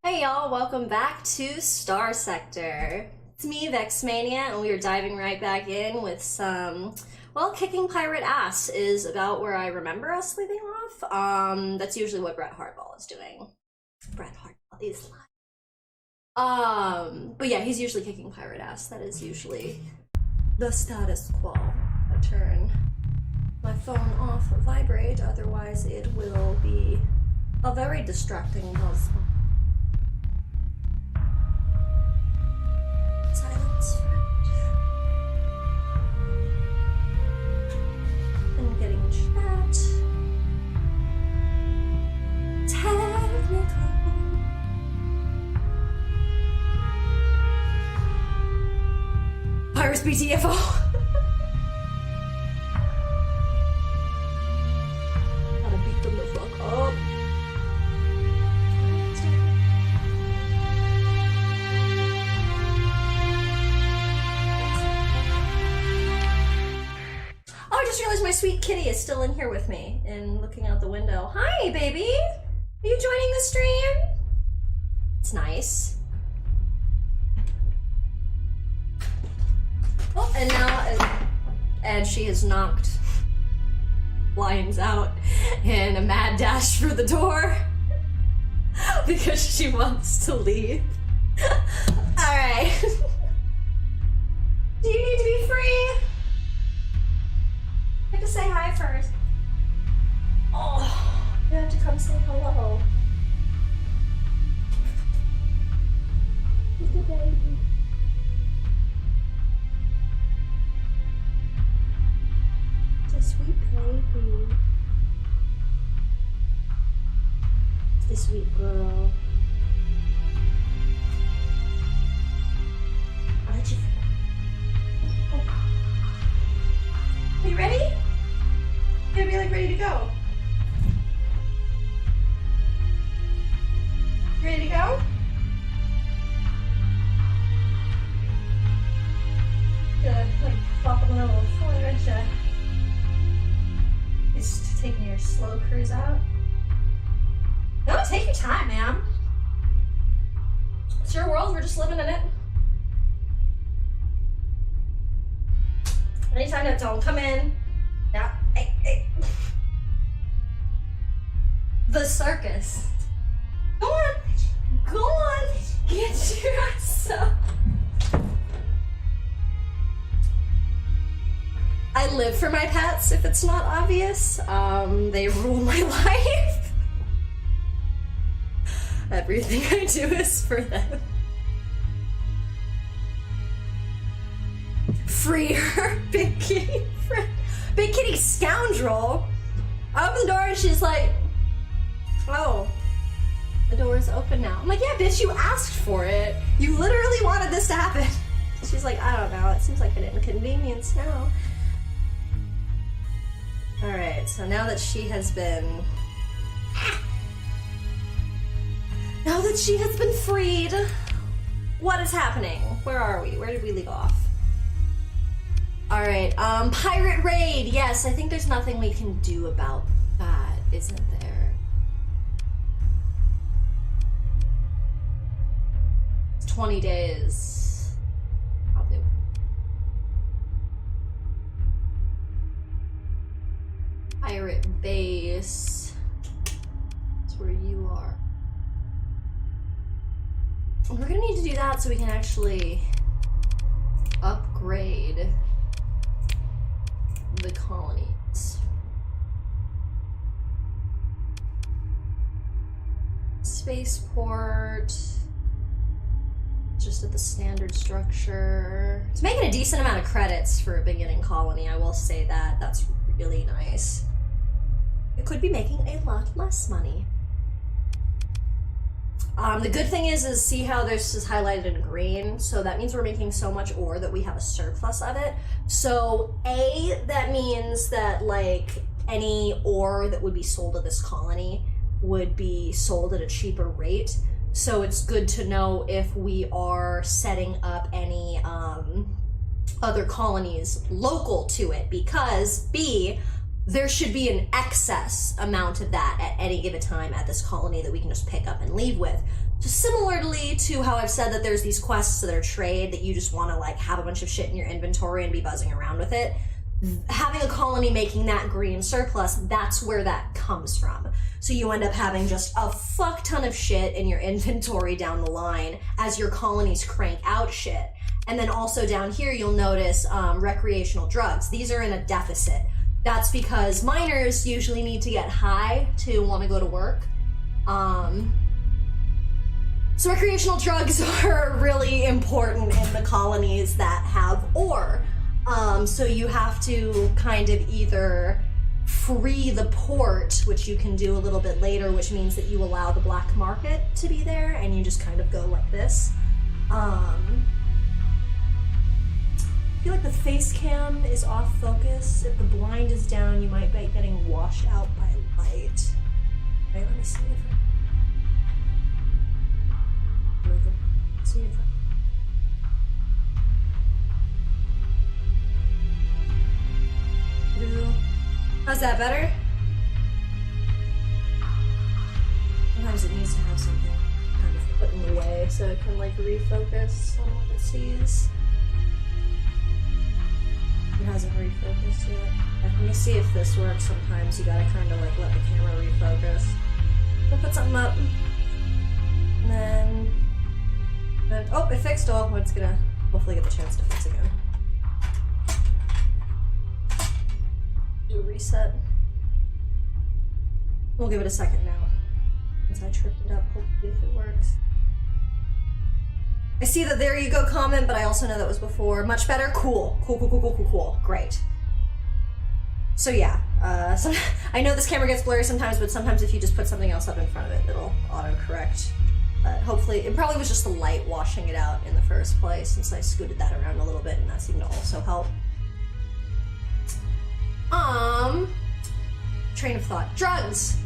Hey y'all, welcome back to StarSector. It's me, VexMania, and we are diving right back in with some, well, kicking pirate ass is about where I remember us leaving off. That's usually what Brett Hardball is doing. Brett Hardball is lying. But yeah, he's usually kicking pirate ass. That is usually the status quo. I turn my phone off vibrate, otherwise it will be a very distracting buzz. Silence. I'm getting chat. Technical. Pirates BTFO. Gotta beat them the fuck up. I just realized my sweet kitty is still in here with me and looking out the window. Hi, baby! Are you joining the stream? It's nice. Oh, and now, and she has knocked Lions out in a mad dash for the door because she wants to leave. Alright. Do you need to be free? You have to say hi first. Oh, you have to come say hello. Good baby. It's a sweet baby. It's a sweet girl. I'll let you. Oh. Are you ready? You're gonna be like ready to go. Ready to go? Gonna like flop on a little floor, aren't you? Just taking your slow cruise out. No, take your time, ma'am. It's your world, we're just living in it. Anytime that don't come in. Now, hey. The circus. Go on, get your ass up. I live for my pets, if it's not obvious. They rule my life. Everything I do is for them. Free her, Big Kitty friend. Big Kitty scoundrel. I open the door and she's like, oh, the door is open now. I'm like, yeah, bitch, you asked for it. You literally wanted this to happen. She's like, I don't know, it seems like an inconvenience now. Alright, so now that she has been... Now that she has been freed, what is happening? Where are we? Where did we leave off? Alright, pirate raid! Yes, I think there's nothing we can do about that, isn't there? It's 20 days. Probably. Pirate base. That's where you are. We're gonna need to do that so we can actually upgrade the colonies. Spaceport, just at the standard structure. It's making a decent amount of credits for a beginning colony, I will say that. That's really nice. It could be making a lot less money. The good thing is see how this is highlighted in green? So that means we're making so much ore that we have a surplus of it. So that means that like any ore that would be sold to this colony would be sold at a cheaper rate. So it's good to know if we are setting up any other colonies local to it, because B, there should be an excess amount of that at any given time at this colony that we can just pick up and leave with. So similarly to how I've said that there's these quests that are trade that you just want to like have a bunch of shit in your inventory and be buzzing around with it, having a colony making that green surplus, that's where that comes from. So you end up having just a fuck ton of shit in your inventory down the line as your colonies crank out shit. And then also down here, you'll notice recreational drugs. These are in a deficit. That's because miners usually need to get high to want to go to work. So recreational drugs are really important in the colonies that have ore. So you have to kind of either free the port, which you can do a little bit later, which means that you allow the black market to be there, and you just kind of go like this. I feel like the face cam is off focus. If the blind is down, you might be getting washed out by light. Right, let me see if see if how's that better? Sometimes it needs to have something kind of put in the way so it can like refocus on what it sees. It hasn't refocused yet. Let me see if this works. Sometimes you gotta kind of like let the camera refocus. I'll put something up. And then oh, it fixed. Oh, it's gonna hopefully get the chance to fix again. Do a reset. We'll give it a second now. Since I tripped it up, hopefully if it works. I see the there you go comment, but I also know that was before. Much better? Cool. Cool. Great. So yeah, so I know this camera gets blurry sometimes, but sometimes if you just put something else up in front of it, it'll auto-correct. But hopefully, it probably was just the light washing it out in the first place, since I scooted that around a little bit, and that seemed to also help. Train of thought. Drugs,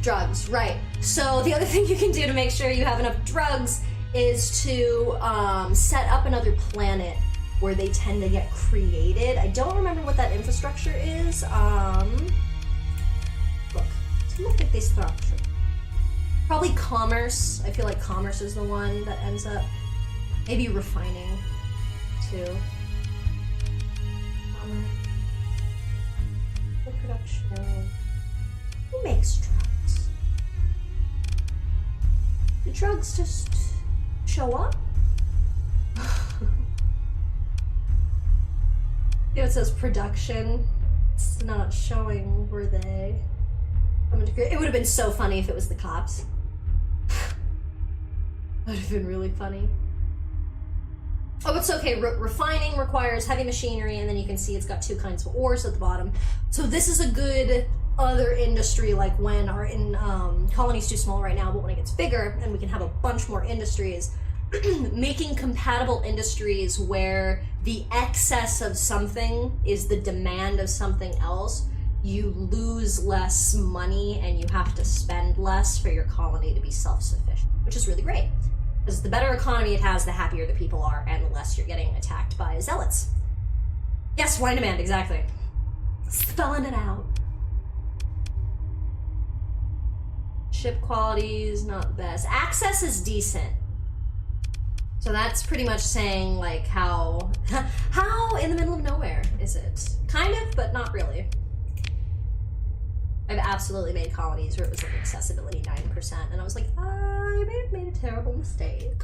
right. So the other thing you can do to make sure you have enough drugs is to set up another planet where they tend to get created. I don't remember what that infrastructure is. Look at this structure. Probably commerce. I feel like commerce is the one that ends up. Maybe refining, too. Production. Who makes drugs? The drugs just show up? You know, it says production. It's not showing, were they? It would have been so funny if it was the cops. Would have been really funny. Oh, it's okay. Refining requires heavy machinery, and then you can see it's got two kinds of ores at the bottom. So this is a good other industry, like when our colony's too small right now, but when it gets bigger and we can have a bunch more industries, making compatible industries where the excess of something is the demand of something else, you lose less money and you have to spend less for your colony to be self-sufficient, which is really great. Because the better economy it has, the happier the people are, and the less you're getting attacked by zealots. Yes, supply and demand, exactly. Spelling it out. Ship quality is not the best. Access is decent. So that's pretty much saying, like, how in the middle of nowhere is it? Kind of, but not really. I've absolutely made colonies where it was like accessibility 9%, and I was like, I may have made a terrible mistake.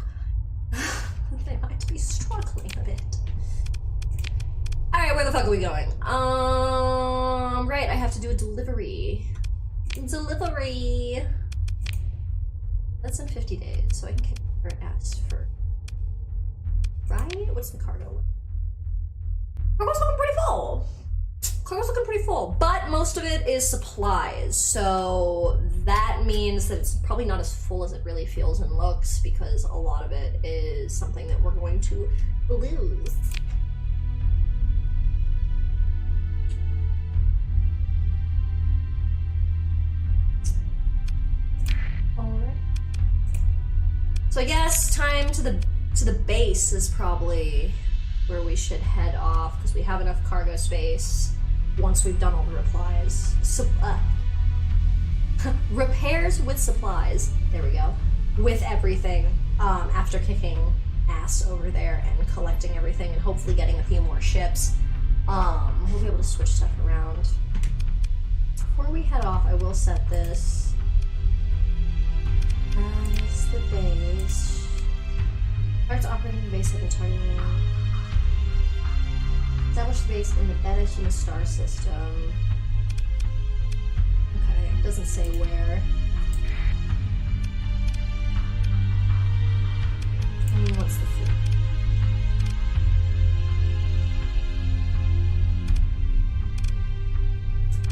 They might be struggling a bit. Alright, where the fuck are we going? Right, I have to do a delivery. Delivery! That's in 50 days, so I can kick her ass for... Right? What's the cargo? Cargo's looking pretty full. Cargo's looking pretty full, but most of it is supplies, so that means that it's probably not as full as it really feels and looks, because a lot of it is something that we're going to lose. Alright. So I guess time to the base is probably where we should head off, because we have enough cargo space. Once we've done all the replies. Repairs with supplies. There we go. With everything. after kicking ass over there and collecting everything and hopefully getting a few more ships. We'll be able to switch stuff around. Before we head off, I will set this as the base. Starts operating the base at the target. Establish the base in the beta human star system. Okay, it doesn't say where. And what's the fee?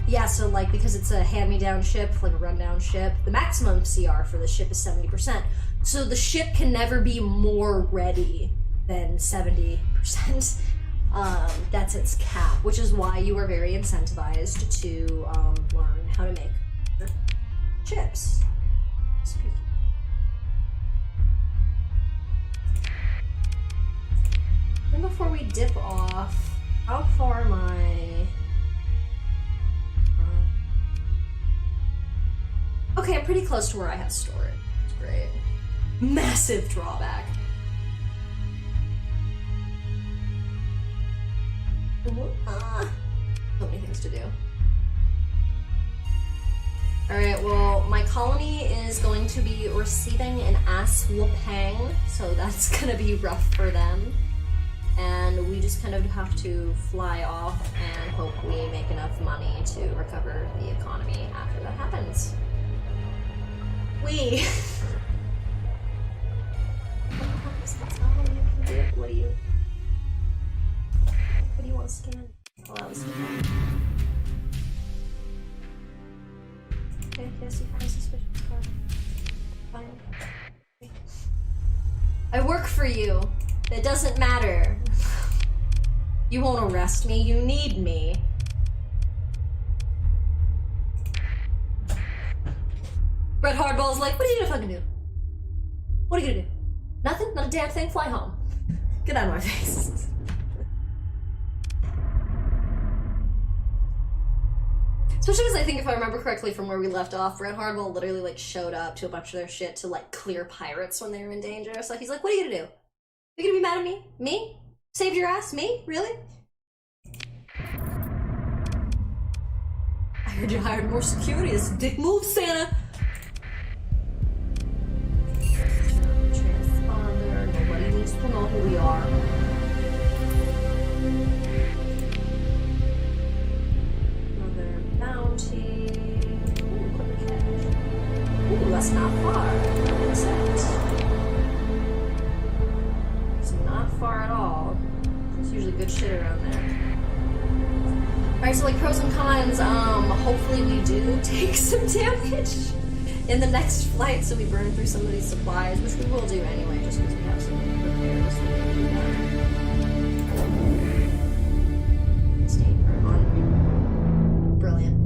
Yeah, so like because it's a hand-me-down ship, like a rundown ship, the maximum CR for the ship is 70%. So the ship can never be more ready than 70%. That's its cap, which is why you are very incentivized to learn how to make chips. And before we dip off, how far am I? Okay, I'm pretty close to where I have storage. It's great. Massive drawback. So many things to do. Alright, well, my colony is going to be receiving an ass whooping, so that's gonna be rough for them. And we just kind of have to fly off and hope we make enough money to recover the economy after that happens. What do you want to scan? Allow the scan. Okay, yes, you have a suspicious card. Fine. Okay. I work for you. It doesn't matter. You won't arrest me. You need me. Brett Hardball's like, what are you gonna fucking do? What are you gonna do? Nothing? Not a damn thing? Fly home. Get out of my face. Especially because I think if I remember correctly from where we left off, Brett Hardball literally like showed up to a bunch of their shit to like clear pirates when they were in danger. So he's like, what are you gonna do? You gonna be mad at me? Me? Saved your ass? Me? Really? I heard you hired more security. This dick move, Santa. Transponder. Nobody needs to know who we are. Another bounty. Ooh, quick cash. Ooh, that's not far. It's not far at all. There's usually good shit around there. Alright, so like pros and cons, hopefully we do take some damage in the next flight, so we burn through some of these supplies, which we will do anyway, just because we have some repairs we can do that. Stay on. Brilliant.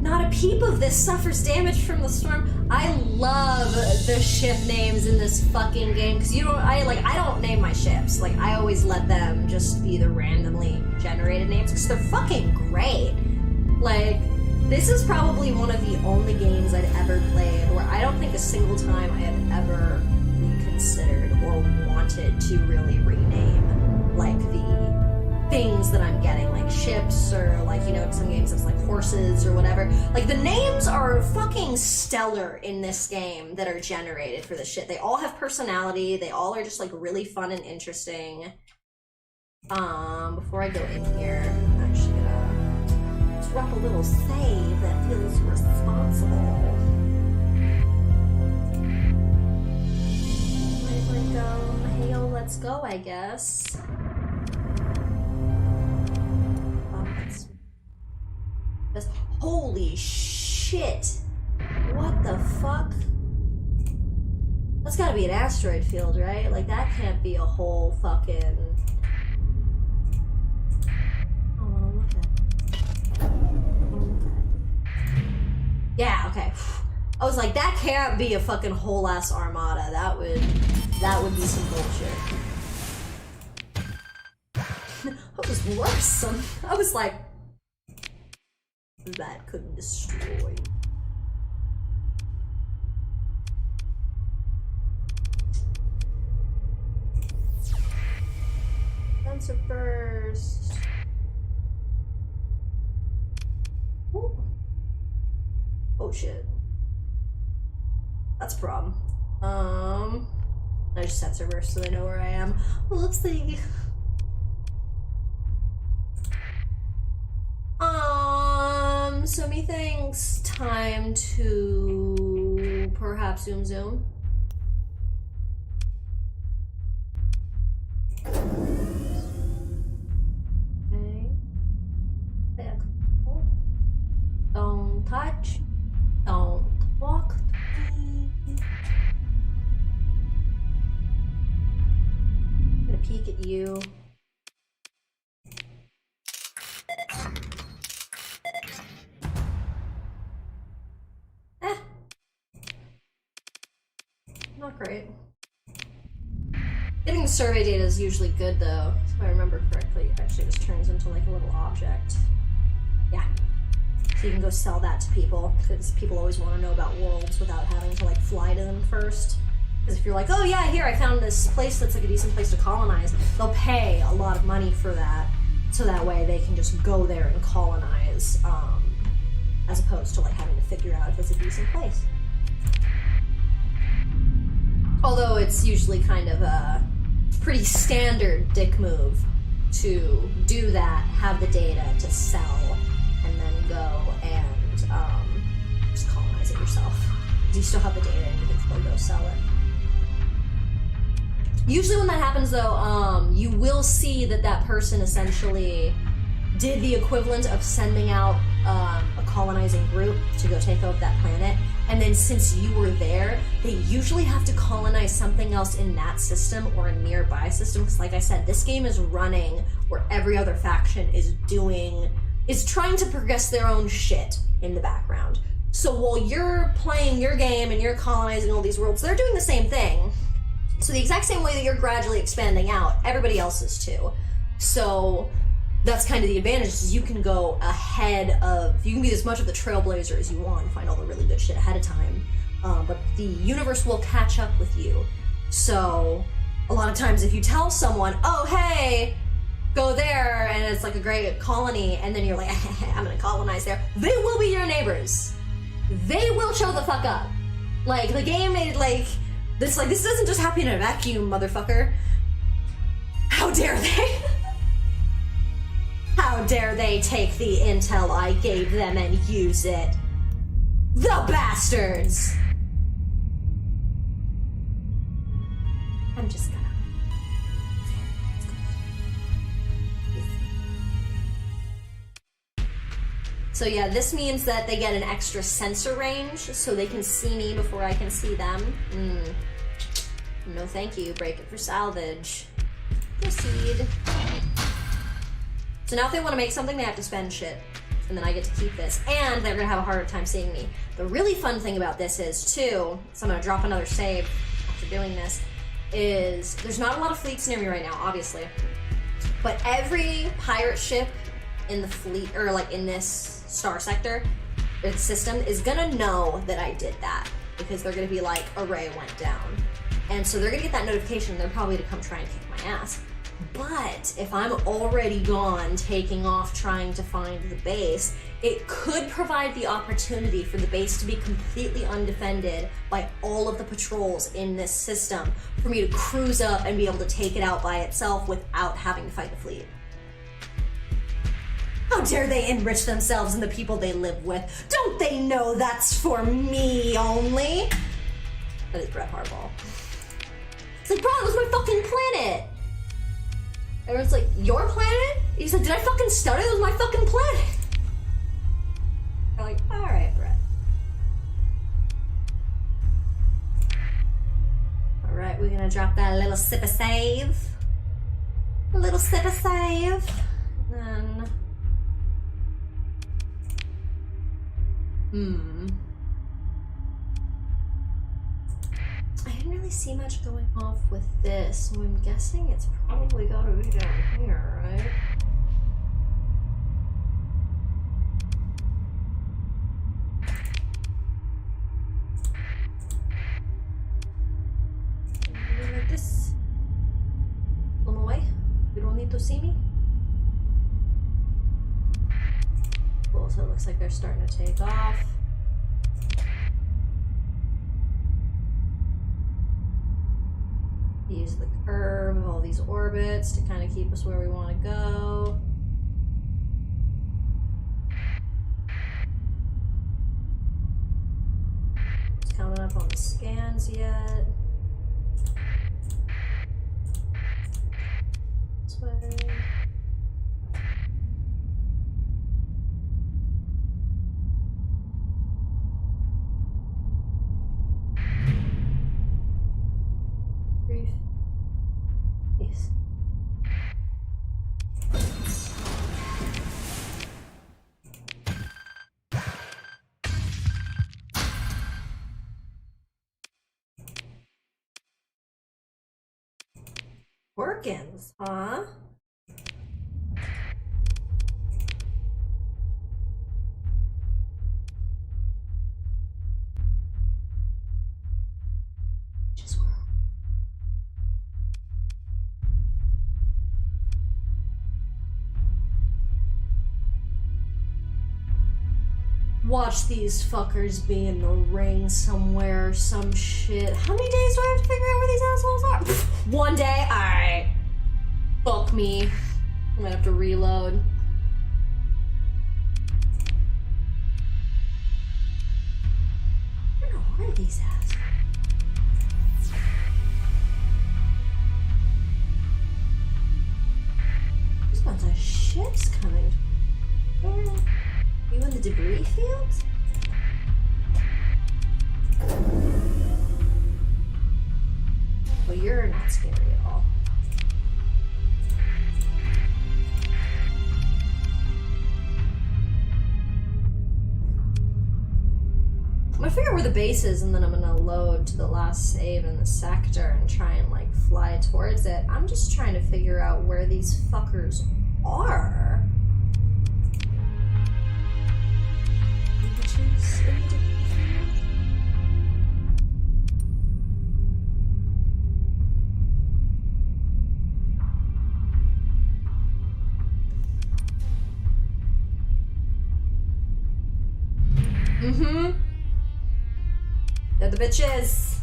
Not a peep of this suffers damage from the storm. I love the ship names in this fucking game, because I don't name my ships. Like, I always let them just be the randomly generated names, because they're fucking great. Like, this is probably one of the only games I'd ever played where I don't think a single time I have ever reconsidered or wanted to really rename, like, the things that I'm getting, like ships, or like, you know, in some games it's like horses or whatever. Like, the names are fucking stellar in this game that are generated for this shit. They all have personality, they all are just like really fun and interesting. Before I go in here, I'm actually gonna drop a little save that feels responsible. Hey yo, let's go, I guess. Holy shit! What the fuck? That's gotta be an asteroid field, right? Like, that can't be a whole fucking... I wanna look at it. Yeah, okay. I was like, that can't be a fucking whole ass armada. That would be some bullshit. That was worrisome. I was like, that couldn't destroy. sensor first. Ooh. Oh shit. That's a problem. I just sensor first so they know where I am. Whoopsie. So methinks time to perhaps zoom. Okay. There. Don't touch. Don't walk. I'm gonna peek at you. Not great. Getting the survey data is usually good though, if I remember correctly. It actually just turns into like a little object. Yeah. So you can go sell that to people, because people always want to know about worlds without having to like fly to them first. Because if you're like, oh yeah, here I found this place that's like a decent place to colonize, they'll pay a lot of money for that, so that way they can just go there and colonize, as opposed to like having to figure out if it's a decent place. Although it's usually kind of a pretty standard dick move to do that, have the data to sell, and then go and just colonize it yourself. You still have the data and you can still go sell it. Usually when that happens though, you will see that that person essentially did the equivalent of sending out a colonizing group to go take over that planet, and then since you were there, they usually have to colonize something else in that system or a nearby system, because like I said, this game is running where every other faction is trying to progress their own shit in the background. So while you're playing your game and you're colonizing all these worlds, they're doing the same thing. So the exact same way that you're gradually expanding out, everybody else is too. So that's kind of the advantage, is you can go ahead of, you can be as much of the trailblazer as you want and find all the really good shit ahead of time, but the universe will catch up with you. So a lot of times if you tell someone, oh hey, go there, and it's like a great colony, and then you're like, I'm gonna colonize there, they will be your neighbors. They will show the fuck up. Like, the game made this doesn't just happen in a vacuum, motherfucker. How dare they? How dare they take the intel I gave them and use it? The bastards! I'm just gonna... So yeah, this means that they get an extra sensor range, so they can see me before I can see them. No thank you, break it for salvage. Proceed. So now if they want to make something, they have to spend shit. And then I get to keep this. And they're going to have a harder time seeing me. The really fun thing about this is, too, so I'm going to drop another save after doing this, is there's not a lot of fleets near me right now, obviously. But every pirate ship in the fleet, or like in this StarSector system, is going to know that I did that. Because they're going to be like, array went down. And so they're going to get that notification, and they're probably to come try and kick my ass. But if I'm already gone, taking off, trying to find the base, it could provide the opportunity for the base to be completely undefended by all of the patrols in this system, for me to cruise up and be able to take it out by itself without having to fight the fleet. How dare they enrich themselves and the people they live with? Don't they know that's for me only? That is Brett Hardball. It's like, bro, it was my fucking planet! Everyone's like, your planet? He's like, did I fucking stutter? It was my fucking planet. I'm like, alright, Brett. Alright, we're gonna drop that little sip of save. A little sip of save. And then... I didn't really see much going off with this, so I'm guessing it's probably gotta be down here, right? Like this. Pull them away. We don't need to see me? Cool, so it looks like they're starting to take off. Use the curve of all these orbits to kind of keep us where we want to go. Just coming up on the scans yet. This way. Brief. Yes. Workins, huh? Just work. Watch these fuckers be in the ring somewhere, some shit. How many days do I have to figure out where these assholes are? 1 day? Alright. Fuck me. I'm gonna have to reload. Where are these assholes? There's a bunch of ships coming. Where? You in the debris field? Well, you're not scary at all. I'm gonna figure out where the base is, and then I'm gonna load to the last save in the sector and try and like fly towards it. I'm just trying to figure out where these fuckers are. Images in the debris field. Mm-hmm. They're the bitches.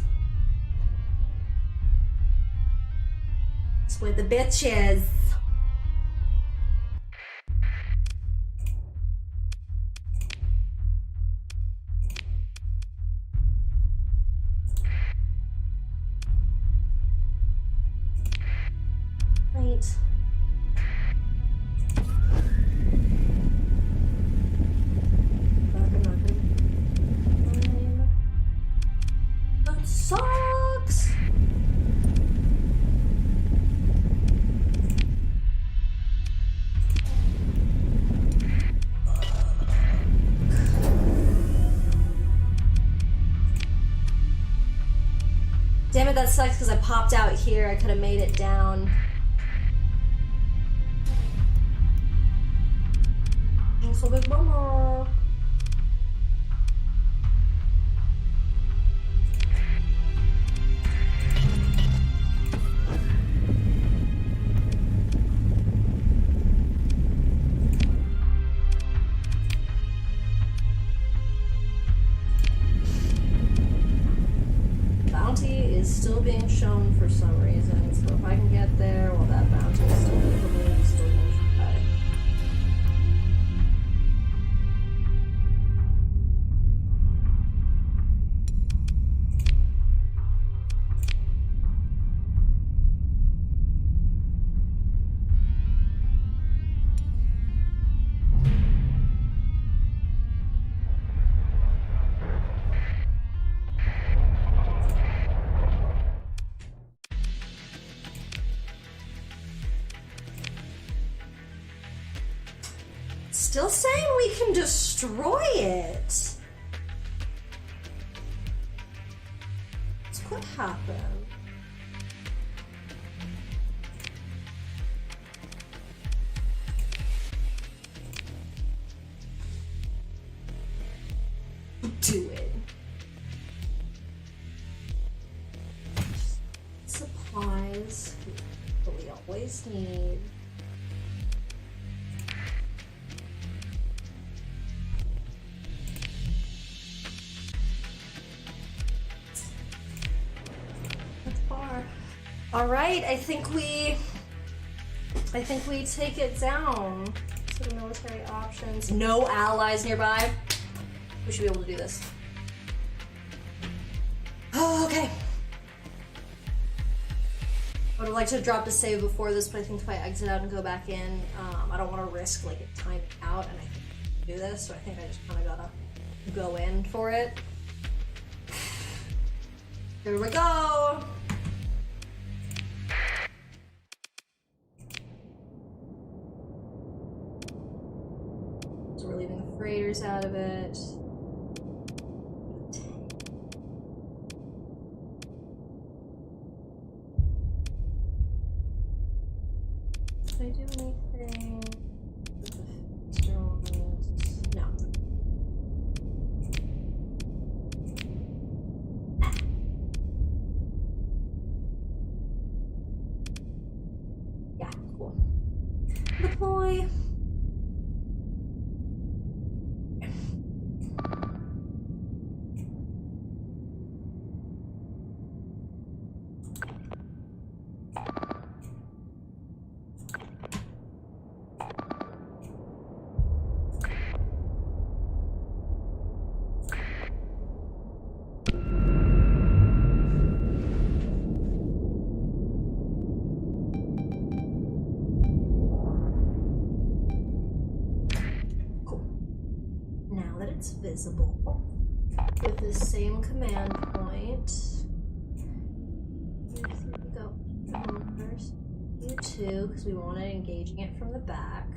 That's where the bitch is. Right. That sucks. Damn it, that sucks because I popped out here. I could have made it down. So big bummer. Bounty is still being shown for some reason, so if I can get there, well, that bounty is still probably still going to pay. Still saying we can destroy it. What happened? Do it. Supplies that we always need. All right, I think we take it down. So the military options. No allies nearby. We should be able to do this. Oh, okay. I would have liked to drop the save before this, but I think if I exit out and go back in, I don't want to risk like it timing out, and I think I can do this, so I think I just kind of gotta go in for it. Here we go. So we're leaving the freighters out of it. Did I do anything with the drones? No. Yeah, cool. Deploy. It's visible with the same command point. Here we go. First, U2, because we wanted engaging it from the back.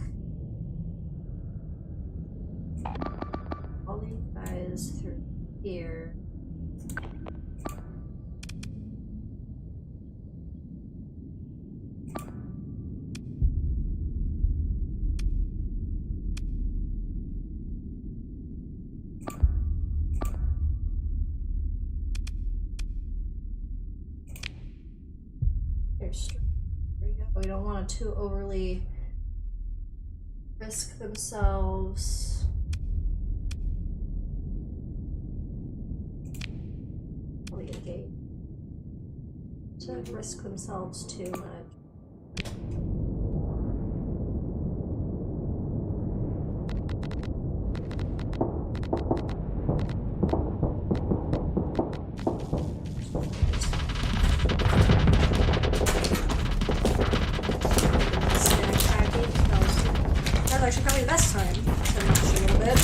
All these guys through here. There we go. We don't want to too overly risk themselves. Really engage. To risk themselves too much. Actually probably the best time to rush a little bit.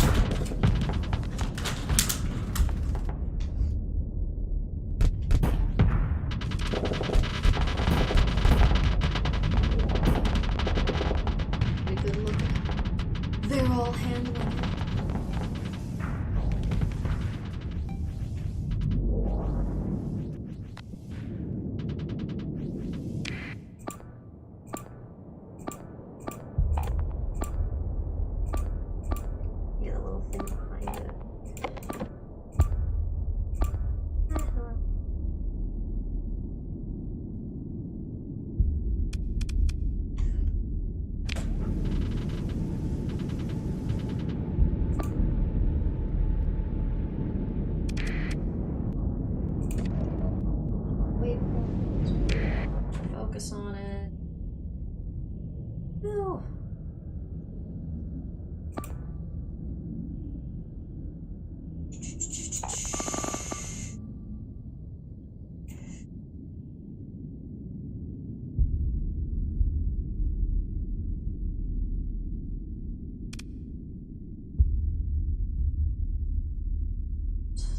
Pretty good look. They're all handling it. Focus on it. No.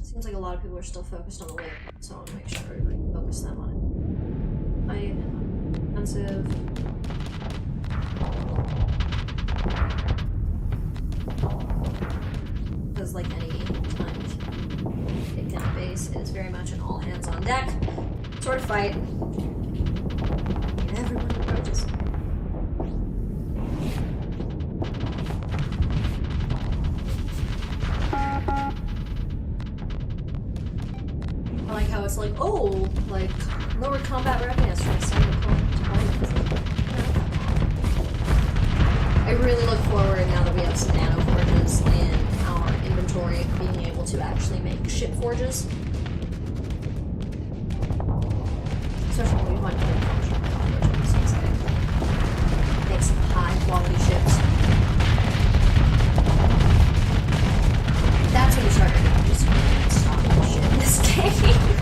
Seems like a lot of people are still focused on the wave, so I want to make sure I focus them on it. Offensive. Because like any time taken at base, it is very much an all hands on deck sort of fight. And everyone approaches. I like how it's like, oh, like lower combat readiness for a single component. I really look forward, now that we have some nano forges in our inventory, being able to actually make ship forges. Especially when we want to quality ships. That's when you start to just stop shit in this game.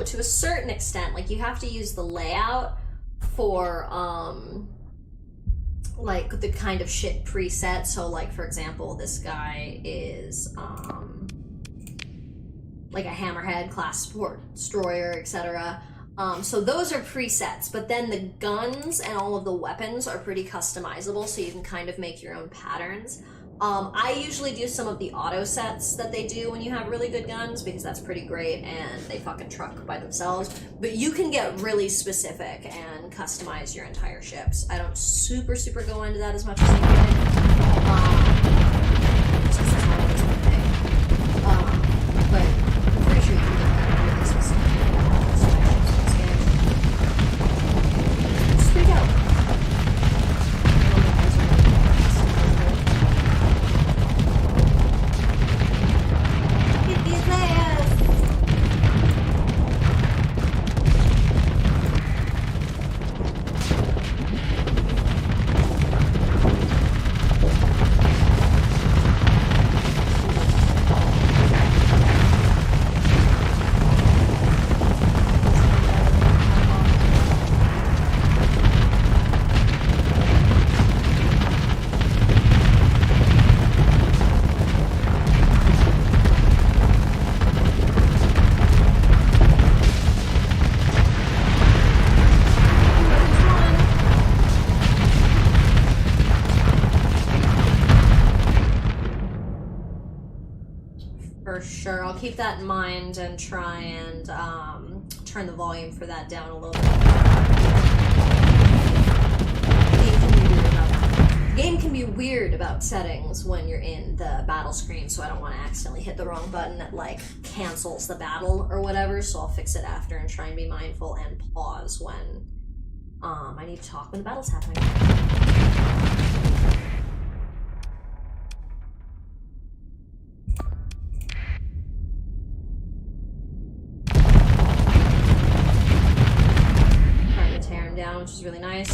To a certain extent, like you have to use the layout for like the kind of shit preset. So like for example, this guy is like a hammerhead, class support destroyer, etc. So those are presets, but then the guns and all of the weapons are pretty customizable, so you can kind of make your own patterns. I usually do some of the auto sets that they do when you have really good guns, because that's pretty great and they fucking truck by themselves. But you can get really specific and customize your entire ships. I don't super go into that as much as I could. Just 'cause that's not always my thing. But I'm pretty sure you can get really specific customizations in this game. It's pretty dope. Sure, I'll keep that in mind and try and turn the volume for that down a little bit. The game can be weird about settings when you're in the battle screen, so I don't want to accidentally hit the wrong button that like cancels the battle or whatever, so I'll fix it after and try and be mindful and pause when I need to talk when the battle's happening. Down, which is really nice.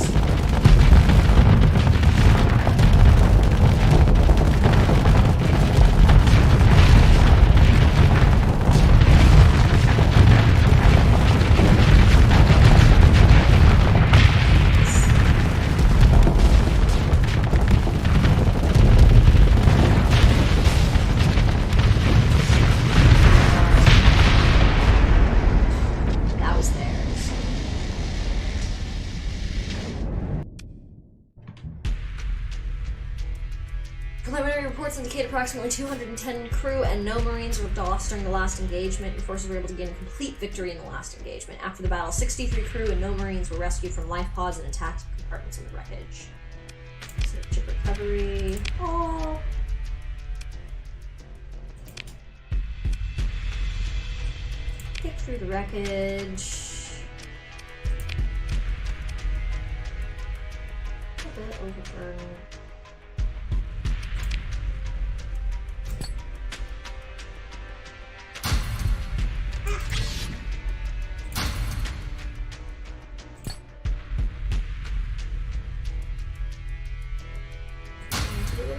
Preliminary reports indicate approximately 210 crew and no Marines were lost during the last engagement. Your forces were able to gain a complete victory in the last engagement. After the battle, 63 crew and no Marines were rescued from life pods and attacked compartments in the wreckage. So, chip recovery. Oh. Get through the wreckage. A bit overburdened.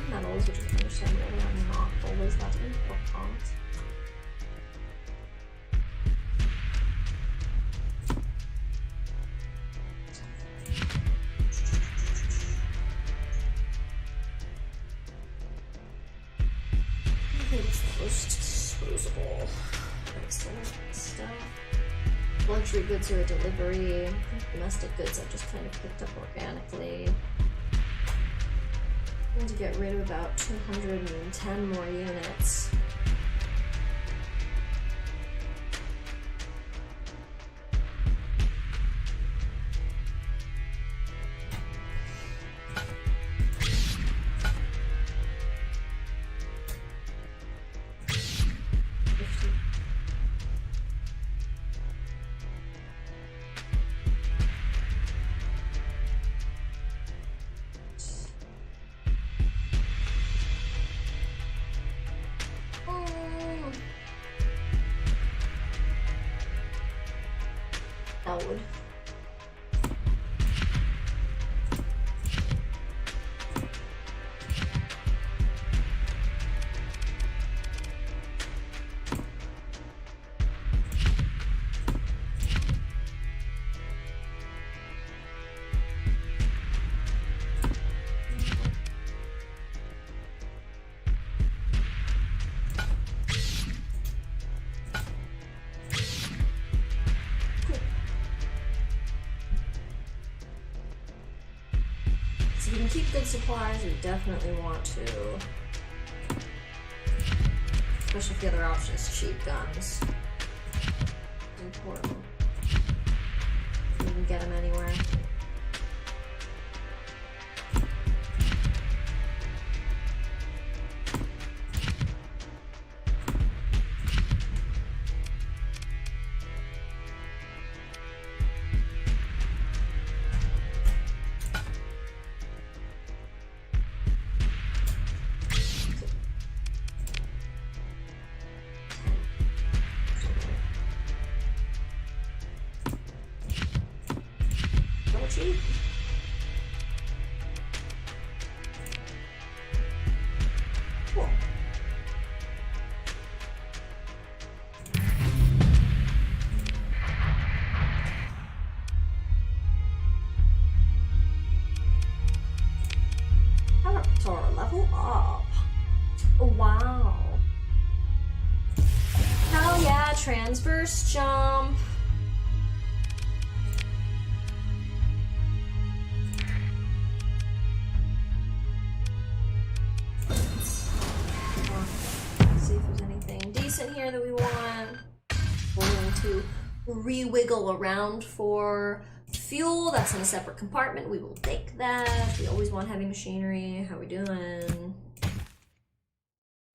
Metals, which is understandable, I'm not always that important. I think it's the most disposable. Excellent stuff. Luxury goods are a delivery. Domestic goods I've just kind of picked up organically. I need to get rid of about 210 more units. Elwood. So if you can keep good supplies, you definitely want to. Especially if the other option is cheap guns. It's important. You can get them anywhere. Cheap. Cool. Character level up. Oh, wow. Hell yeah, transverse jump. Here that we want. We're going to re-wiggle around for fuel. That's in a separate compartment. We will take that. We always want heavy machinery. How we doing?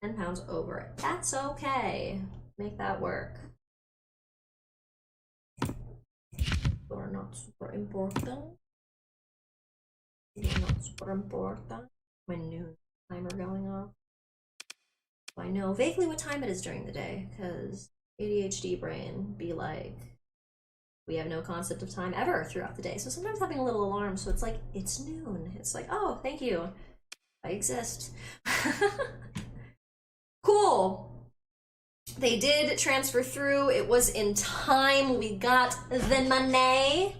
10 pounds over it. That's okay. Make that work. We're not super important. We're not super important. My new timer going off. I know vaguely what time it is during the day, because ADHD brain be like, we have no concept of time ever throughout the day. So sometimes having a little alarm, so it's like, it's noon. It's like, oh, thank you. I exist. Cool. They did transfer through. It was in time. We got the money.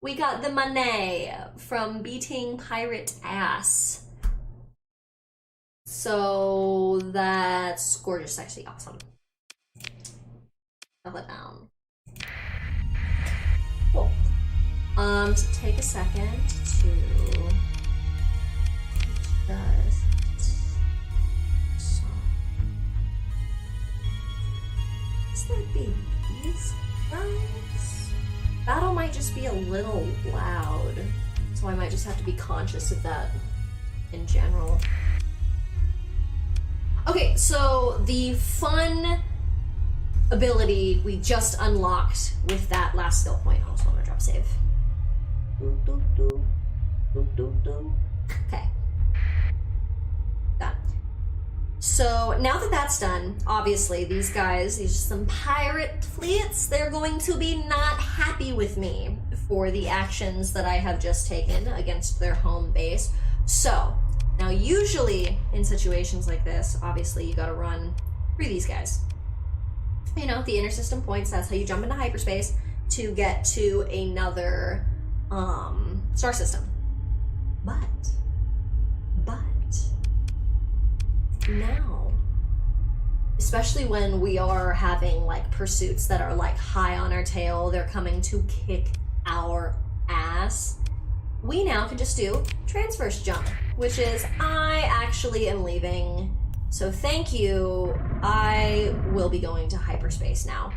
We got the money from beating pirate ass. So that's gorgeous, actually awesome. Shove it down. Cool. To take a second to just is that be these guys? Battle might just be a little loud, so I might just have to be conscious of that in general. Okay, so the fun ability we just unlocked with that last skill point. I also want to drop save. Okay. Done. So now that that's done, obviously these guys, these are some pirate fleets, they're going to be not happy with me for the actions that I have just taken against their home base. So now, usually in situations like this, obviously you gotta run through these guys. You know, the intersystem points, that's how you jump into hyperspace to get to another star system. But now, especially when we are having like pursuits that are like high on our tail, they're coming to kick our ass, we now can just do transverse jump, which is I actually am leaving, so thank you, I will be going to hyperspace now.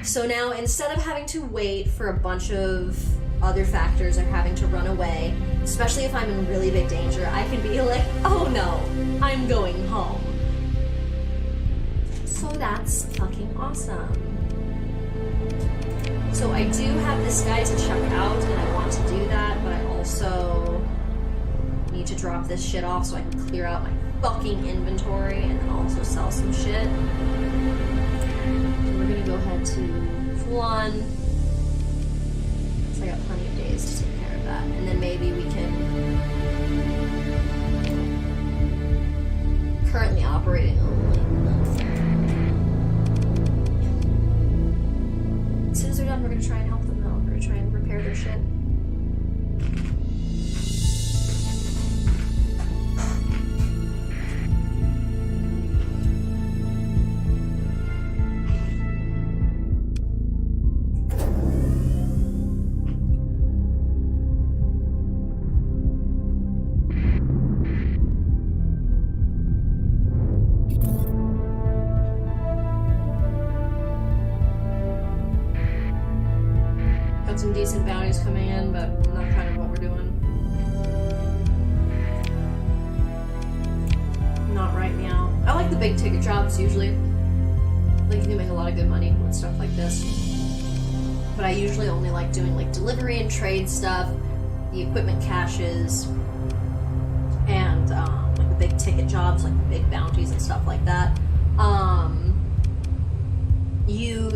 So now instead of having to wait for a bunch of other factors or having to run away, especially if I'm in really big danger, I can be like, oh no, I'm going home. So that's fucking awesome. So I do have this guy to check out, and I want to do that, but I also need to drop this shit off so I can clear out my fucking inventory and then also sell some shit. So we're gonna go ahead to full on. So I got plenty of days to take care of that. And then maybe we can currently operating only. As soon as they're done, we're gonna try and help them though. We're gonna try and repair their shit. Some decent bounties coming in, but not kind of what we're doing. Not right now. I like the big ticket jobs usually. Like you can make a lot of good money with stuff like this. But I usually only like doing like delivery and trade stuff, the equipment caches, and like the big ticket jobs, like the big bounties and stuff like that.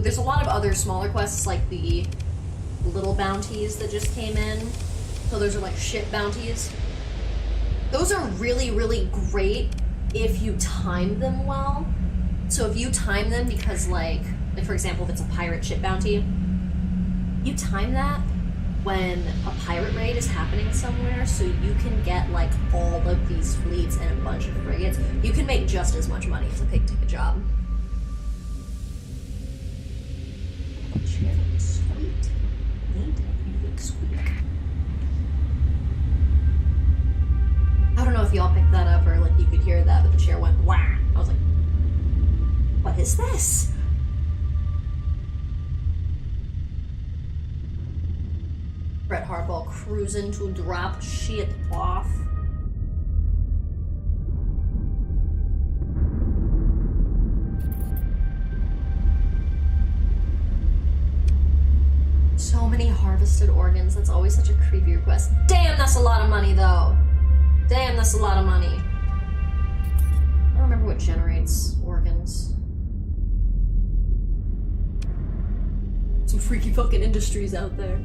There's a lot of other smaller quests like the little bounties that just came in. So those are like ship bounties. Those are really, really great if you time them well. So if you time them because like for example, if it's a pirate ship bounty, you time that when a pirate raid is happening somewhere so you can get like all of these fleets and a bunch of frigates. You can make just as much money as a big ticket job. Sweet. I don't know if y'all picked that up or like you could hear that, but the chair went wah. I was like, what is this? Brett Hardball cruising to drop shit off. So many harvested organs. That's always such a creepy request. Damn, that's a lot of money, though. Damn, that's a lot of money. I don't remember what generates organs. Some freaky fucking industries out there.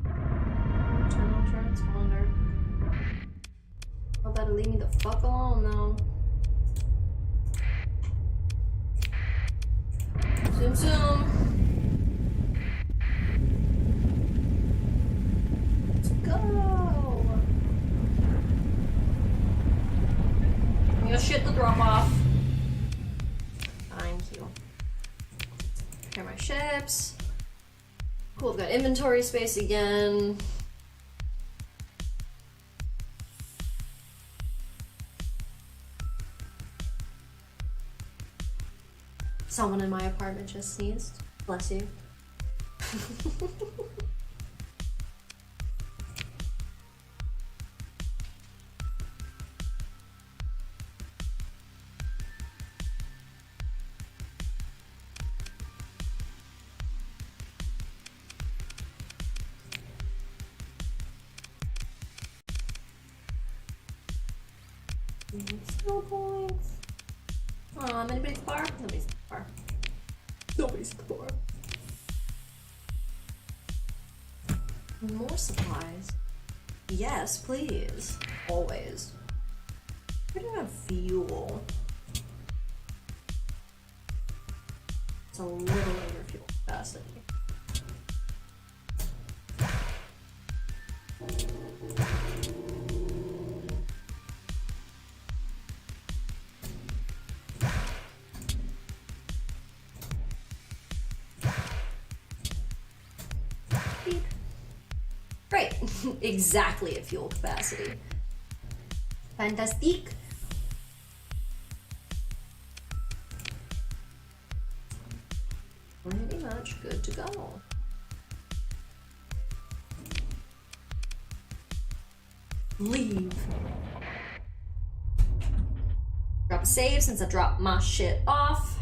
Internal transponder. Well, that'll leave me the fuck alone, though. Zoom zoom. Let's go. I'm gonna shit the drop off. Thank you. Prepare my ships. Cool, I've got inventory space again. Someone in my apartment just sneezed. Bless you. Skill points. Anybody's at the bar? Nobody's at the bar. Nobody's at the bar. More supplies. Yes, please. Always. We don't have fuel. It's a little over fuel capacity. exactly at fuel capacity. Fantastique. Pretty much good to go. Leave. Drop a save since I dropped my shit off.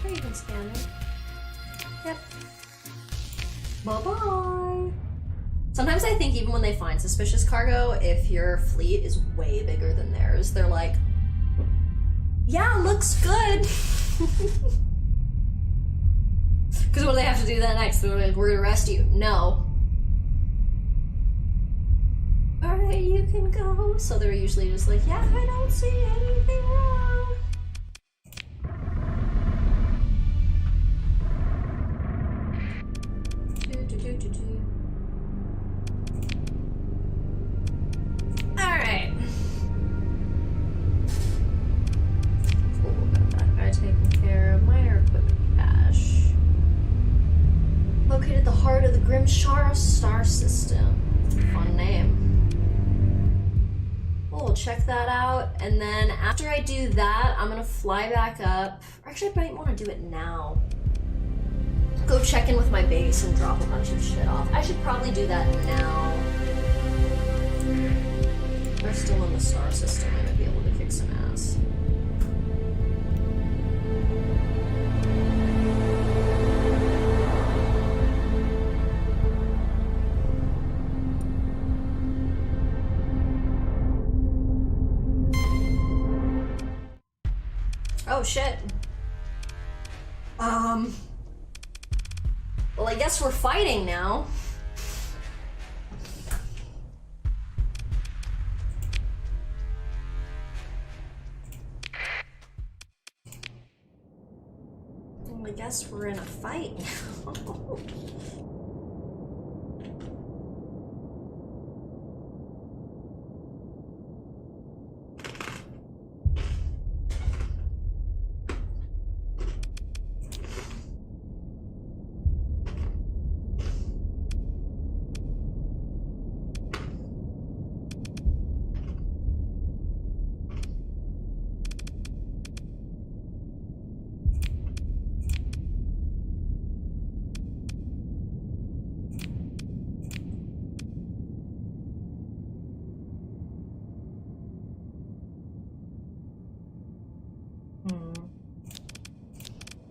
Sure, you can scan it. Yep. Bye-bye. Sometimes I think even when they find suspicious cargo, if your fleet is way bigger than theirs, they're like, yeah, looks good. Because what do they have to do that next? We're gonna arrest you. No. Alright, you can go. So they're usually just like, yeah, I don't see anything wrong. Alright. Cool, got that guy taken care of. Minor equipment cache. Located the heart of the Grimshara star system. Fun name. Cool, check that out. And then after I do that, I'm gonna fly back up. Actually, I might want to do it now. Go check in with my base and drop a bunch of shit off. I should probably do that now. They're still in the star system. I might be able to kick some ass. Oh shit. Well, I guess we're fighting now. Well, I guess we're in a fight now.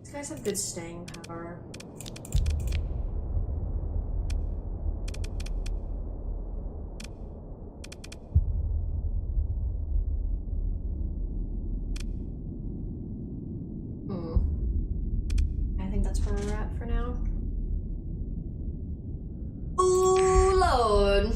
These guys have good staying power. I think that's where we're at for now. Ooh, load.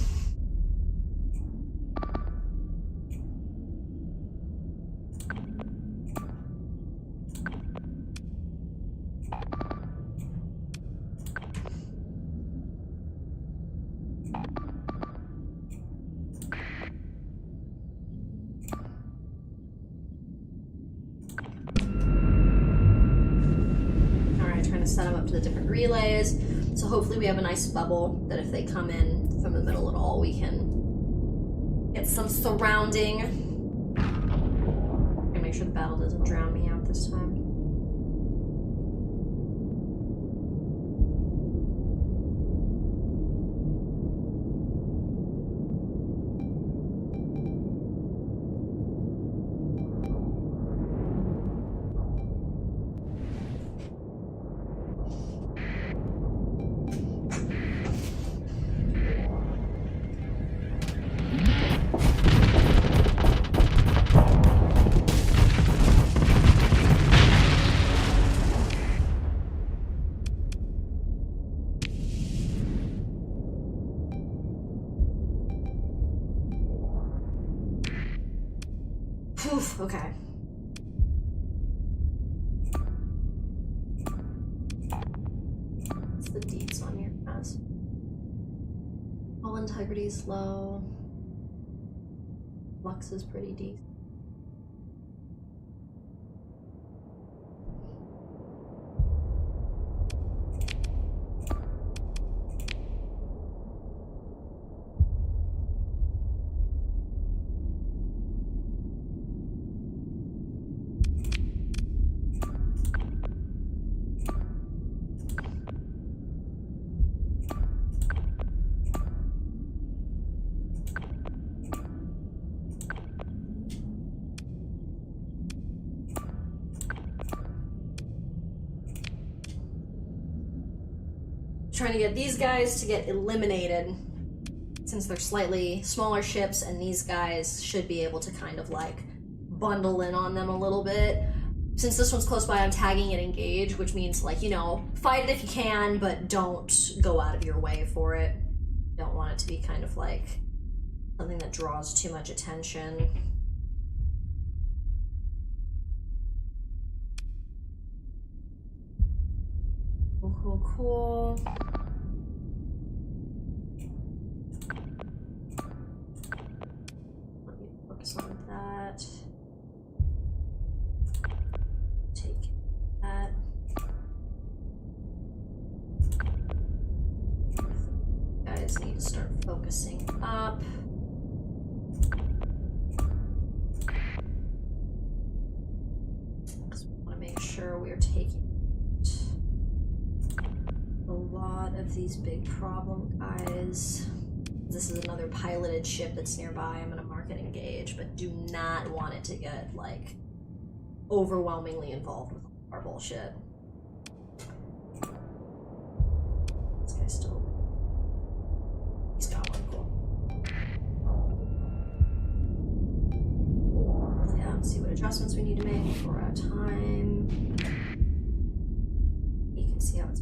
Set them up to the different relays. So hopefully we have a nice bubble that if they come in from the middle at all, we can get some surrounding. And make sure the battle doesn't drown me out this time. Oof, okay. What's the deal? dumbass. All integrity is low. Flux is pretty decent. Trying to get these guys to get eliminated since they're slightly smaller ships, and these guys should be able to kind of like bundle in on them a little bit. Since this one's close by, I'm tagging it engage, which means like, you know, fight it if you can, but don't go out of your way for it. Don't want it to be kind of like something that draws too much attention. Cool. Let me focus on that. Take that. Guys need to start focusing up. Because we want to make sure we are taking a lot of these big problem guys. This is another piloted ship that's nearby. I'm gonna mark it engage, but do not want it to get like overwhelmingly involved with our bullshit. This guy's still. He's got one, cool. Yeah, let's see what adjustments we need to make before we're out of time. You can see how it's.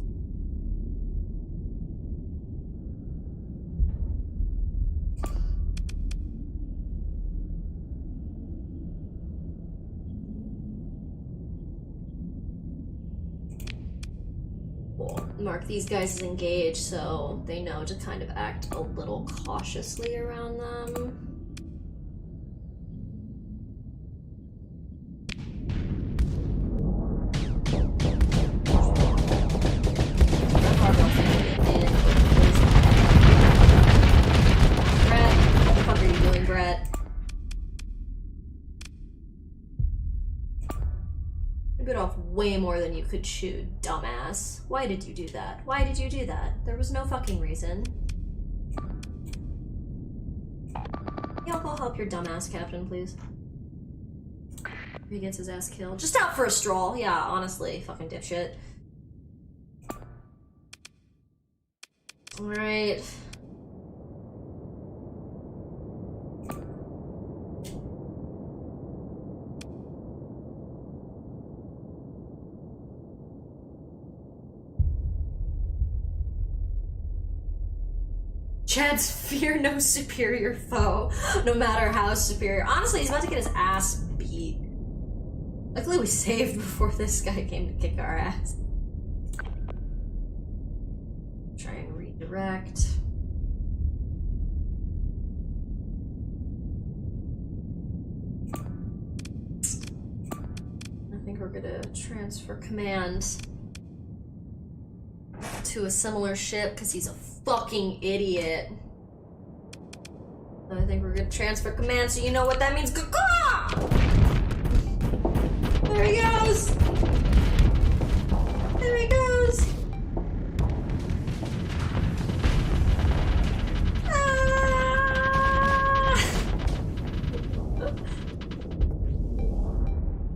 Mark these guys as engaged so they know to kind of act a little cautiously around them. Brett, what the fuck are you doing, Brett? You bit off way more than you could chew, dumbass. Why did you do that? Why did you do that? There was no fucking reason. Yeah, I'll help your dumbass captain, please. He gets his ass killed. Just out for a stroll. Yeah, honestly, fucking dipshit. Alright. Chad's fear no superior foe, no matter how superior. Honestly, he's about to get his ass beat. Luckily we saved before this guy came to kick our ass. Try and redirect. I think we're gonna transfer command to a similar ship because he's a fucking idiot. I think we're gonna transfer command so you know what that means. There he goes! There he goes! Ah!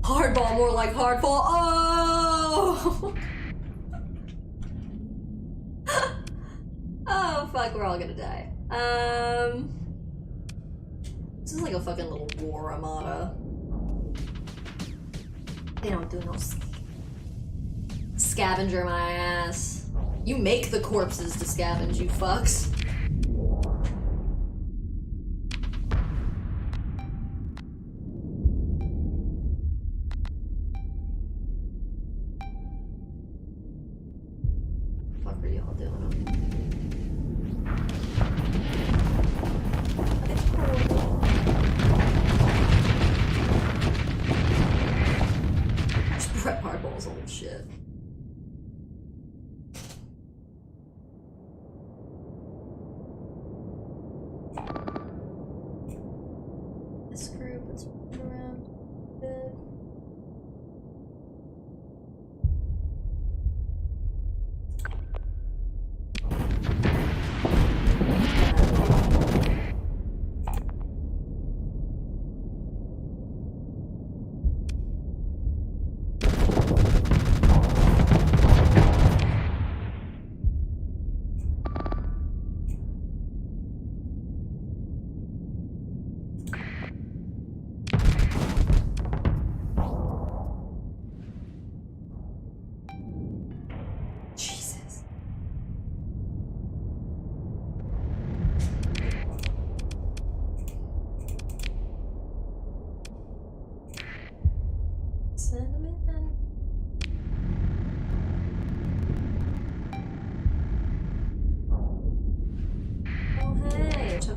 Hardball, more like hardball. Oh! Oh, fuck, we're all gonna die. This is like a fucking little war armada. They don't do no scavenger my ass. You make the corpses to scavenge, you fucks. What the fuck are y'all doing?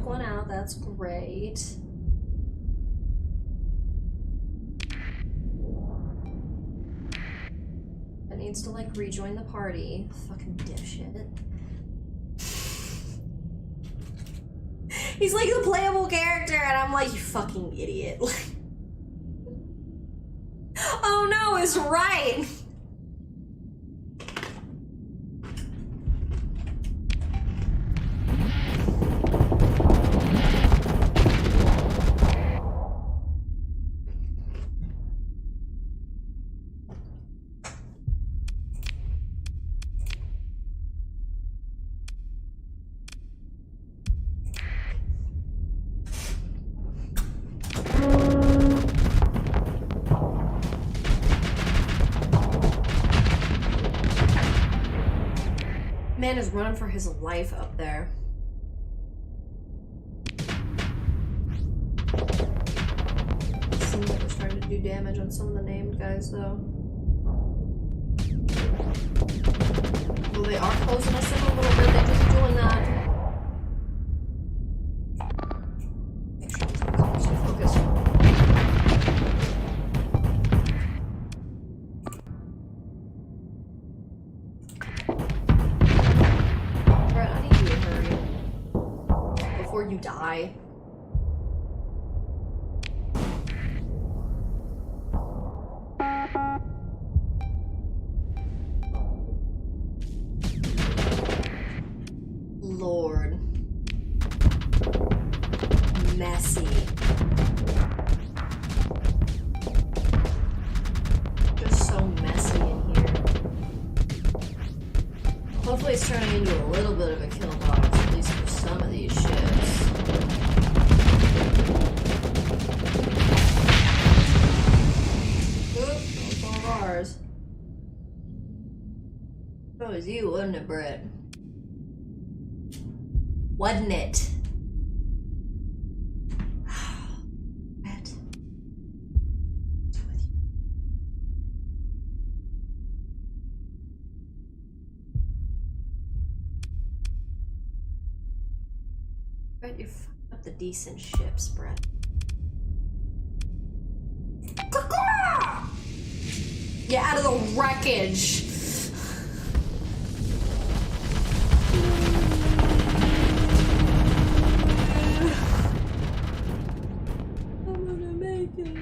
took one out. That's great. That needs to, like, rejoin the party. Fucking dipshit. He's like the playable character, and I'm like, you fucking idiot. Oh no, it's right! Man is running for his life up there. Seems like we're starting to do damage on some of the named guys, though. Well, they are closing us in a little bit. They're just doing that. Make sure he's not so focused. You die. Lord. Messy. Just so messy in here. Hopefully it's turning into a little bit of a kill box, at least for some of these shits. Oop, that was one of ours. That was you, wasn't it, Brett? Wasn't it? Brett. What's with you? Brett, you're fucking up the decent ships, Brett. Get out of the wreckage! I'm gonna make it.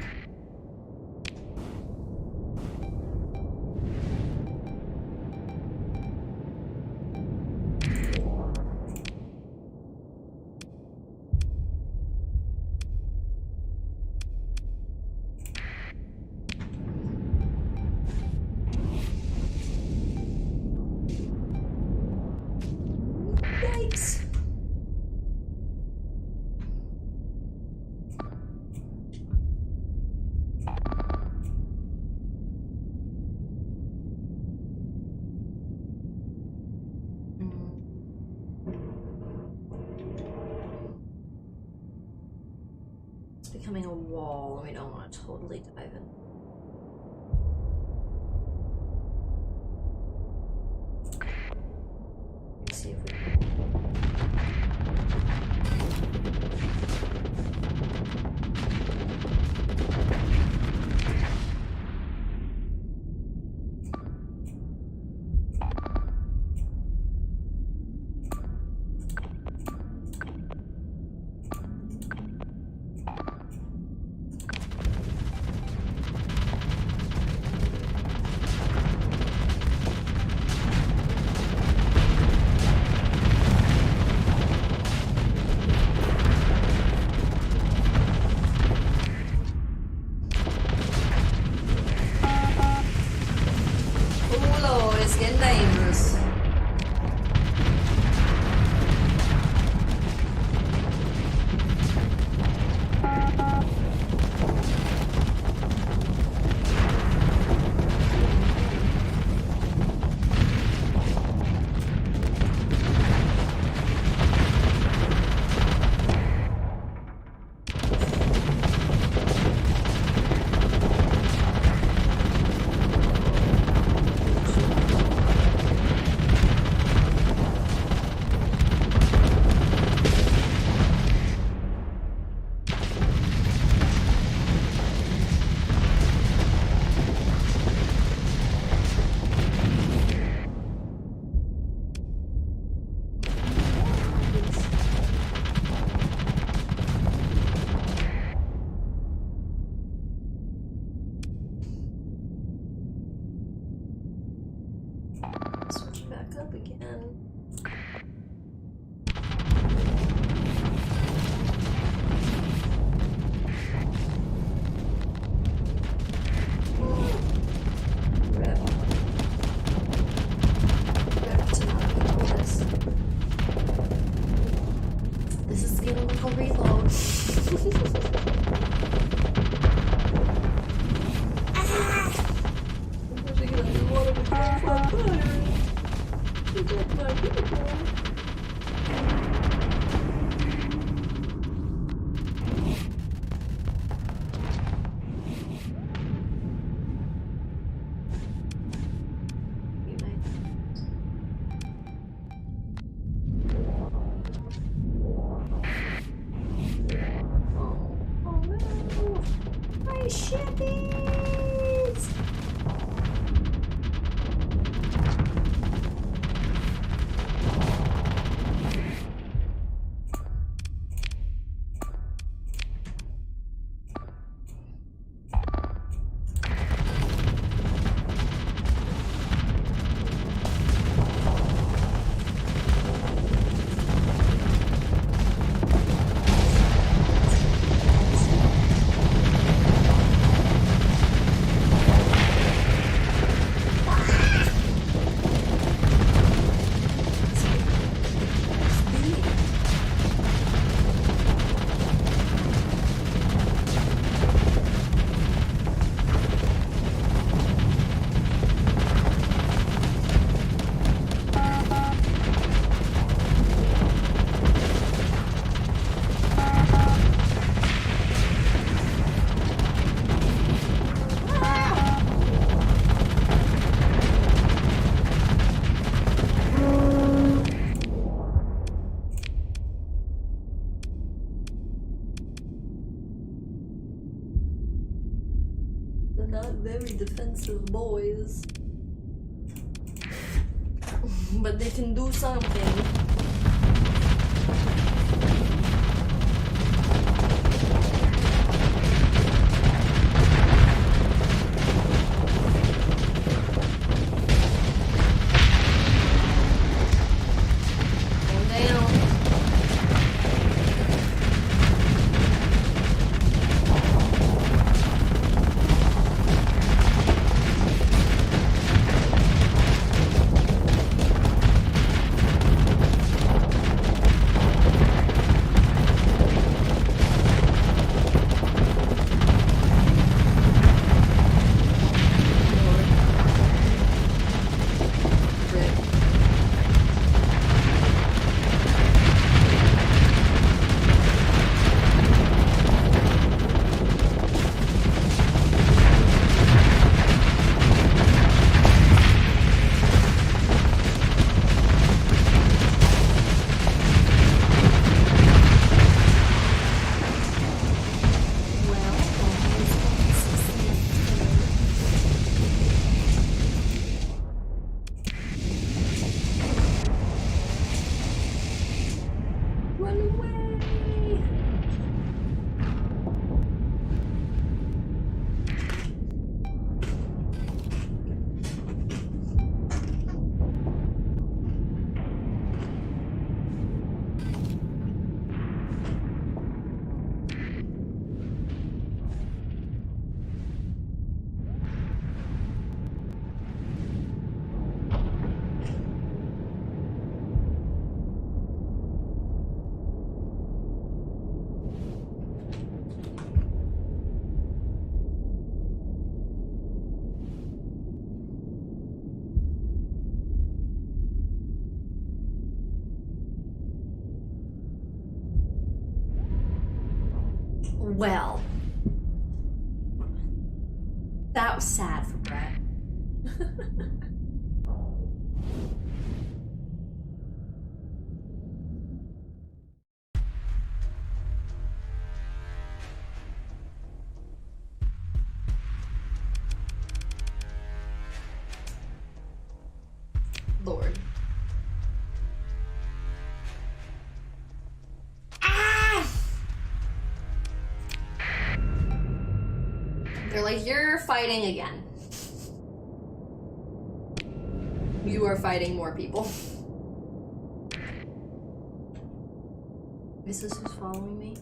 Yikes. It's becoming a wall, and we don't want to totally dive in. Let's see if we can. the reload. Not very defensive boys. But they can do something. Well, that was sad for Brett. Lord. They're like, you're fighting again. You are fighting more people. Is this who's following me?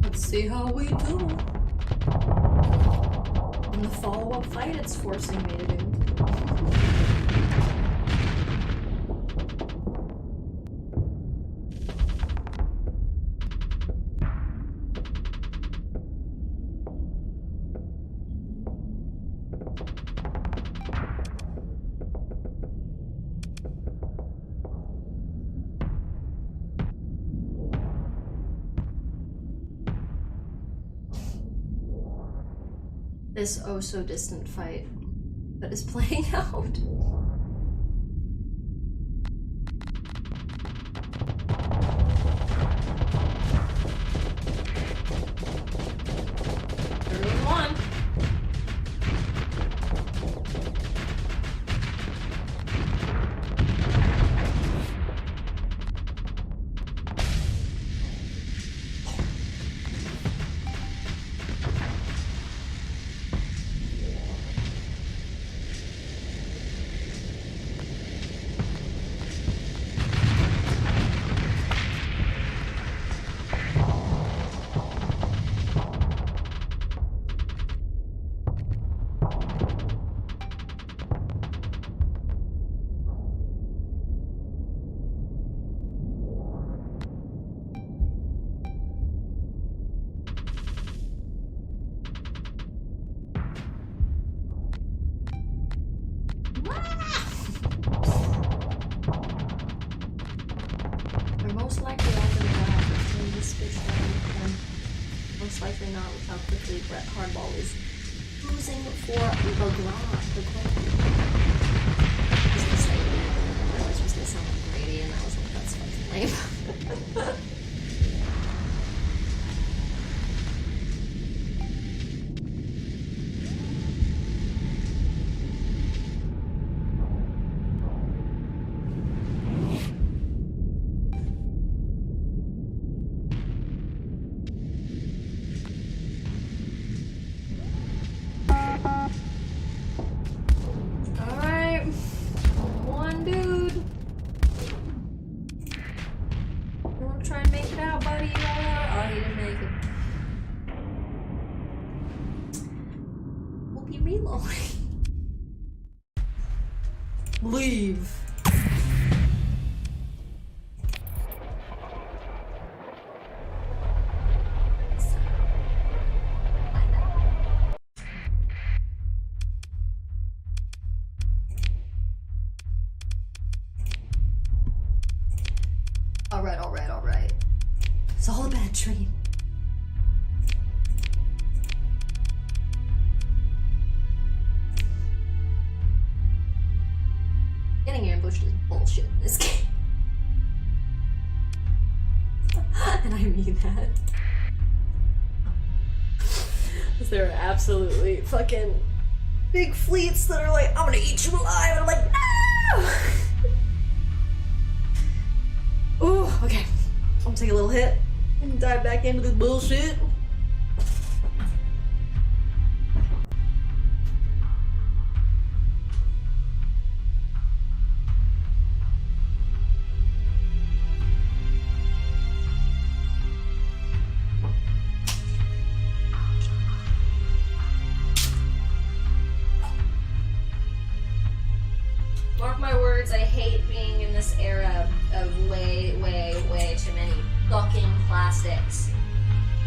Let's see how we do. In the follow-up fight, it's forcing me to do. This oh so distant fight that is playing out. One. Most likely not, with how quickly Brett Hardball is losing for the Gras. I was just gonna sound like Brady, and I was like, that's fucking lame. Leave. All right. It's all a bad dream. Getting ambushed is bullshit in this game. And I mean that. There are absolutely fucking big fleets that are like, I'm gonna eat you alive, and I'm like, no! Ooh, okay. I'm gonna take a little hit and dive back into this bullshit. Mark my words, I hate being in this era of way too many fucking plastics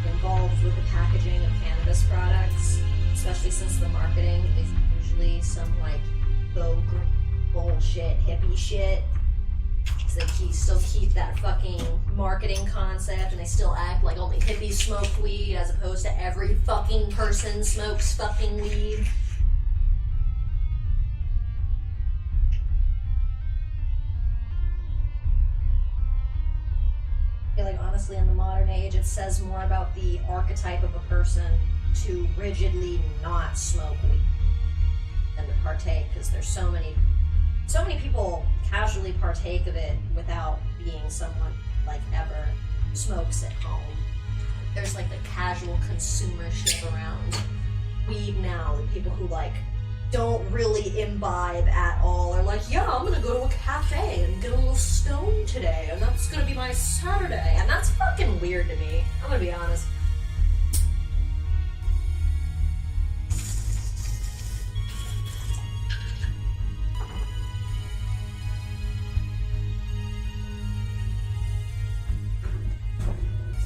involved with the packaging of cannabis products, especially since the marketing is usually some like faux green bullshit, hippie shit. So they still keep that fucking marketing concept, and they still act like only hippies smoke weed as opposed to every fucking person smokes fucking weed. Like honestly, in the modern age, it says more about the archetype of a person to rigidly not smoke weed than to partake, because there's so many people casually partake of it without being someone like ever smokes at home. There's like the casual consumership around weed now, the people who like don't really imbibe at all are like, yeah, I'm gonna go to a cafe and get a little stoned today, and that's gonna be my Saturday, and that's fucking weird to me. I'm gonna be honest.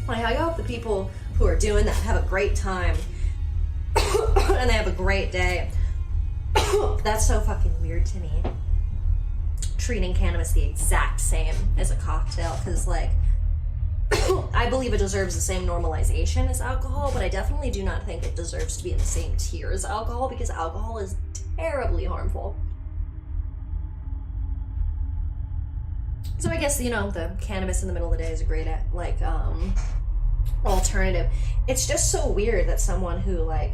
I hang out with the people who are doing that, have a great time, and they have a great day. That's so fucking weird to me. Treating cannabis the exact same as a cocktail, because like, I believe it deserves the same normalization as alcohol, but I definitely do not think it deserves to be in the same tier as alcohol, because alcohol is terribly harmful. So I guess, you know, the cannabis in the middle of the day is a great, like, alternative. It's just so weird that someone who, like,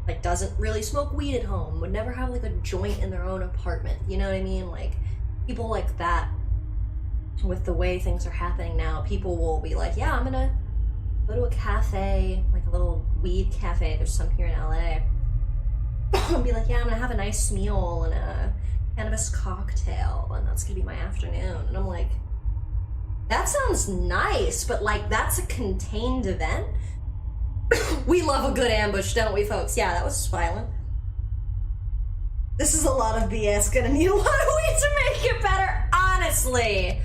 like, doesn't really smoke weed at home, would never have, like, a joint in their own apartment, you know what I mean? Like, people like that, with the way things are happening now, people will be like, yeah, I'm gonna go to a cafe, like a little weed cafe, there's some here in LA, and be like, yeah, I'm gonna have a nice meal and a cannabis cocktail, and that's gonna be my afternoon. And I'm like, that sounds nice, but like, that's a contained event? We love a good ambush, don't we, folks? Yeah, that was violent. This is a lot of BS, gonna need a lot of weed to make it better, honestly.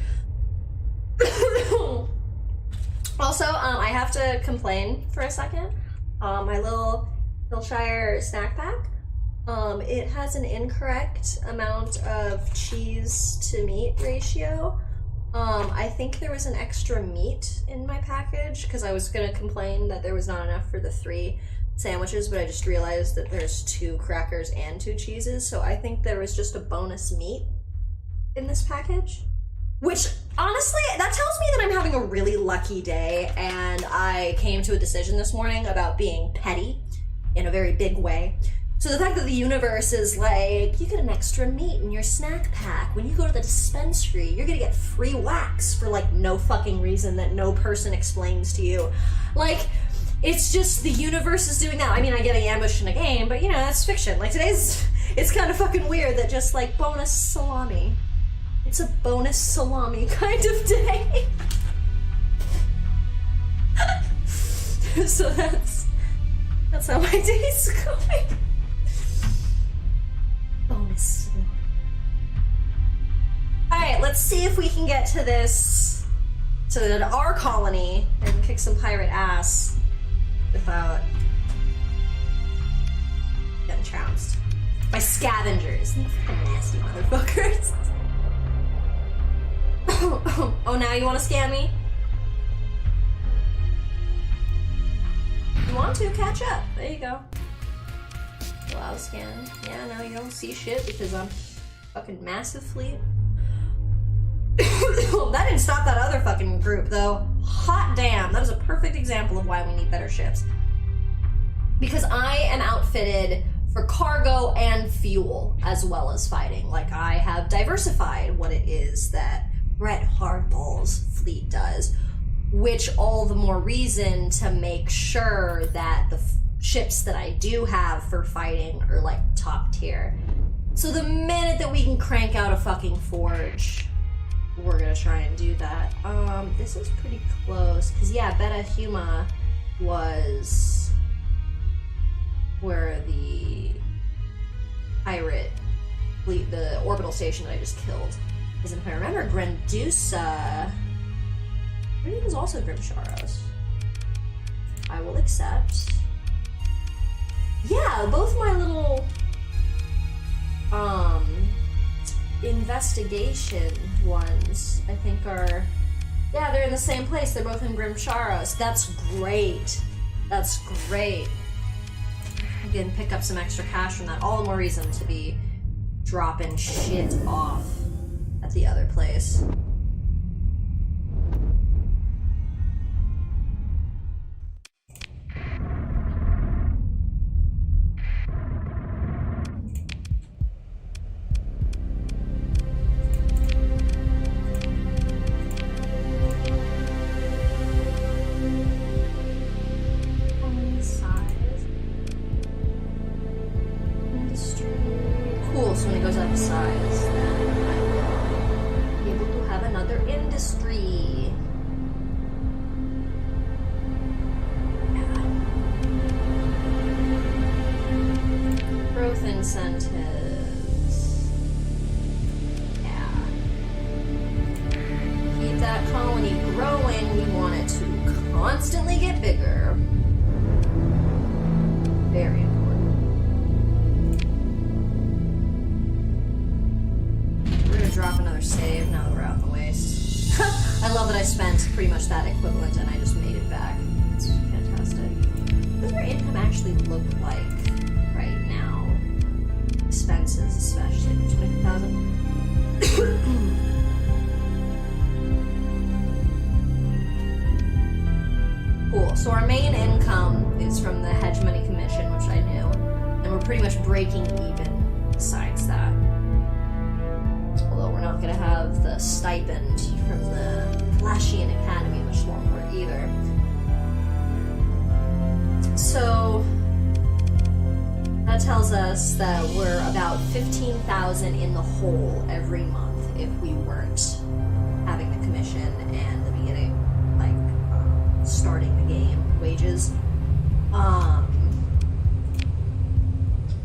Also, I have to complain for a second. My little Hillshire snack pack, it has an incorrect amount of cheese to meat ratio. I think there was an extra meat in my package, because I was gonna complain that there was not enough for the 3 sandwiches, but I just realized that there's 2 crackers and 2 cheeses, so I think there was just a bonus meat in this package. Which, honestly, that tells me that I'm having a really lucky day, and I came to a decision this morning about being petty in a very big way. So the fact that the universe is like, you get an extra meat in your snack pack. When you go to the dispensary, you're gonna get free wax for like no fucking reason that no person explains to you. Like, it's just the universe is doing that. I mean, I get an ambush in a game, but you know, that's fiction. Like it's kind of fucking weird that just like bonus salami. It's a bonus salami kind of day. So that's how my day's going. Bonus salami. Alright, let's see if we can get to this, to our colony, and kick some pirate ass without getting trounced by scavengers. Fucking nasty motherfuckers. Oh, now you want to scam me? You want to catch up? There you go. Allow scan. Yeah, no, you don't see shit because I'm fucking massive fleet. That didn't stop that other fucking group though. Hot damn, that is a perfect example of why we need better ships. Because I am outfitted for cargo and fuel as well as fighting. Like, I have diversified what it is that Brett Hardball's fleet does, which all the more reason to make sure that the ships that I do have for fighting are like top tier. So the minute that we can crank out a fucking forge, we're gonna try and do that. This is pretty close, because yeah, Beta Huma was where the pirate fleet, the orbital station that I just killed. Because if I remember, Grandusa, I think it was also Grimsharos. I will accept. Yeah, both my little investigation ones, I think are, yeah, they're in the same place. They're both in Grimsharos. That's great. That's great. I can pick up some extra cash from that. All the more reason to be dropping shit off at the other place. Cool, so when it goes up in size, then I will be able to have another industry. Yeah. Growth incentives. Yeah. Keep that colony growing, we want it constantly get bigger. Very important. We're gonna drop another save now that we're out in the waste. I love that I spent pretty much that equivalent and I just made it back. It's fantastic. What does our income actually look like right now? Expenses, especially. 20,000. Cool. So our main income is from the hedge money commission, which I knew, and we're pretty much breaking even besides that. Although we're not going to have the stipend from the Flashian Academy, which won't work either. So that tells us that we're about 15,000 in the hole every month if we weren't having the commission and the beginning, like starting the game wages.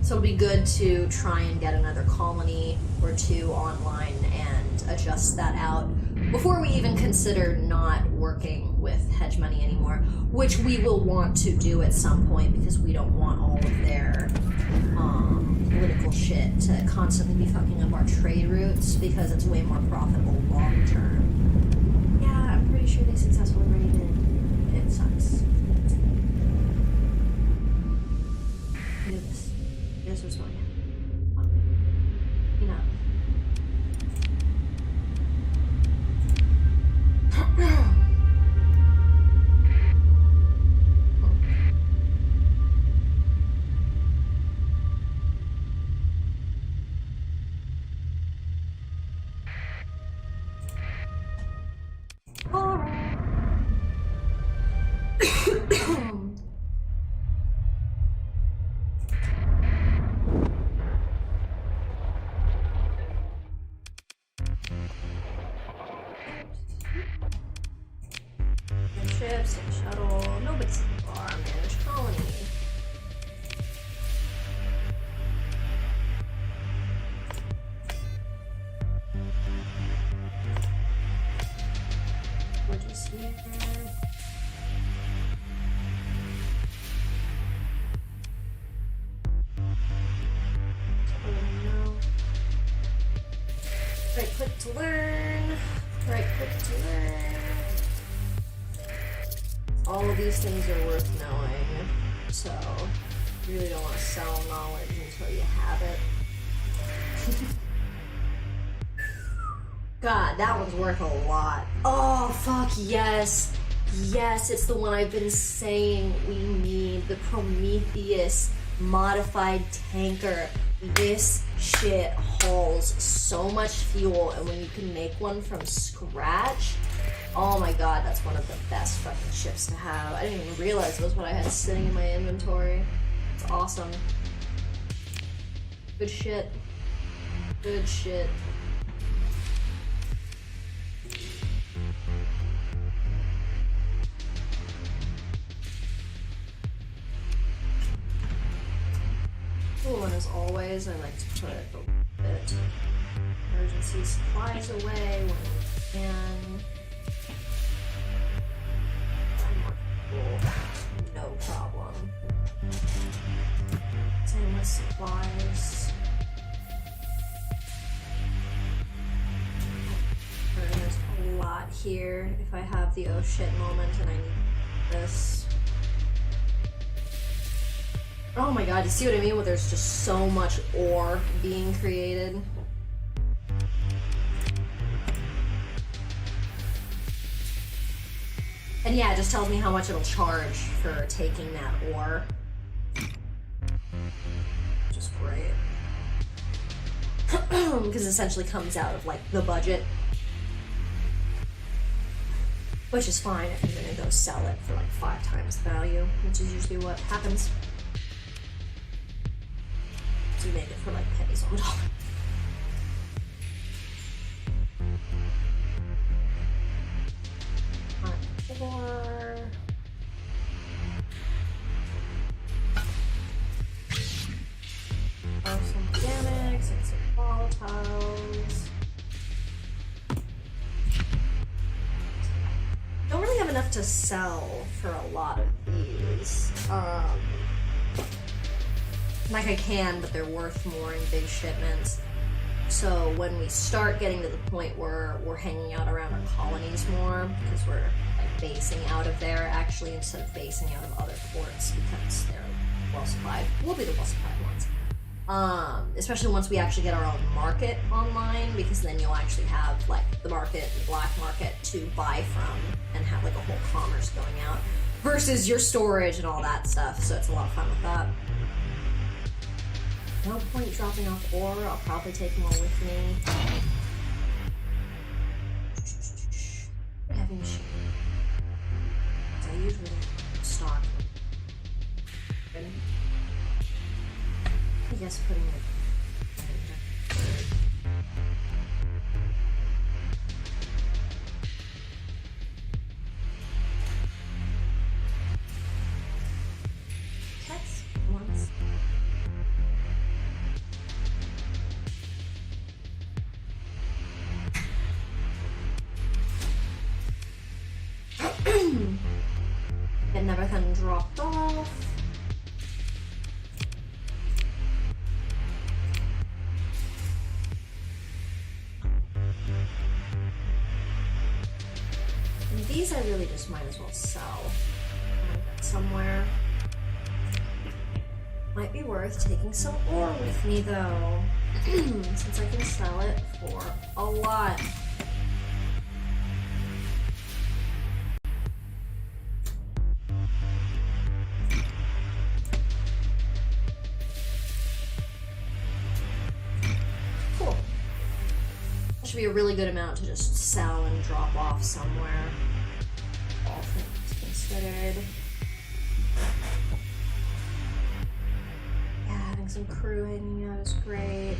So it'll be good to try and get another colony or two online and adjust that out before we even consider not working with hedge money anymore, which we will want to do at some point because we don't want all of their political shit to constantly be fucking up our trade routes because it's way more profitable long term. Yeah, I'm pretty sure they successfully already did. It sucks. Do this. This was going on. You know. Ships and shuttle. Nobody's in the bar, managed colony. What do you see there? Oh no. Right click to learn. Right click to learn. All of these things are worth knowing, so you really don't want to sell knowledge until you have it. God, that one's worth a lot. Oh, fuck yes. Yes, it's the one I've been saying we need. The Prometheus modified tanker. This shit hauls so much fuel, and when you can make one from scratch, oh my god, that's one of the best fucking ships to have. I didn't even realize it was what I had sitting in my inventory. It's awesome. Good shit. Good shit. Cool, and as always, I like to put a bit emergency supplies away when we can. No problem. Same with supplies. There's a lot here if I have the oh shit moment and I need this. Oh my god, you see what I mean? Where there's just so much ore being created. And yeah, it just tells me how much it'll charge for taking that ore. Which is great. Because it essentially comes out of like the budget. Which is fine if you're gonna go sell it for like 5 times the value, which is usually what happens. So you make it for like pennies on the dollar. Some organics and some volatiles. Don't really have enough have to sell for a lot of these. Like I can, but they're worth more in big shipments. So when we start getting to the point where we're hanging out around our colonies more, because we're like basing out of there actually instead of basing out of other ports because they're well supplied. We'll be the well supplied ones. Especially once we actually get our own market online, because then you'll actually have like the market, the black market to buy from and have like a whole commerce going out versus your storage and all that stuff. So it's a lot of fun with that. No point dropping off ore. I'll probably take them all with me. Heavy machine. I usually stock. I guess putting it. Cats once. Getting everything dropped off. And these I really just might as well sell somewhere. Might be worth taking some ore with me though, since I can sell it for a lot. Should be a really good amount to just sell and drop off somewhere. All things considered. Yeah, having some crew hanging out is great.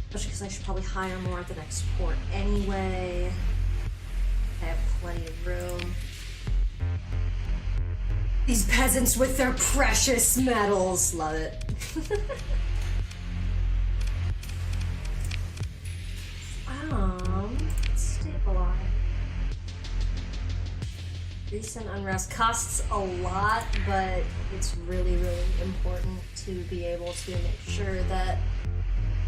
Especially because I should probably hire more at the next port anyway. I have plenty of room. These peasants with their precious metals. Love it. Stabilize. Recent unrest costs a lot, but it's really, really important to be able to make sure that.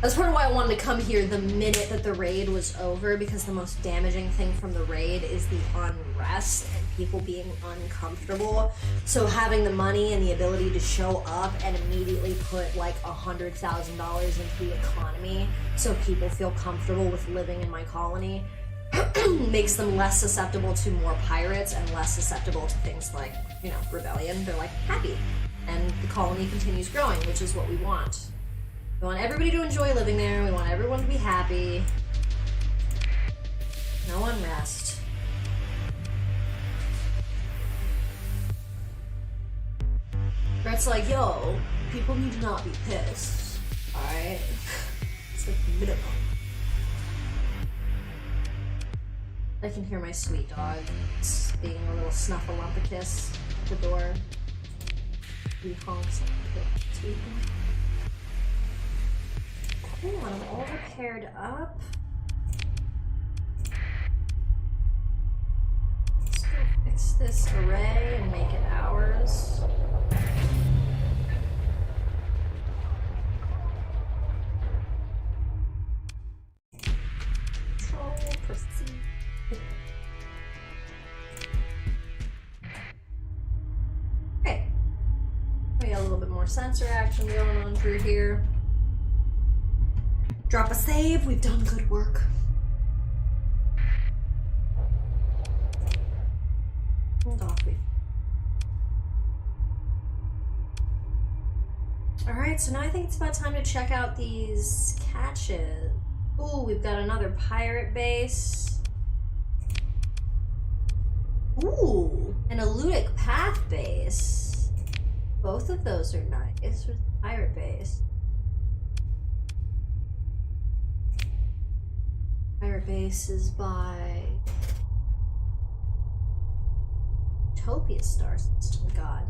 That's part of why I wanted to come here the minute that the raid was over, because the most damaging thing from the raid is the unrest and people being uncomfortable. So having the money and the ability to show up and immediately put like $100,000 into the economy so people feel comfortable with living in my colony makes them less susceptible to more pirates and less susceptible to things like, you know, rebellion. They're like happy. And the colony continues growing, which is what we want. We want everybody to enjoy living there. We want everyone to be happy. No unrest. Brett's like, yo, people need to not be pissed. Alright? It's like the minimum. I can hear my sweet dog being a little snuffleumpicus at the door. He honks like a sweet boy. Cool, I'm all repaired up. Let's go fix this array and make it ours. Control, proceed. Okay. We got a little bit more sensor action going on through here. Drop a save, we've done good work. Hold off. Alright, so now I think it's about time to check out these catches. Ooh, we've got another pirate base. Ooh, an eludic path base. Both of those are nice with the pirate base. Pirate base is by Utopia Star System. God,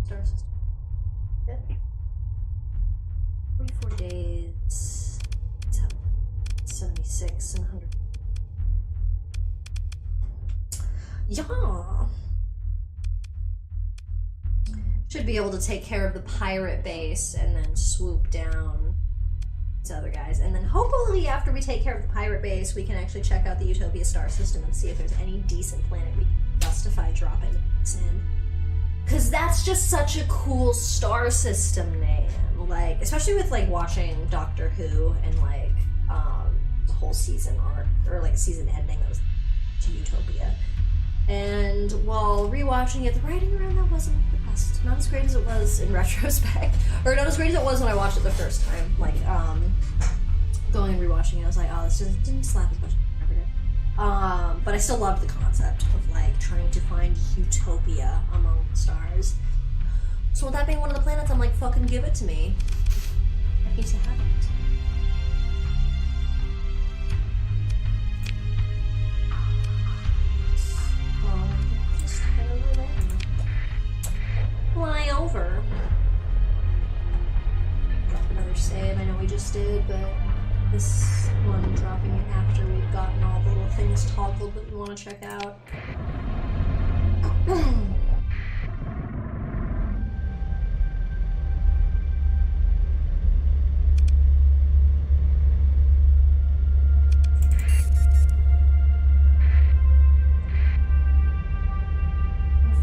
Star System. Yeah. 44 days. 76 and 100. Yeah. Should be able to take care of the pirate base and then swoop down these other guys. And then hopefully after we take care of the pirate base, we can actually check out the Utopia star system and see if there's any decent planet we can justify dropping this in. Because that's just such a cool star system name. Like, especially with, like, watching Doctor Who and, like, the whole season arc, or, like, season ending that was to Utopia. And while rewatching it, the writing around that wasn't the best. Not as great as it was in retrospect. Or not as great as it was when I watched it the first time. Like, going and rewatching it, I was like, oh, this just didn't slap as much as it ever did. But I still loved the concept of, like, trying to find Utopia among the stars. So with that being one of the planets, I'm like, fucking give it to me. I need to have it. Just head over there. Fly over. Drop another save. I know we just did, but this one dropping it after we've gotten all the little things toggled that we want to check out.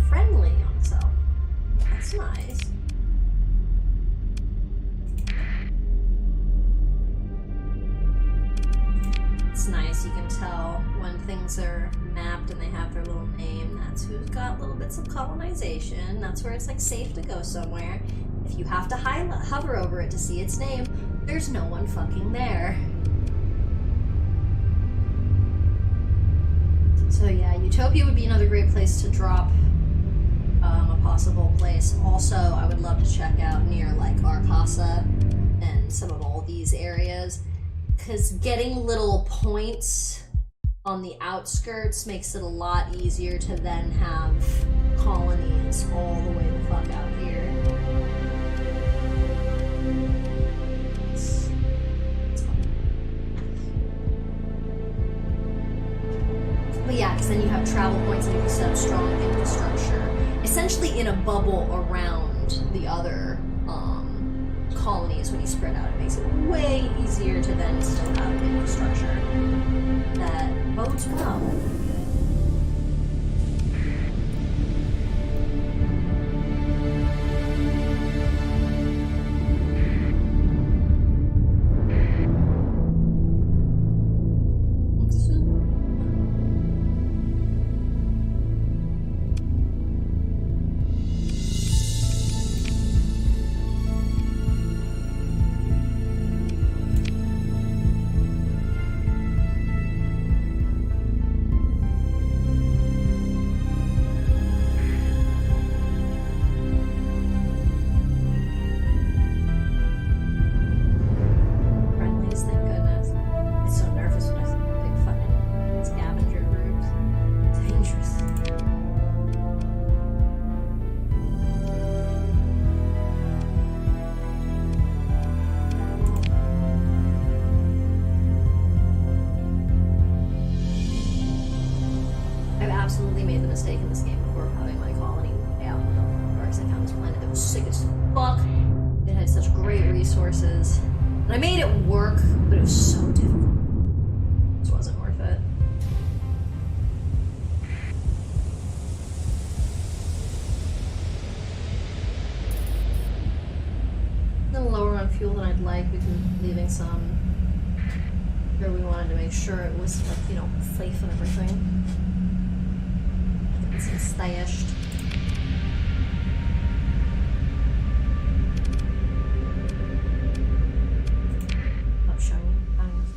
Friendly on itself. That's nice. It's nice, you can tell when things are mapped and they have their little name, that's who's got little bits of colonization. That's where it's like safe to go somewhere. If you have to hover over it to see its name, there's no one fucking there. So yeah, Utopia would be another great place to drop a possible place. Also, I would love to check out near like Arcasa and some of all these areas, because getting little points on the outskirts makes it a lot easier to then have colonies all the way the fuck out here. It's fun. But yeah, because then you have travel points and you can set up strong infrastructure essentially in a bubble around the other colonies. When you spread out, it makes it way easier to then still have infrastructure that bodes well. Absolutely made the mistake in this game before having my colony way out in the middle of nowhere, because I found this planet that was sick as fuck. It had such great resources. And I made it work, but it was so difficult. It just wasn't worth it. A little lower on fuel than I'd like because we're leaving some where we wanted to make sure it was, like, you know, safe and everything. It's stashed. Stop showing things.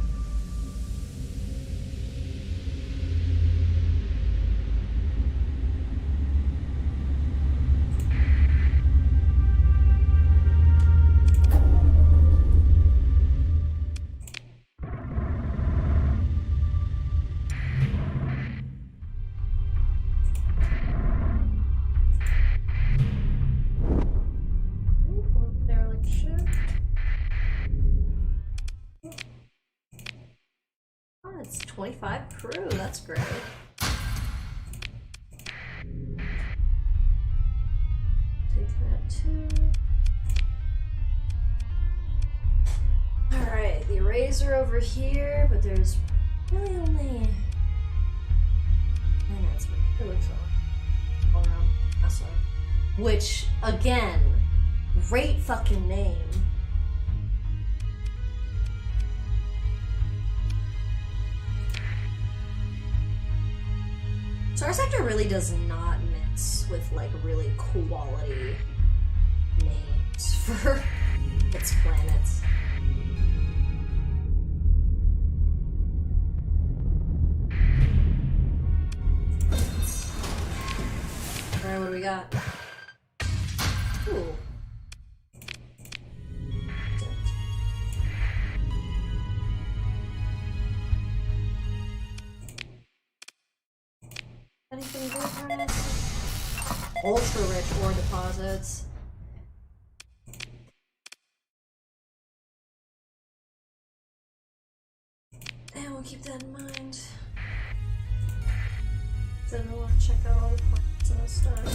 Oh, it's 25 crew, that's great. rays are over here, but there's really only... Man, that's really all around NASA. Which, again, great fucking name. StarSector really does not mix with, like, really quality names for its planets. Alright, what do we got? Ooh. Anything good for us? Ultra rich ore deposits. And we'll keep that in mind. Then we'll check out all the points in the stars.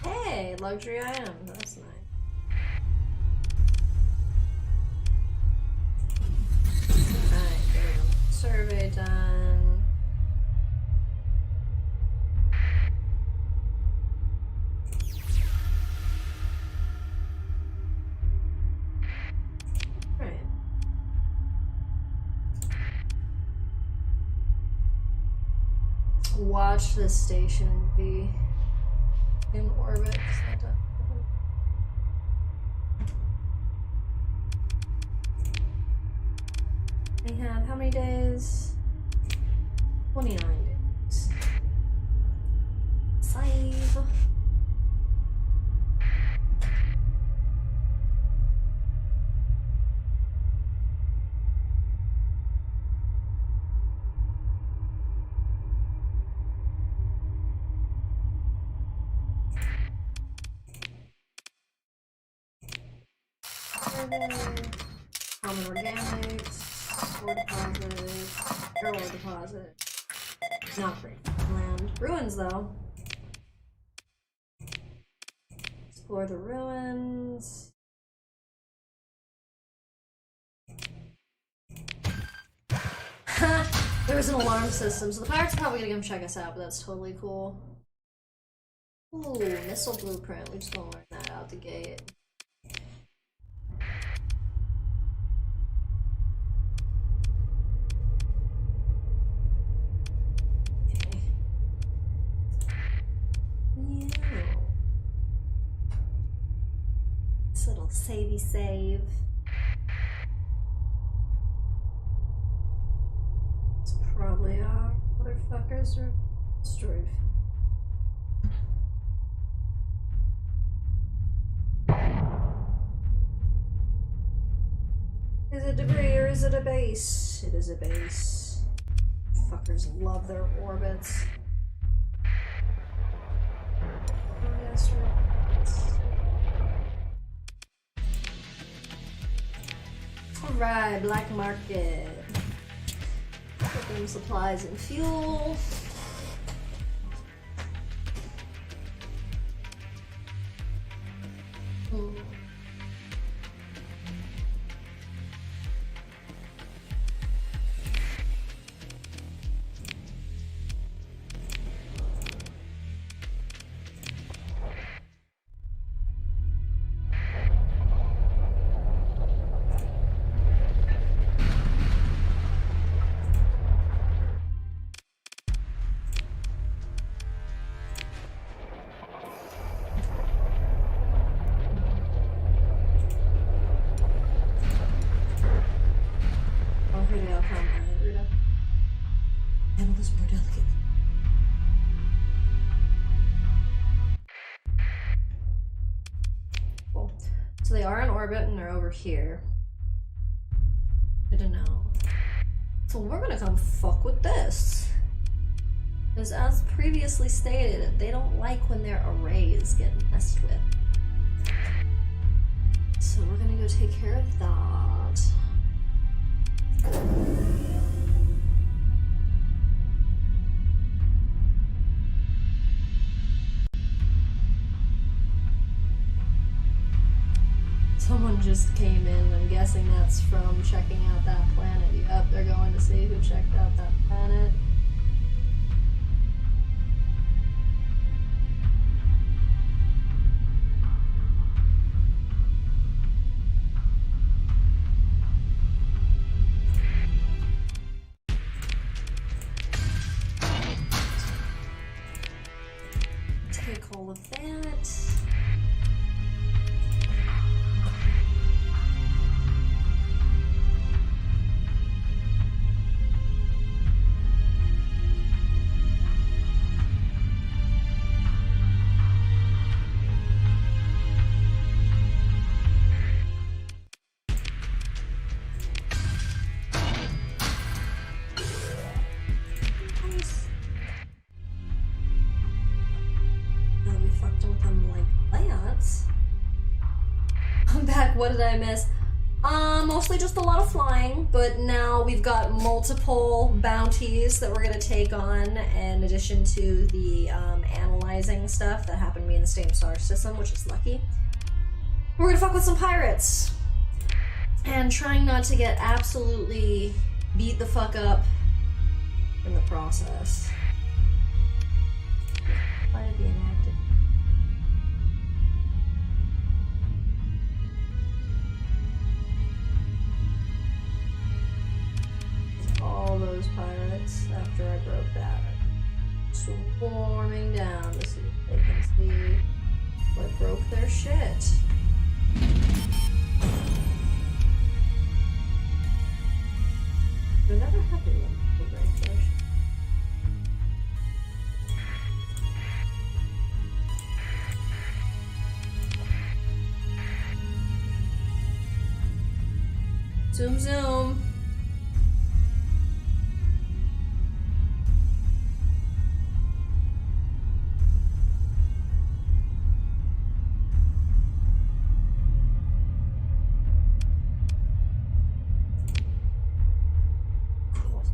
Hey, luxury item. That's nice. Alright, there we go. Survey done. Right. Watch this station be in orbit. We have how many days? 29 days. Save. Common organics, ore deposit, ore deposit. Not free. Land. Ruins though. Explore the ruins. There was an alarm system, so the pirates are probably gonna come check us out, but that's totally cool. Ooh, missile blueprint. We're just gonna learn that out the gate. This little savey save. It's probably our motherfuckers are destroyed. Is it debris or is it a base? It is a base. Fuckers love their orbits. Alright, black market. Shipping supplies and fuel. So they are in orbit and they're over here. I don't know. So we're gonna come fuck with this. Because as previously stated, they don't like when their arrays get messed with. So we're gonna go take care of that. just came in. I'm guessing that's from checking out that planet. Yep, they're going to see who checked out that planet. Take all of that. What did I miss? Mostly just a lot of flying, but now we've got multiple bounties that we're gonna take on in addition to the analyzing stuff that happened to be in the same star system, which is lucky. We're gonna fuck with some pirates and trying not to get absolutely beat the fuck up in the process. Why did it be enacted? All those pirates, after I broke that, swarming down to see if they can see what broke their shit. They're never happy when people break their shit. Zoom, zoom.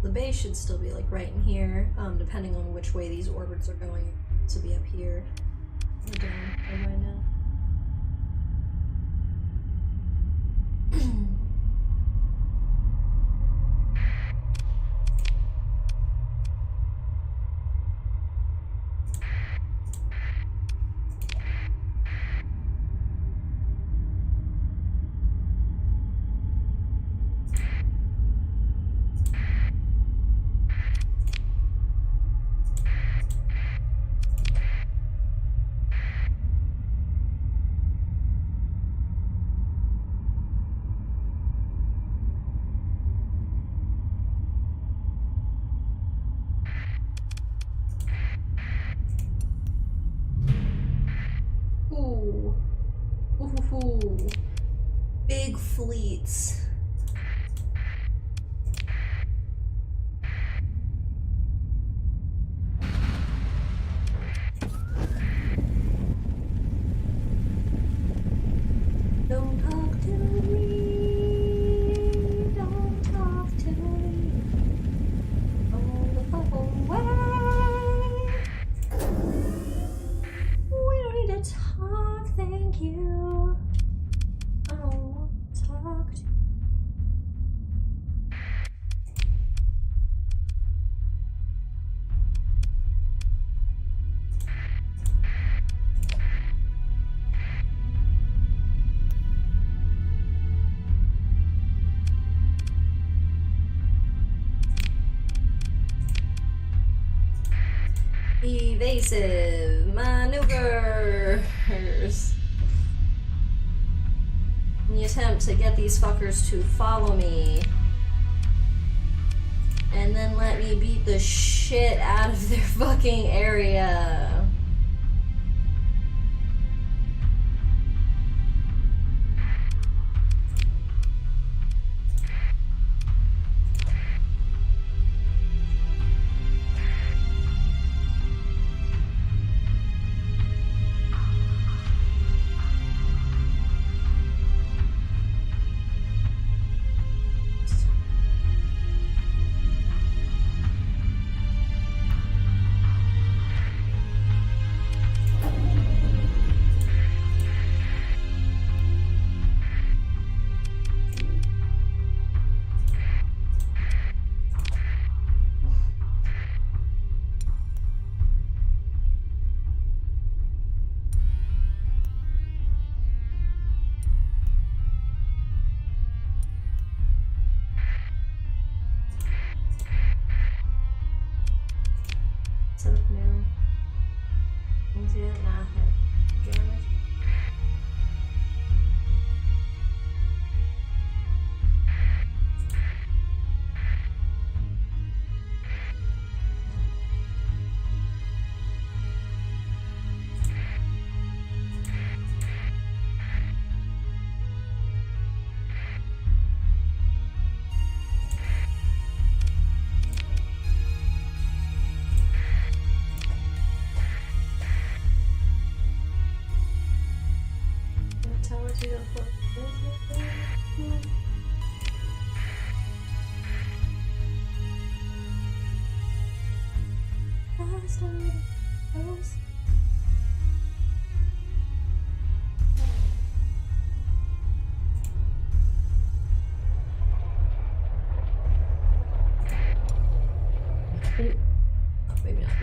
The base should still be like right in here, depending on which way these orbits are going to be up here. Or down right now. Ooh. Big fleets. Don't talk to me. Don't talk to me. All the fuck away. We don't need to talk, thank you. I don't want to talk to you. Evasive maneuvers. In the attempt to get these fuckers to follow me. And then let me beat the shit out of their fucking area. Maybe not. Maybe.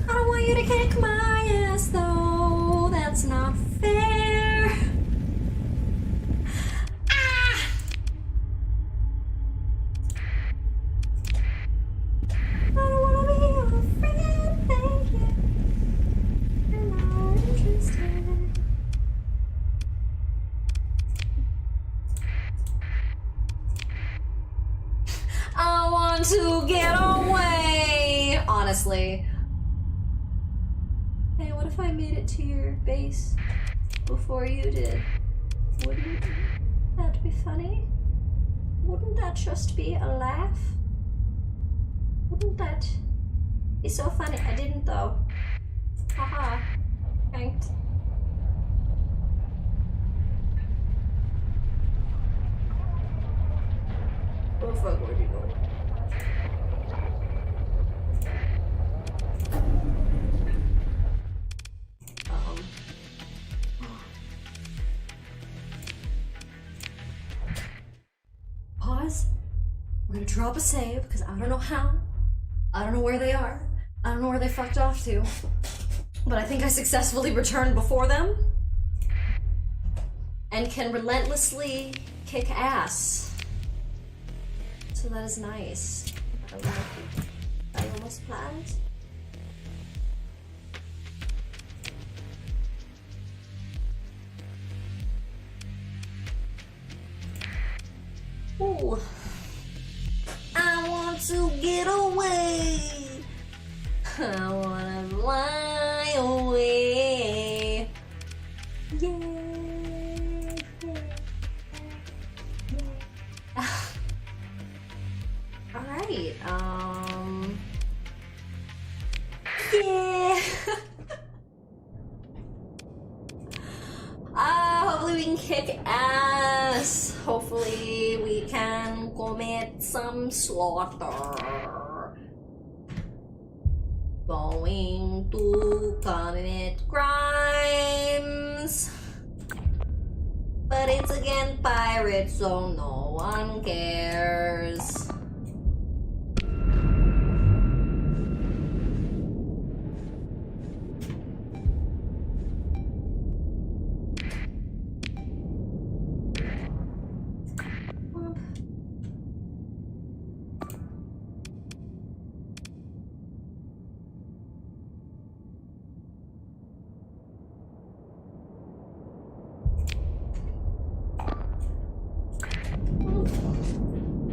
I don't want you to kick my ass though, that's not fair. Ah! I don't wanna be your friend, thank you. I'm not interested. I want to get away, honestly. Hey, what if I made it to your base before you did? Wouldn't that be funny? Wouldn't that just be a laugh? Wouldn't that be so funny? I didn't though. Haha. Thanked. Oh fuck, where'd you go? Pause. We're gonna drop a save because I don't know how. I don't know where they are. I don't know where they fucked off to. But I think I successfully returned before them and can relentlessly kick ass. So that is nice. I like it. I almost planned. Ooh. I want to get away. I wanna fly away. Yeah. Alright, yeah. Hopefully we can kick ass. Hopefully we can commit some slaughter. Going to commit crimes. But it's against pirates, so no one cares.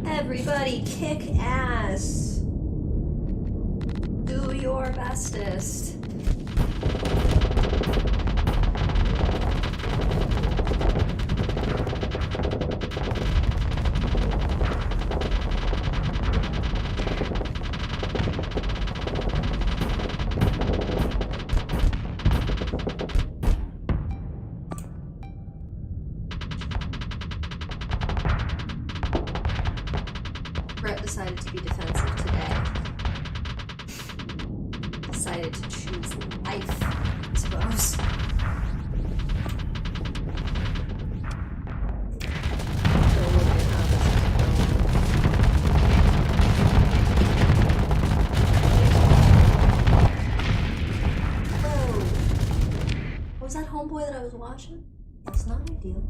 Everybody kick ass. Do your bestest. Brett decided to be defensive today. Decided to choose life, I suppose. Oh. Was that homeboy that I was watching? That's not ideal.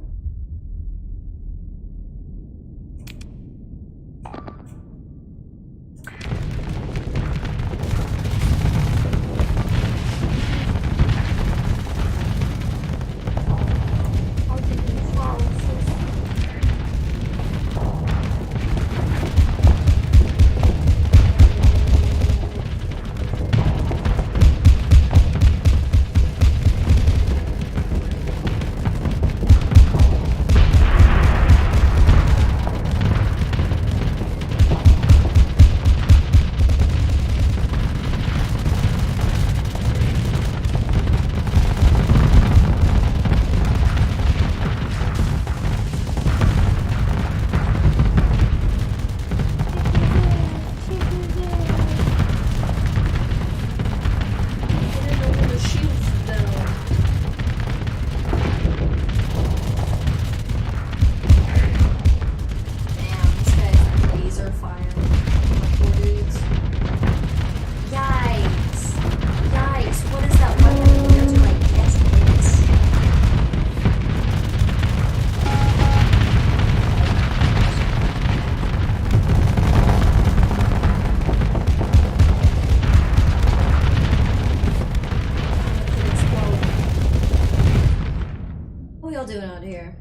y'all doing out here?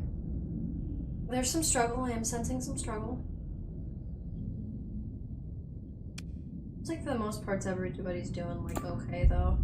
There's some struggle. I am sensing some struggle. It's like for the most part, everybody's doing like okay though.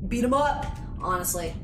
Beat him up, honestly.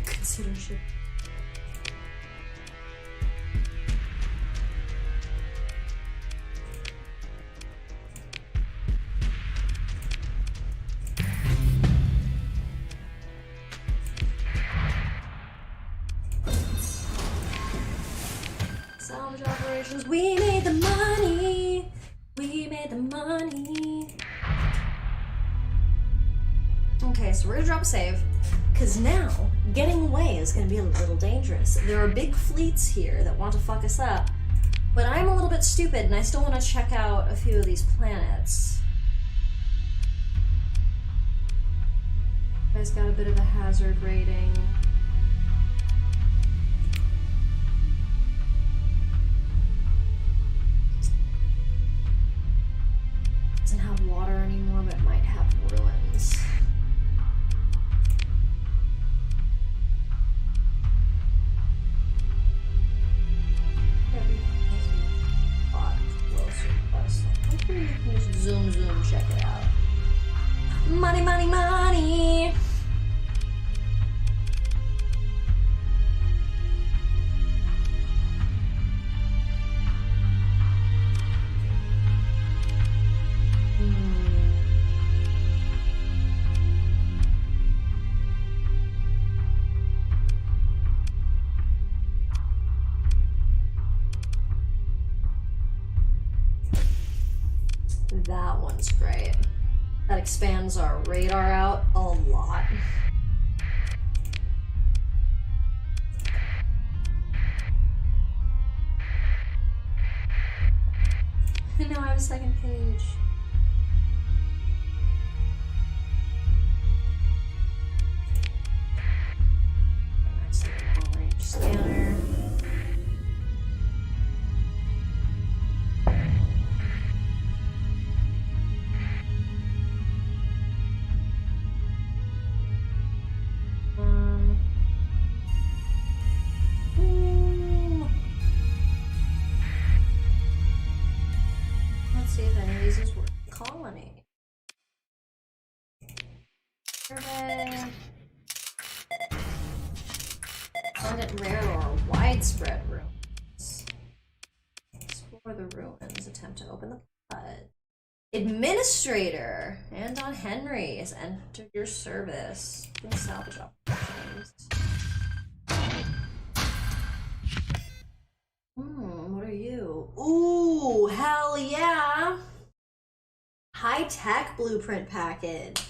Considership. Salvage operations. We made the money. We made the money. Okay, so we're gonna drop a save. Because now, getting away is going to be a little dangerous. There are big fleets here that want to fuck us up, but I'm a little bit stupid and I still want to check out a few of these planets. You guys got a bit of a hazard rating. Doesn't have water anymore, but it might have ruins. Everything is a lot closer. Zoom, zoom, check it out. Money, money, money! That one's great. That expands our radar out a lot. I know I have a second page. Nice little long range scanner. Let's see if any of these is worth colony. Survey. Abundant rare or widespread ruins. Explore the ruins. Attempt to open the cut. Administrator and on Henry has entered your service. Salvage operations. What are you? Ooh, hell yeah! High-tech blueprint package.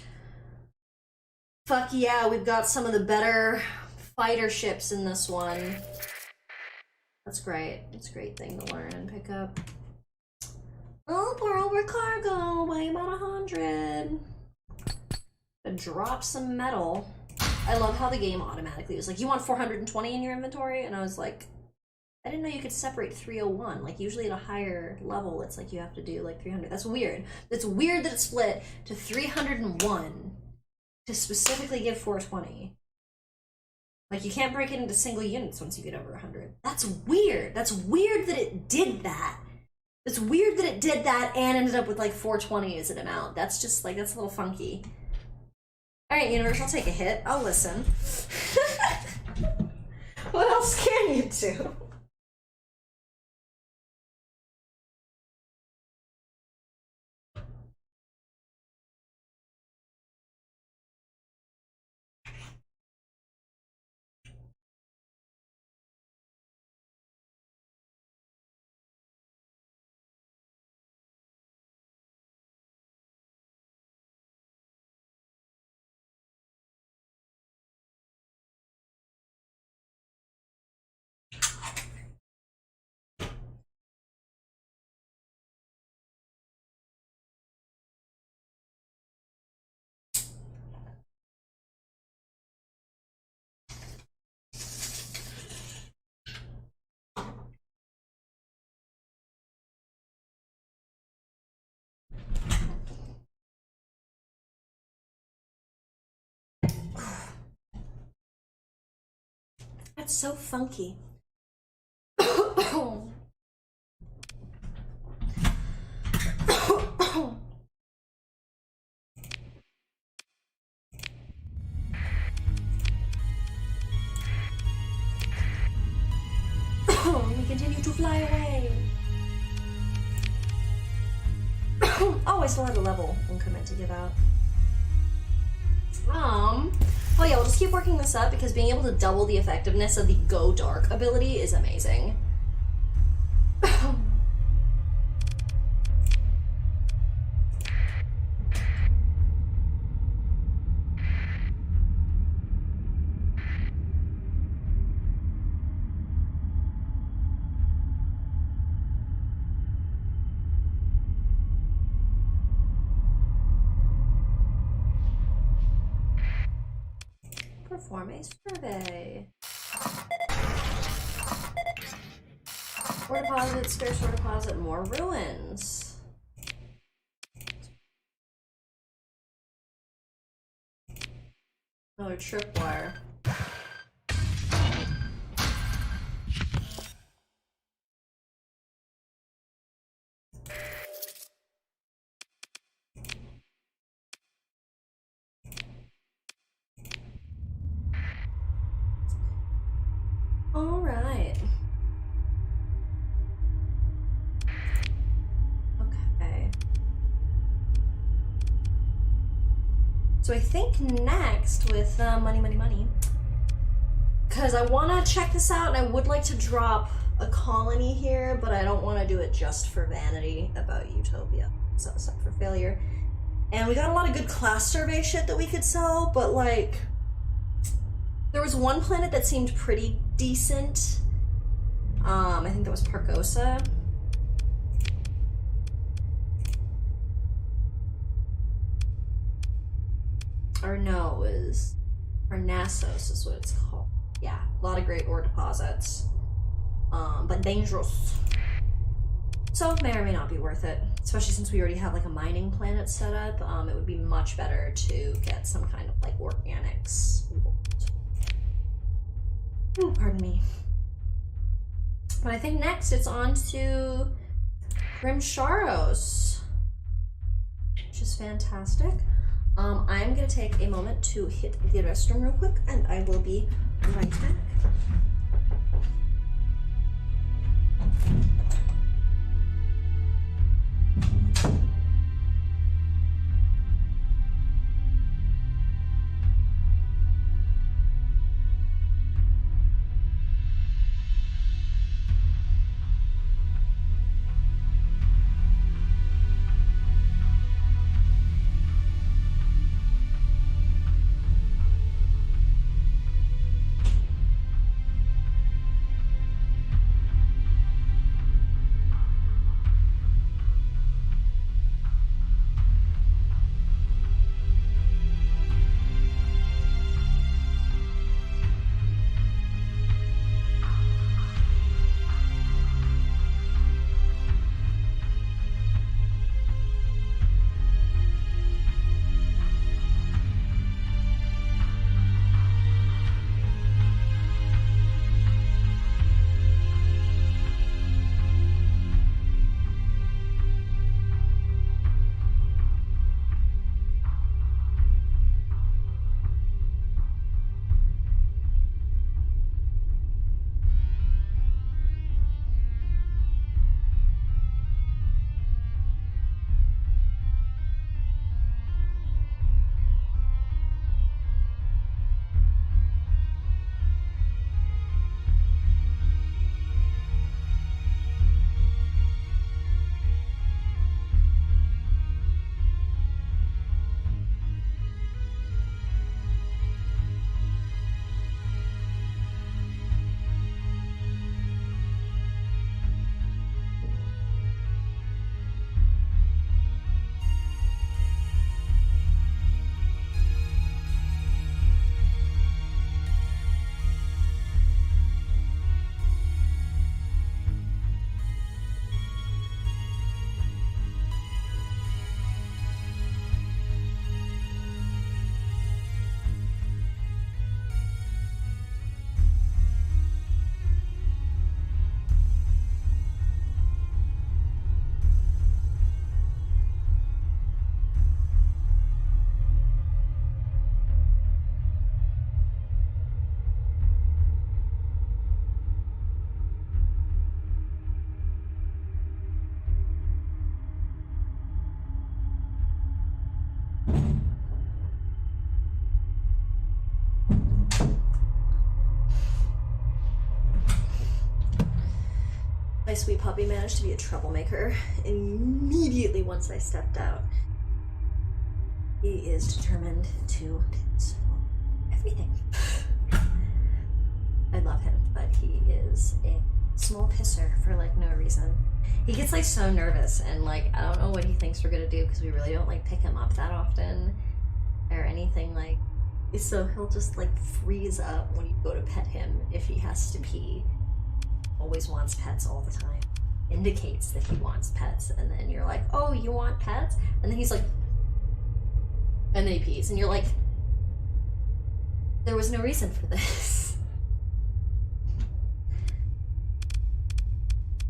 Fuck yeah, we've got some of the better fighter ships in this one. That's great. It's a great thing to learn and pick up. Oh, pour over cargo, weigh about 100. Drop some metal. I love how the game automatically was like, you want 420 in your inventory? And I was like, I didn't know you could separate 301. Like, usually at a higher level, it's like you have to do like 300. That's weird. It's weird that it split to 301 to specifically give 420. Like, you can't break it into single units once you get over 100. That's weird. That's weird that it did that. It's weird that it did that and ended up with like 420 as an amount. That's just like, that's a little funky. All right, universe, I'll take a hit. I'll listen. What else can you do? That's so funky. We continue to fly away. Oh, I still have a level increment to give out. Oh yeah, we'll just keep working this up because being able to double the effectiveness of the Go Dark ability is amazing. Perform a survey. Ore deposit, scarce ore deposit, more ruins. Another tripwire. So I think next with money, because I want to check this out and I would like to drop a colony here, but I don't want to do it just for vanity about Utopia. So it's set for failure. And we got a lot of good class survey shit that we could sell, but like, there was one planet that seemed pretty decent. I think that was Pargosa. Or no, it was Parnassus is what it's called. Yeah, a lot of great ore deposits. But dangerous. So may or may not be worth it. Especially since we already have like a mining planet set up. It would be much better to get some kind of like organics. Ooh, pardon me. But I think next it's on to Grimsharos, which is fantastic. I'm gonna take a moment to hit the restroom real quick, and I will be right back. My sweet puppy managed to be a troublemaker immediately once I stepped out. He is determined to dance everything. I love him, but he is a small pisser for like no reason. He gets like so nervous and like I don't know what he thinks we're gonna do because we really don't like pick him up that often or anything like. So he'll just like freeze up when you go to pet him if he has to pee. Always wants pets all the time. Indicates that he wants pets, and then you're like, oh, you want pets? And then he's like, and then he pees, and you're like, there was no reason for this.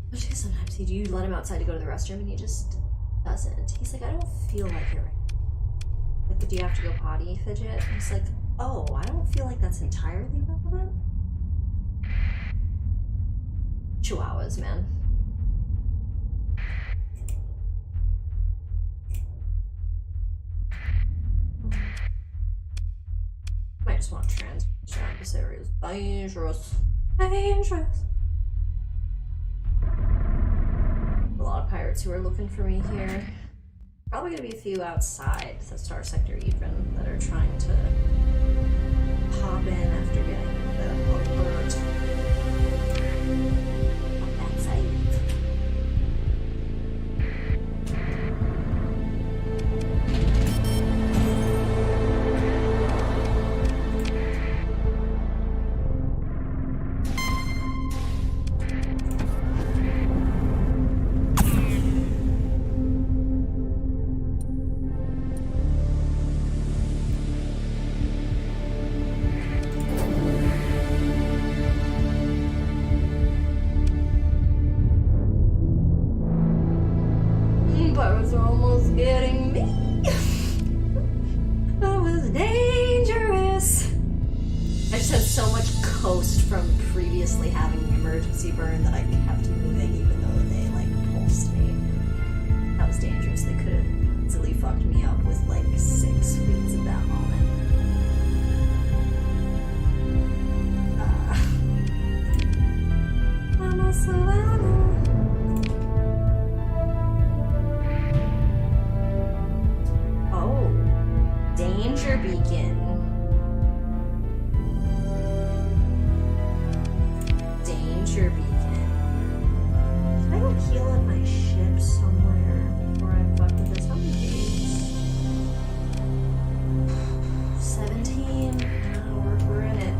Because sometimes you let him outside to go to the restroom, and he just doesn't. He's like, I don't feel like it right now. Like, do you have to go potty, Fidget? And he's like, oh, I don't feel like that's entirely relevant. Chihuahuas, man. might just want to transfer around this area is dangerous. Dangerous. A lot of pirates who are looking for me here. Probably gonna be a few outside the StarSector even that are trying to pop in after getting the alert. That's safe. Getting me. That was dangerous. I just had so much coast from previously having the emergency burn that I kept moving even though they like pulsed me. That was dangerous. They could have easily fucked me up with like 6 feet at that moment. I'm a survivor. Danger beacon. Danger beacon. Can I go heal at my ship somewhere before I fuck with this? How many days? 17. We're in it.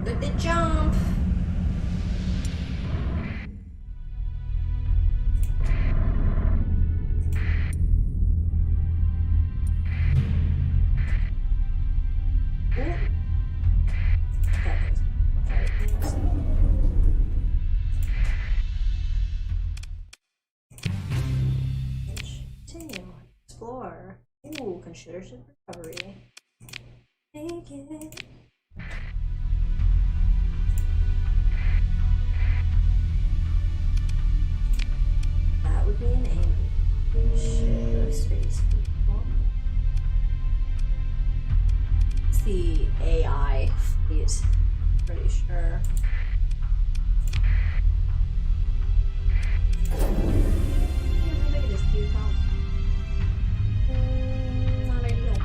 The jump. Continue. Explore. Ooh, consider ship recovery. Take it. Would be an angry ship of space people. It's the AI fleet, pretty sure. How big is this not ideal.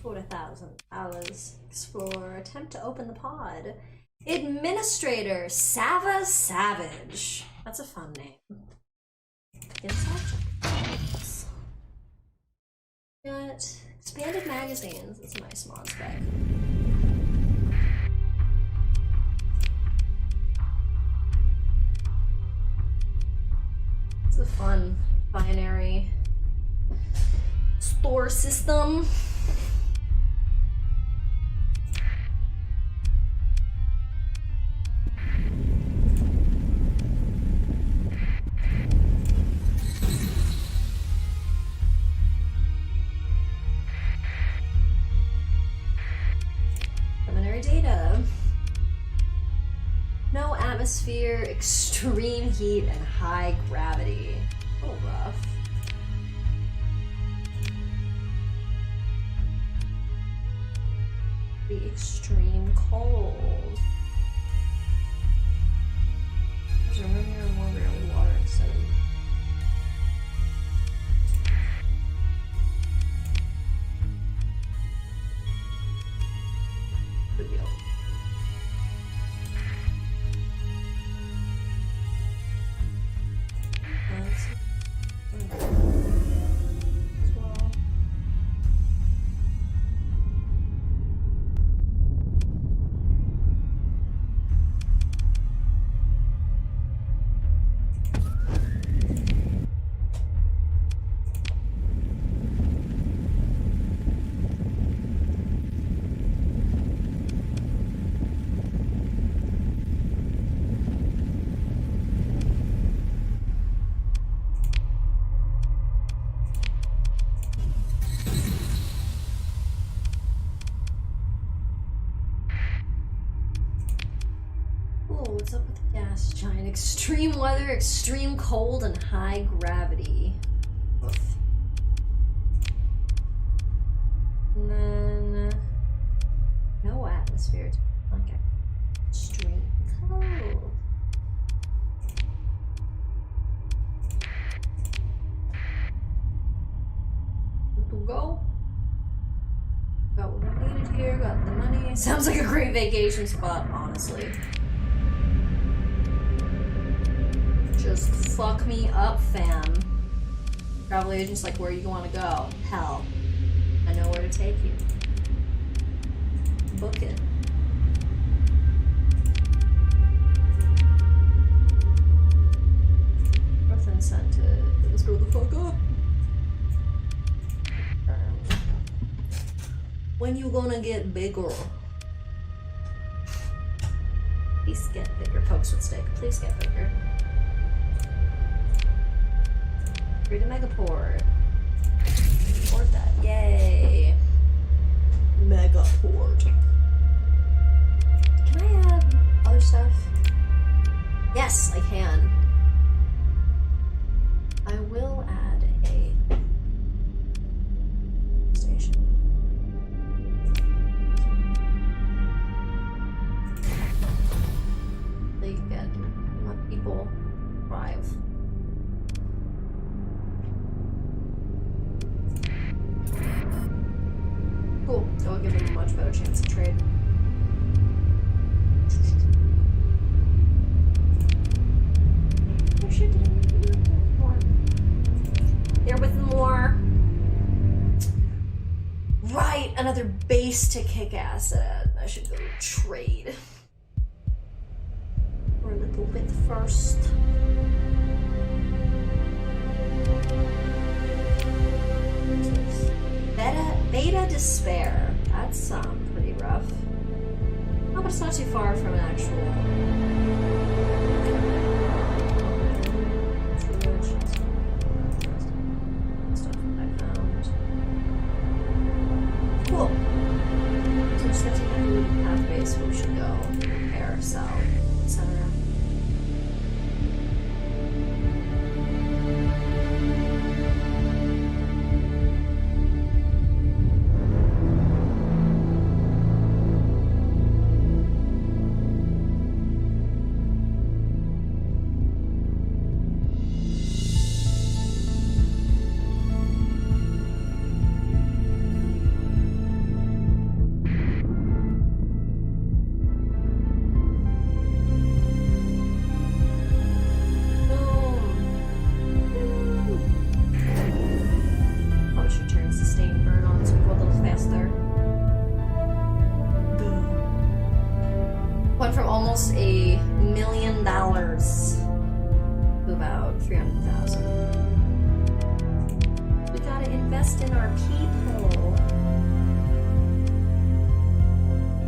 $4,000. Explore. Attempt to open the pod. Administrator Sava Savage. That's a fun name. Inside check. Got expanded magazines. That's a nice mod spec. It's a fun binary store system. Data. No atmosphere, extreme heat, and high gravity. Oh, rough. The extreme cold. There's a room here more rarely water instead of good deal. As well. Extreme weather, extreme cold, and high gravity. Oof. And then no atmosphere. Okay. Extreme cold. Good to go. Got what I needed here, got the money. Sounds like a great vacation spot, honestly. Just fuck me up, fam. Travel agent's like, where you want to go? Hell. I know where to take you. Book it. Birth incentive. Let's go the fuck up. When you gonna get bigger? Please get bigger. Pokes with stick. Please get bigger. Free to Megaport. Port that. Yay. Megaport. Can I add other stuff? Yes, I can. I will add a station. They get let people thrive. Cool. That will give them a much better chance to trade. Oh shit, more. There with more. Right, another base to kick ass at. I should go trade. For a little bit first. Beta Despair. That's pretty rough. Oh, but it's not too far from an actual. Stuff that I found. Cool. So just got to do pathways where we should go. Repair, sell, etc. $1 million to about 300,000. We gotta invest in our people.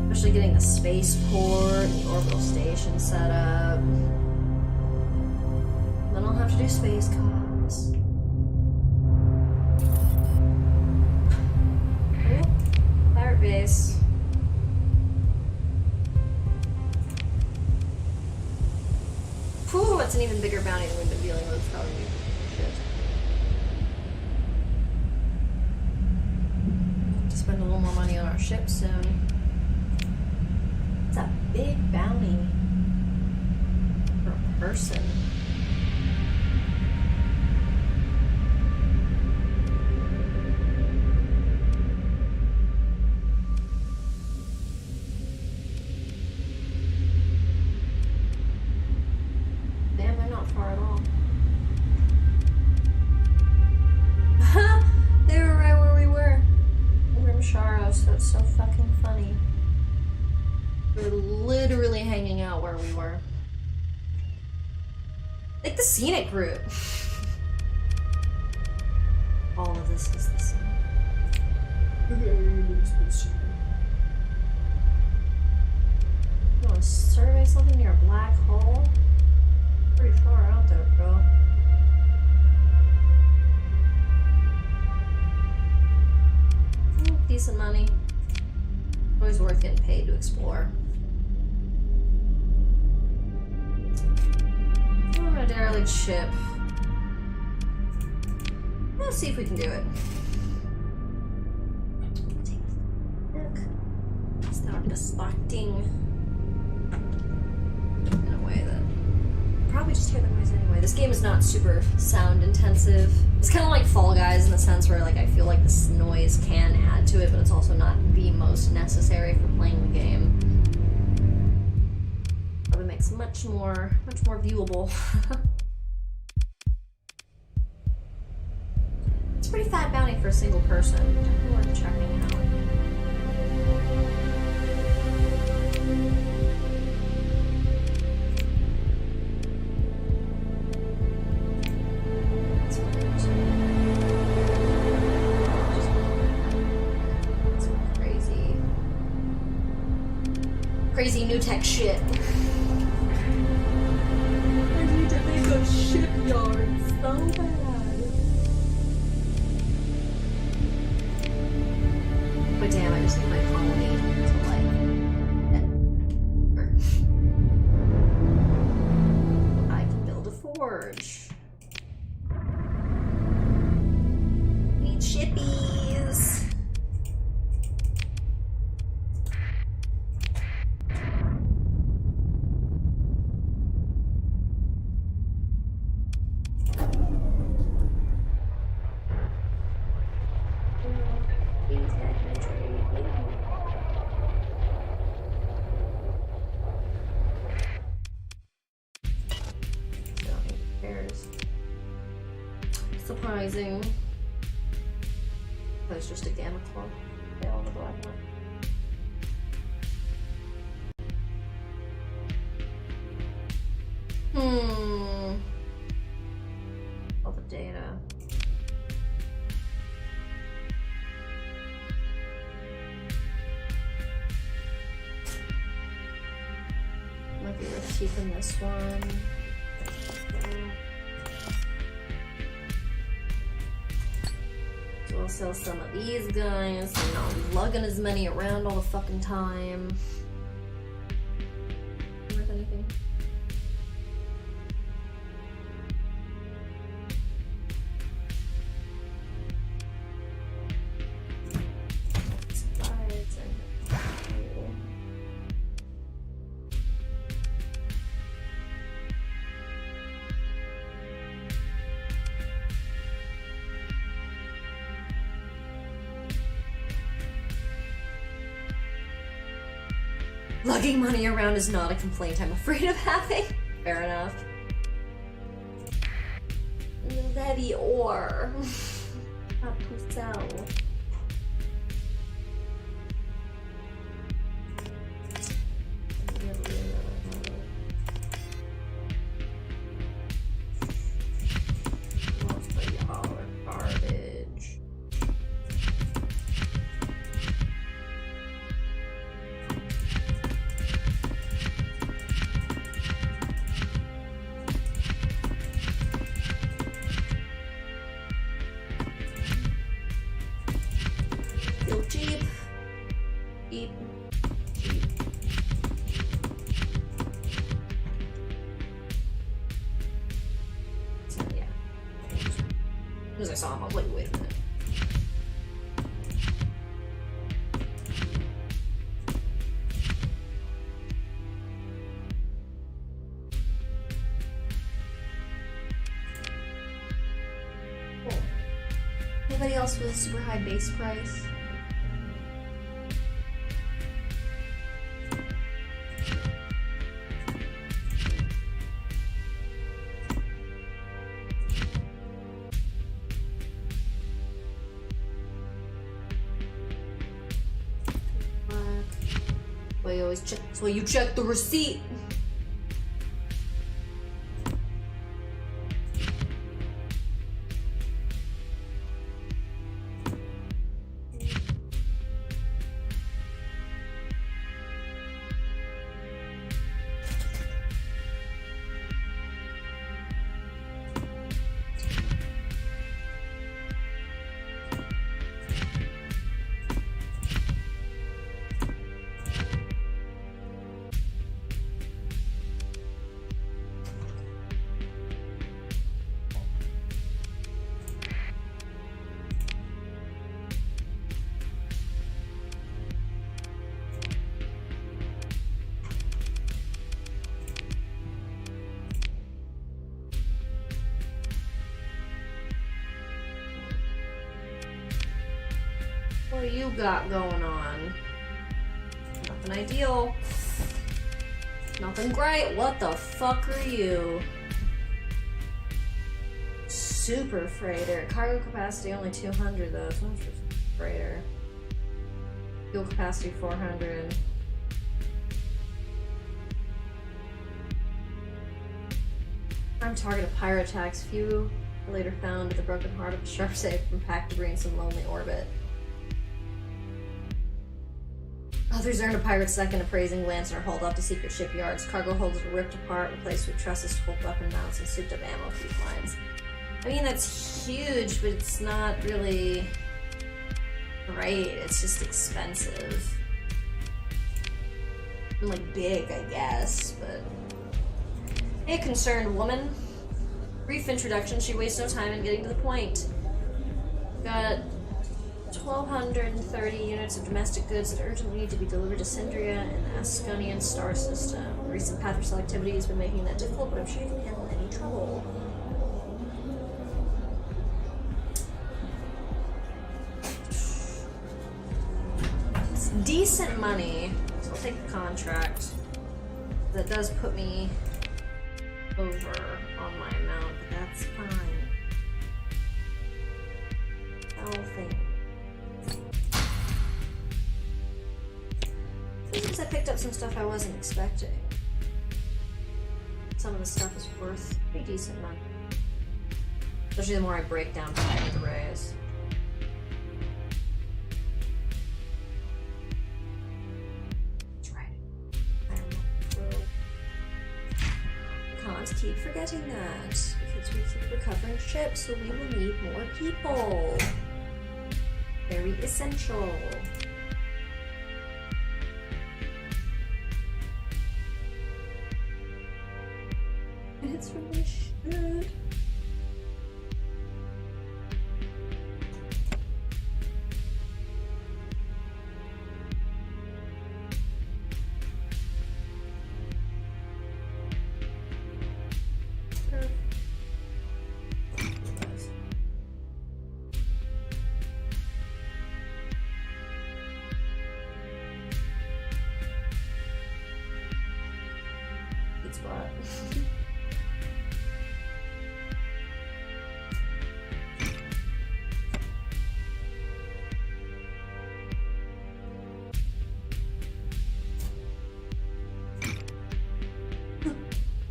Especially getting the spaceport and the orbital station set up. Then I'll have to do space cops. Oh, pirate base. Whew, that's an even bigger bounty than we've been dealing with. Probably shit. To spend a little more money on our ship soon. It's a big bounty for a person. Far at all. They were right where we were. Rimsharos, that's so fucking funny. We were literally hanging out where we were. Like the scenic route. All of this is the same. You want to survey something near a black hole? Pretty far out there, bro. Decent money. Always worth getting paid to explore. derelict ship. Let's see if we can do it. Start distracting in a way that probably just hear the noise anyway. This game is not super sound intensive. It's kind of like Fall Guys in the sense where like I feel like this noise can add to it, but it's also not the most necessary for playing the game. Probably makes much more viewable. It's a pretty fat bounty for a single person. Definitely worth checking out. Crazy new tech shit. I need to make a shipyard so bad. But damn, I just need my colony to like I can build a forge. Need shippies. Surprising. That was just a gamma claw. They all the black one. All the data. Might be worth keeping this one. We'll sell some of these guys. I'm not lugging as many around all the fucking time. Worth anything? Lugging money around is not a complaint I'm afraid of having. Fair enough. Heavy ore. Not to sell. As I saw him, I was like, wait a minute. Cool. Anybody else with a super high base price? You always check. That's why you check the receipt. What do you got going on? Nothing ideal. Nothing great. What the fuck are you? Super freighter. Cargo capacity only 200 though. It's not for freighter. Fuel capacity 400. Prime target of pirate attacks. Few were later found at the broken heart of a sharp safe from packed debris in some lonely orbit. Others earned a pirate's second appraising glance and are hauled off to secret shipyards. Cargo holds are ripped apart, replaced with trusses to hold weapon mounts and souped up ammo fuse lines. I mean, that's huge, but it's not really great. It's just expensive. And, like, big, I guess, but... Hey, concerned woman. Brief introduction. She wastes no time in getting to the point. Got 1,230 units of domestic goods that urgently need to be delivered to Syndria and the Asconian star system. Recent path selectivity has been making that difficult, but I'm sure you can handle any trouble. It's decent money, so I'll take the contract. That does put me over on my amount, but that's fine. I'll think. Sometimes I picked up some stuff I wasn't expecting. Some of the stuff is worth pretty decent money. Especially the more I break down pirate arrays. That's right. Can't keep forgetting that. Because we keep recovering ships, so we will need more people. Very essential. It's really good. Good spot.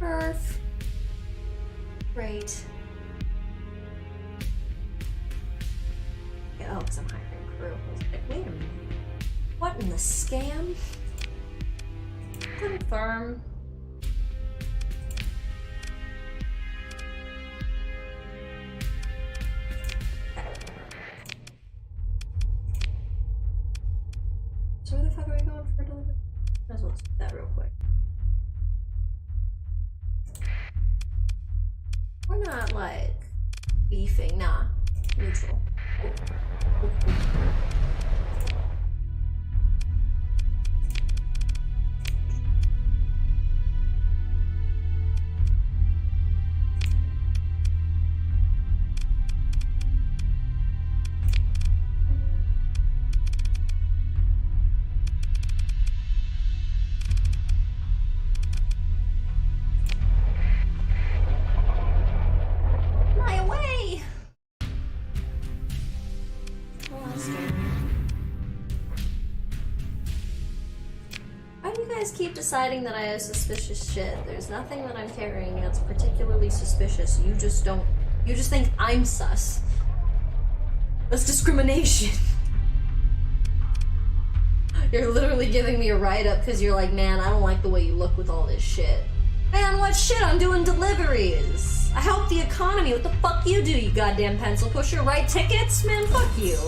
Perf. Great. Oh, because I'm hiring crew. I was like, wait a minute. What in the scam? Confirm. So where the fuck are we going for delivery? Might as well do that real quick. We're not like beefing, nah. Neutral. Keep deciding that I have suspicious shit. There's nothing that I'm carrying that's particularly suspicious. You just think I'm sus. That's discrimination. You're literally giving me a write-up because you're like, man, I don't like the way you look with all this shit. Man, what shit? I'm doing deliveries. I help the economy. What the fuck you do, you goddamn pencil pusher? Write tickets? Man, fuck you.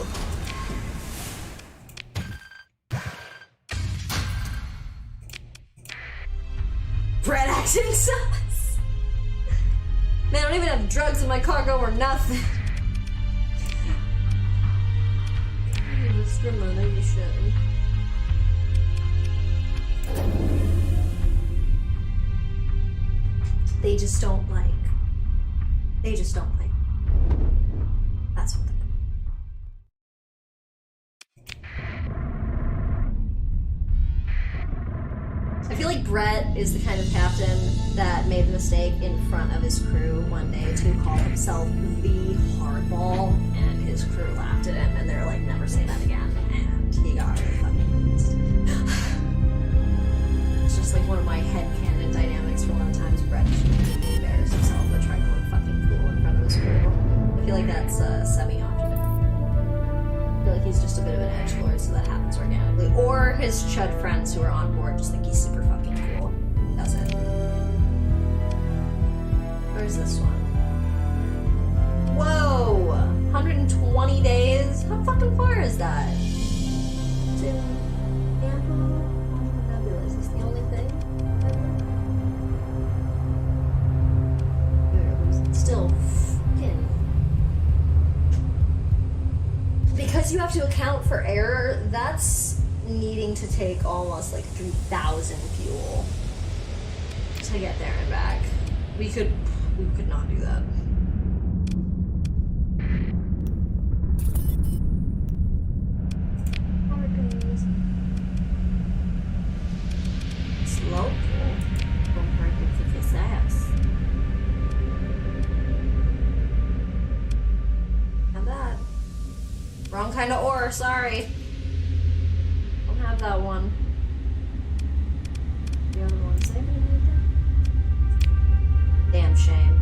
Brett acting sus. Man, I don't even have drugs in my cargo or nothing. Discrimination. They just don't like. They just don't like. That's what feel like Brett is the kind of captain that made the mistake in front of his crew one day to call himself the Hardball, and his crew laughed at him, and they're like, never say that again, and he got really fucking pissed. It's just like one of my headcanon dynamics for a lot of times. Brett should embarrass himself but try to look fucking cool in front of his crew. I feel like that's semi-optional. I feel like he's just a bit of an edgelord, so that happens organically. Or his chud friends who are on board just think he's super fucking cool. That's it. Where's this one? Whoa! 120 days? How fucking far is that? To Tampa? Nebula, is this the only thing? Still fucking... Because you have to account for error, that's needing to take almost like 3,000 fuel to get there and back. We could not do that. It's local. Don't break it with his ass. Not that. Wrong kind of ore, sorry. Don't have that one. The other one, same thing. Damn shame.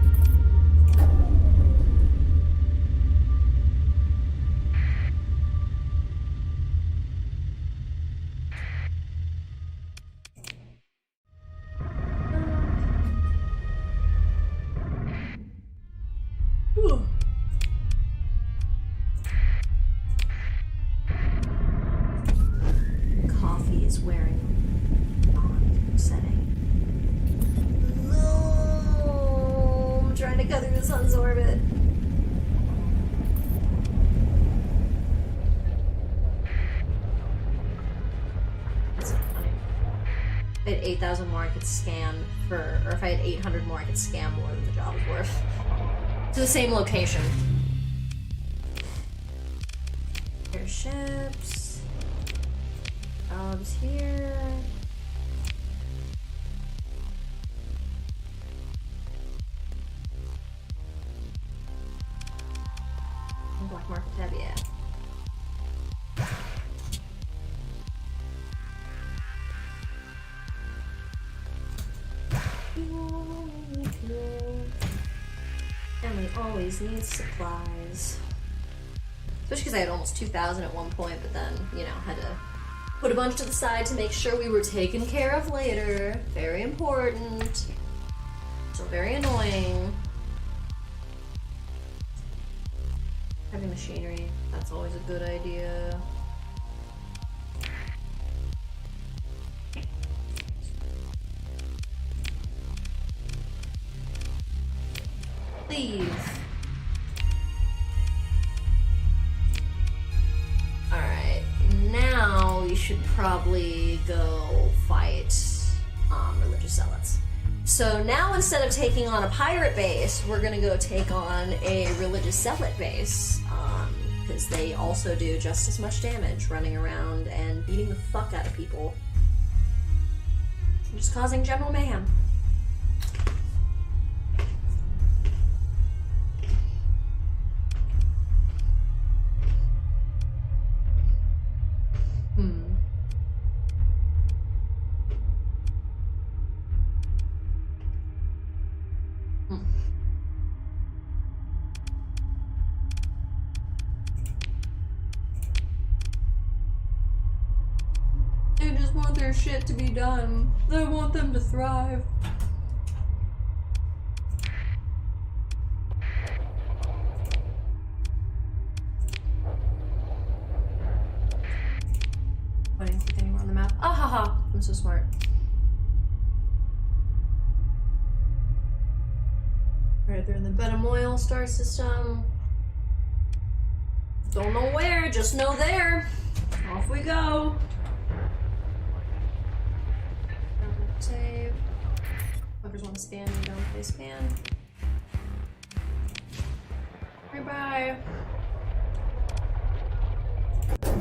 Coffee is wearing on setting. No, I'm trying to go through the sun's orbit. That's so funny. If I had 8,000 more, I could scam for, or if I had 800 more, I could scam more than the job is worth. To the same location. Airships. Jobs here. Black market tab, yeah. And we always need supplies. Especially because I had almost 2,000 at one point, but then, you know, had to put a bunch to the side to make sure we were taken care of later. Very important. So very annoying. Heavy machinery, that's always a good idea. Leave. Alright, now we should probably go fight religious zealots. So now instead of taking on a pirate base, we're gonna go take on a religious zealot base. Because they also do just as much damage running around and beating the fuck out of people. Just causing general mayhem. They just want their shit to be done. They want them to thrive. I didn't click anywhere on the map. Ah ha ha! I'm so smart. Alright, they're in the Benamoil star system. Don't know where, just know there. Off we go. Save. Fuckers want to span, you don't play span. Bye bye.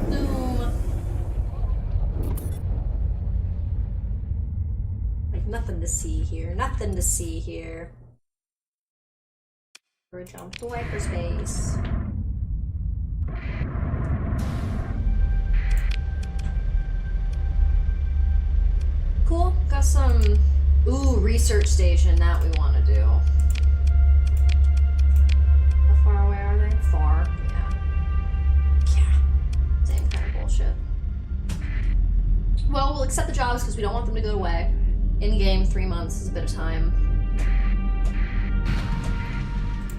Zoom. Nothing to see here. Nothing to see here. We're jump to hyperspace. Cool. Got some. Ooh, research station. That we want to do. How far away are they? Far. Yeah. Same kind of bullshit. Well, we'll accept the jobs because we don't want them to go away. In-game, 3 months is a bit of time.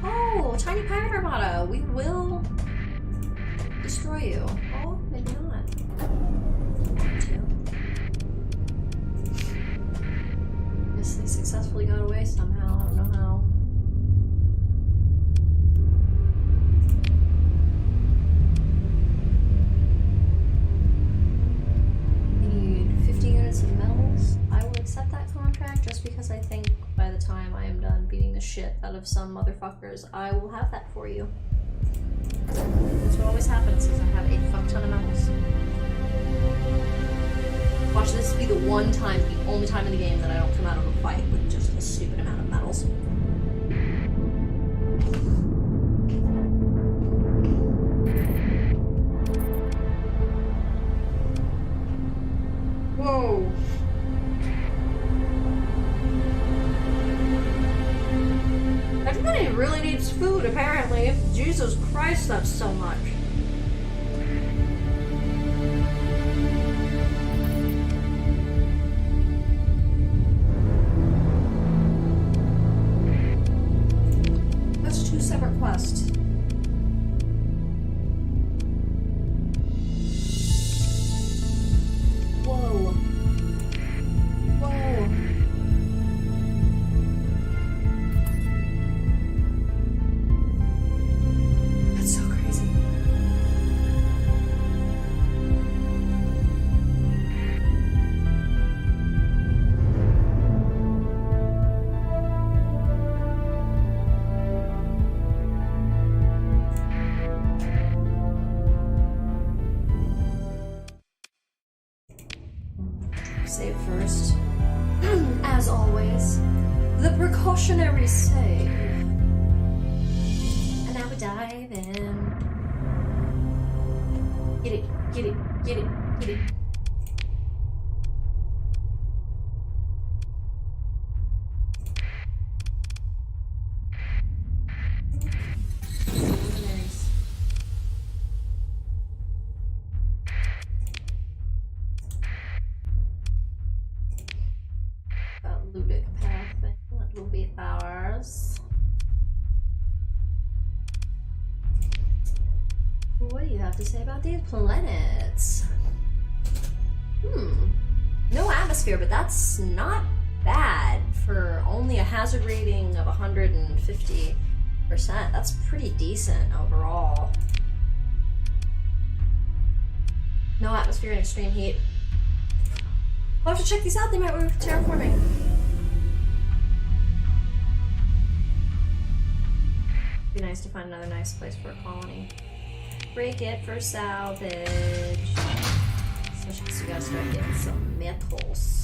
Oh, tiny pirate armada. We will destroy you. Oh, maybe not. Guess they successfully got away somehow. I don't know how. Of metals. I will accept that contract just because I think by the time I am done beating the shit out of some motherfuckers, I will have that for you. That's what always happens, is I have a fuck ton of metals. Watch this be the one time, the only time in the game that I don't come out of a fight with just a stupid amount of metals. Whoa. Everybody really needs food, apparently. Jesus Christ, that's so much. That's 2 separate quests. Whoa. Whoa. That's so crazy. Save first. As always, the precautionary save. And now we dive in. Get it, get it, get it, get it. Ludic path thing. That will be ours. What do you have to say about these planets? No atmosphere, but that's not bad for only a hazard rating of 150%. That's pretty decent overall. No atmosphere and extreme heat. We'll have to check these out. They might work with terraforming. Be nice to find another nice place for a colony. Break it for salvage. Especially because we gotta start getting some metals.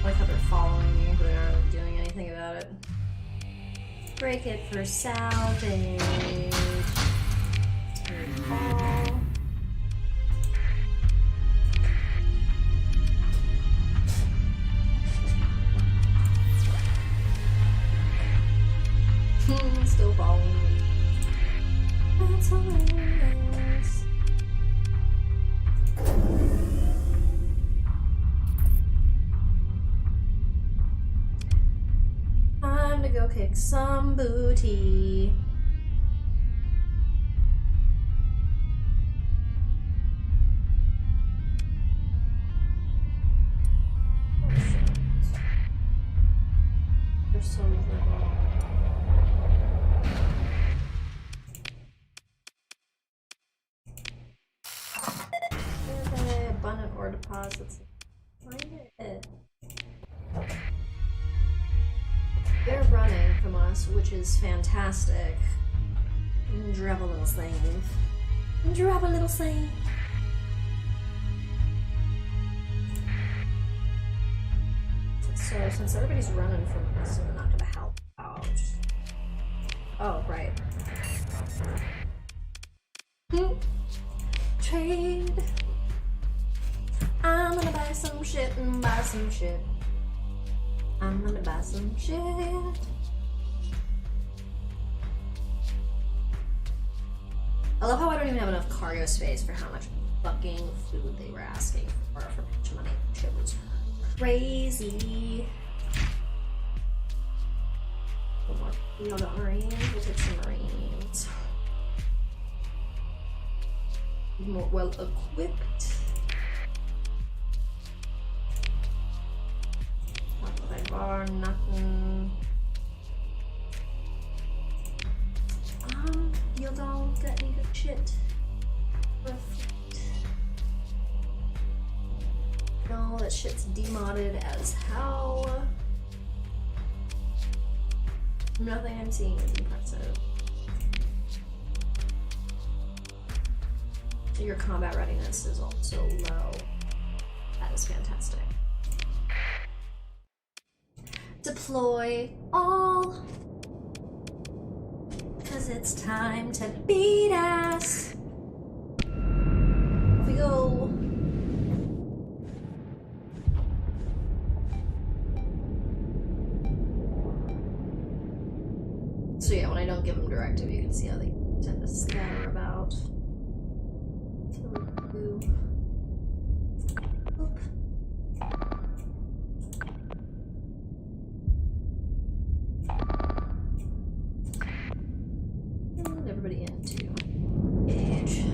I like how they're following me, but they're not really doing anything about it. Break it for salvage. Recall. Still following me. That's hilarious. Time to go kick some booty. Oh shit. They're so little. Abundant ore deposit. us, which is fantastic. Drop a little save. Drop a little save. So, since everybody's running from us, I'm not gonna help out. Oh, right. Trade. I'm gonna buy some shit and buy some shit. I'm gonna buy some shit. I love how I don't even have enough cargo space for how much fucking food they were asking for how much money. Shit was crazy. One more. We all got Marines. We'll take some Marines. More well equipped. Bar, nothing. You don't got any good shit. Perfect. No, that shit's demodded as hell. Nothing I'm seeing is impressive. Your combat readiness is also low. That is fantastic. Deploy all, cause it's time to beat ass. Off we go. So yeah, when I don't give them directive, you can see how they tend to scatter about. Everybody into engage.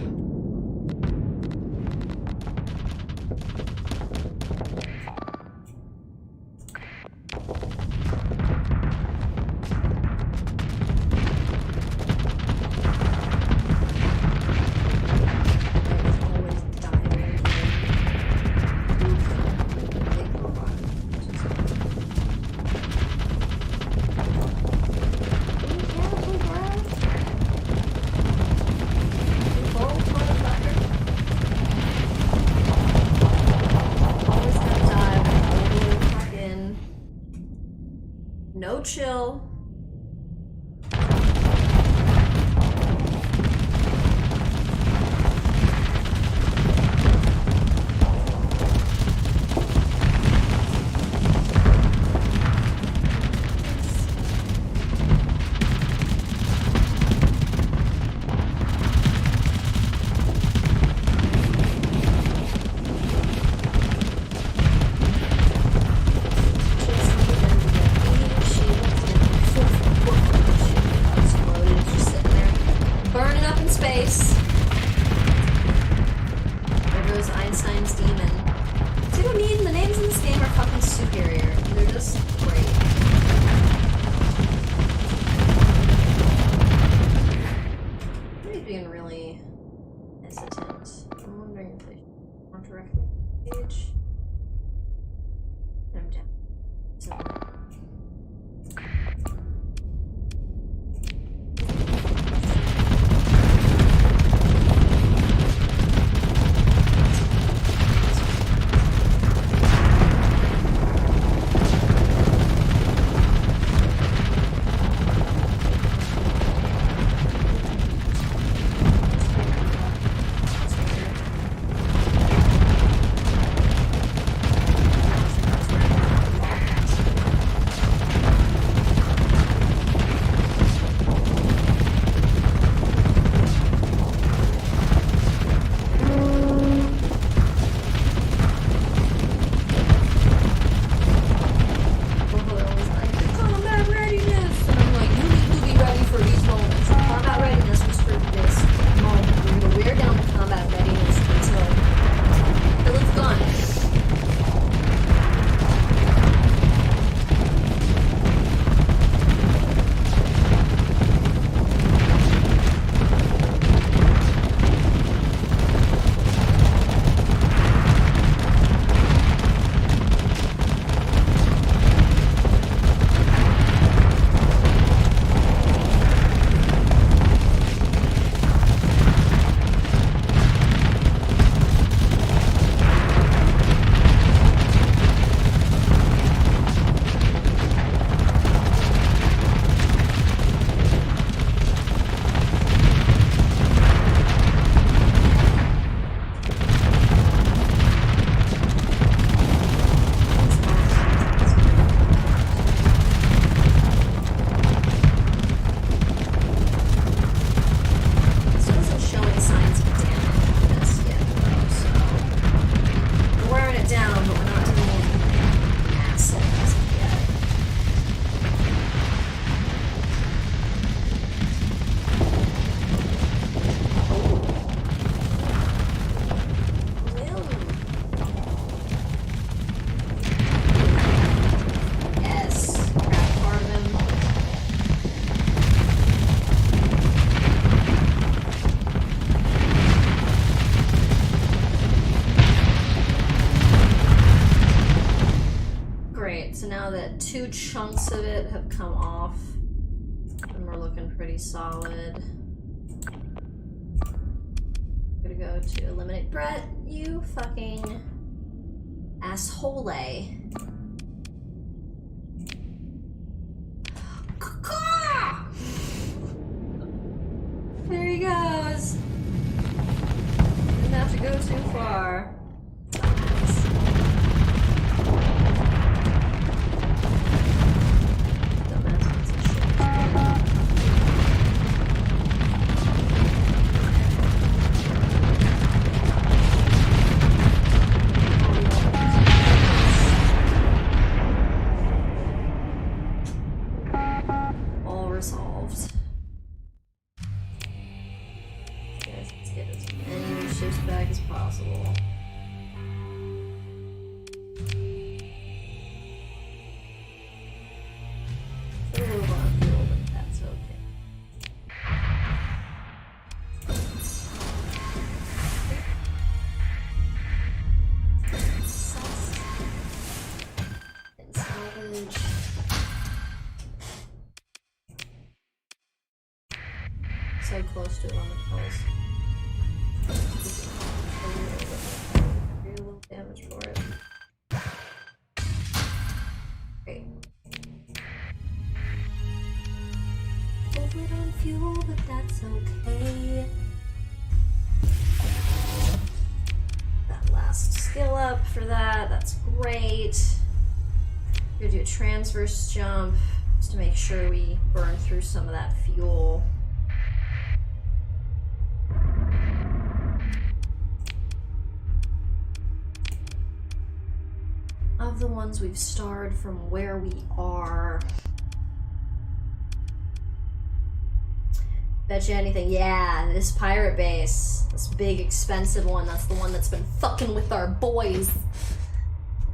No chill. 2 chunks of it have come off, and we're looking pretty solid. Gonna go to eliminate Brett, you fucking asshole. There he goes. Didn't have to go too far. So close to it on the pulse. A little damage for it. Great. Hold on fuel, but that's okay. That last skill up for that, that's great. We're gonna do a transverse jump just to make sure we burn through some of that fuel. Of the ones we've starred from where we are. Bet you anything, yeah, this pirate base, this big expensive one, that's the one that's been fucking with our boys.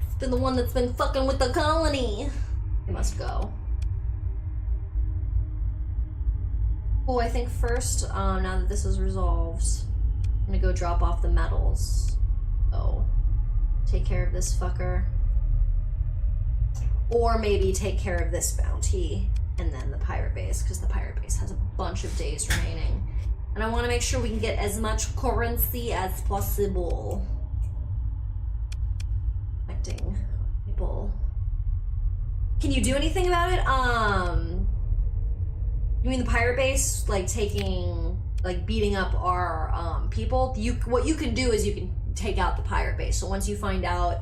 It's been the one that's been fucking with the colony. It must go. Oh, I think first, now that this is resolved, I'm gonna go drop off the medals. So, take care of this fucker. Or maybe take care of this bounty and then the pirate base, because the pirate base has a bunch of days remaining. And I want to make sure we can get as much currency as possible. Affecting people. Can you do anything about it? You mean the pirate base, like beating up our people? What you can do is you can take out the pirate base. So once you find out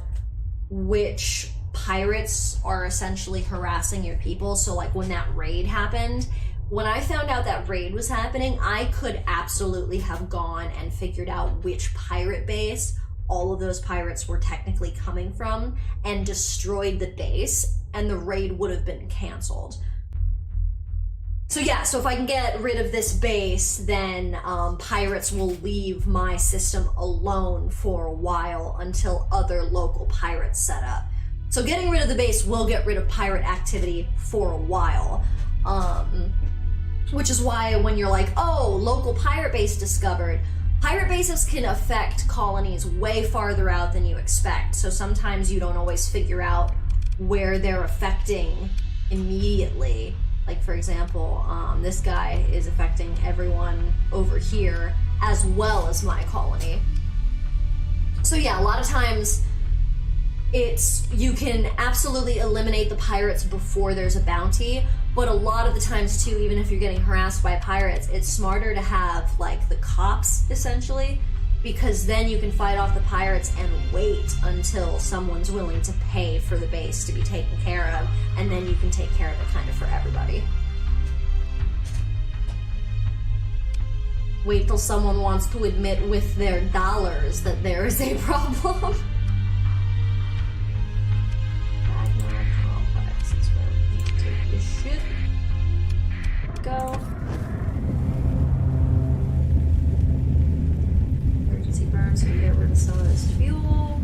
which pirates are essentially harassing your people, so like when that raid happened, when I found out that raid was happening, I could absolutely have gone and figured out which pirate base all of those pirates were technically coming from and destroyed the base, and the raid would have been canceled. So yeah, so if I can get rid of this base, then pirates will leave my system alone for a while until other local pirates set up. So getting rid of the base will get rid of pirate activity for a while. Which is why when you're like, oh, local pirate base discovered, pirate bases can affect colonies way farther out than you expect. So sometimes you don't always figure out where they're affecting immediately. Like for example, this guy is affecting everyone over here as well as my colony. So yeah, a lot of times you can absolutely eliminate the pirates before there's a bounty, but a lot of the times too, even if you're getting harassed by pirates, it's smarter to have like the cops essentially, because then you can fight off the pirates and wait until someone's willing to pay for the base to be taken care of, and then you can take care of it kind of for everybody. Wait till someone wants to admit with their dollars that there is a problem. Shit. Go. Emergency burn so we get rid of some of this fuel.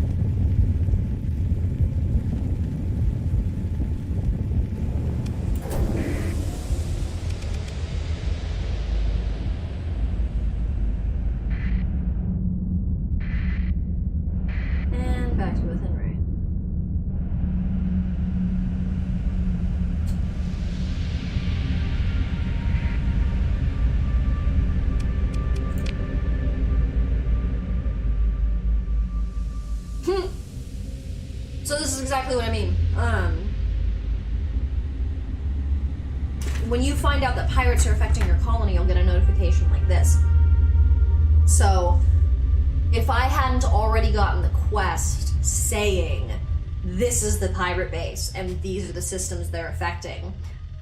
And back to within range. So this is exactly what I mean. When you find out that pirates are affecting your colony, you'll get a notification like this. So, if I hadn't already gotten the quest saying, this is the pirate base, and these are the systems they're affecting,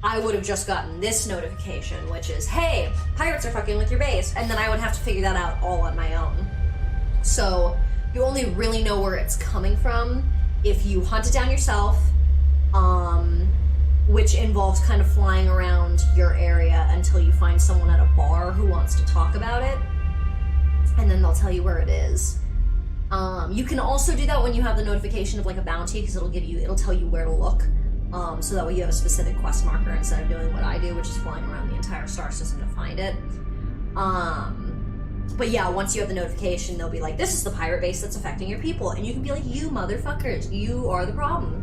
I would have just gotten this notification, which is, hey, pirates are fucking with your base, and then I would have to figure that out all on my own. So, you only really know where it's coming from if you hunt it down yourself, which involves kind of flying around your area until you find someone at a bar who wants to talk about it, and then they'll tell you where it is. You can also do that when you have the notification of like a bounty, because it'll tell you where to look, so that way you have a specific quest marker instead of doing what I do, which is flying around the entire star system to find it. But yeah, once you have the notification, they'll be like, this is the pirate base that's affecting your people, and you can be like, you motherfuckers, you are the problem.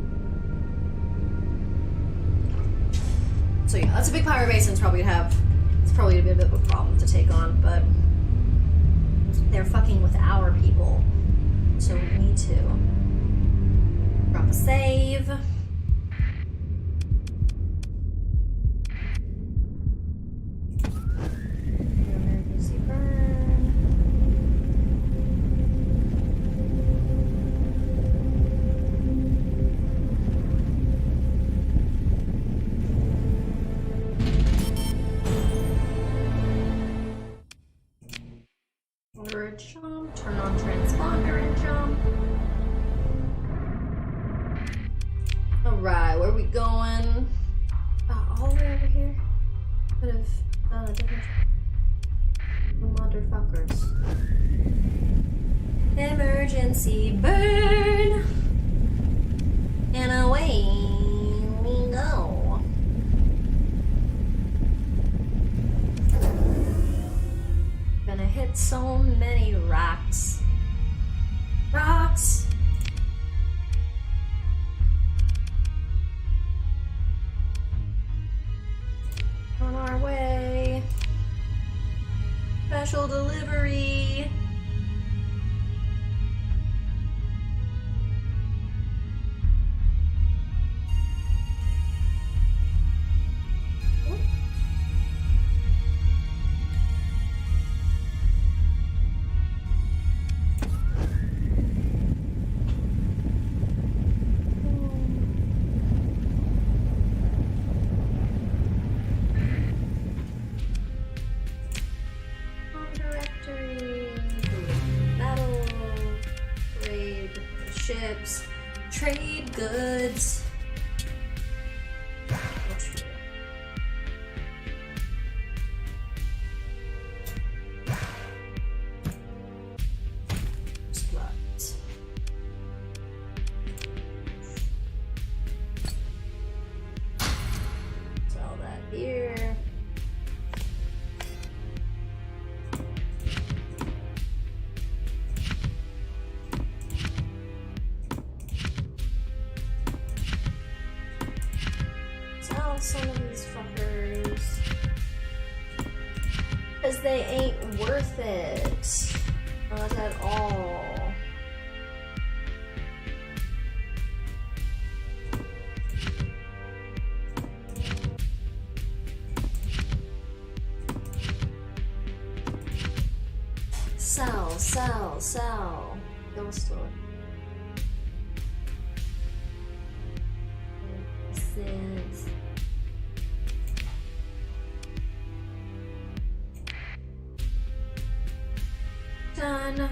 So yeah, that's a big pirate base, and it's probably gonna be a bit of a problem to take on, but they're fucking with our people, so we need to drop a save. Emergency burn. Order a jump, turn on transponder and jump. Alright, where are we going? All the way over here? Could have done a different motherfuckers. Emergency burn! And away we go. Gonna hit so many rocks. Rocks! On our way. Special delivery. Trade goods. Slut. Sell that here. Some of these fuckers, because they ain't worth it, not at all. Sell. Go store. Since done.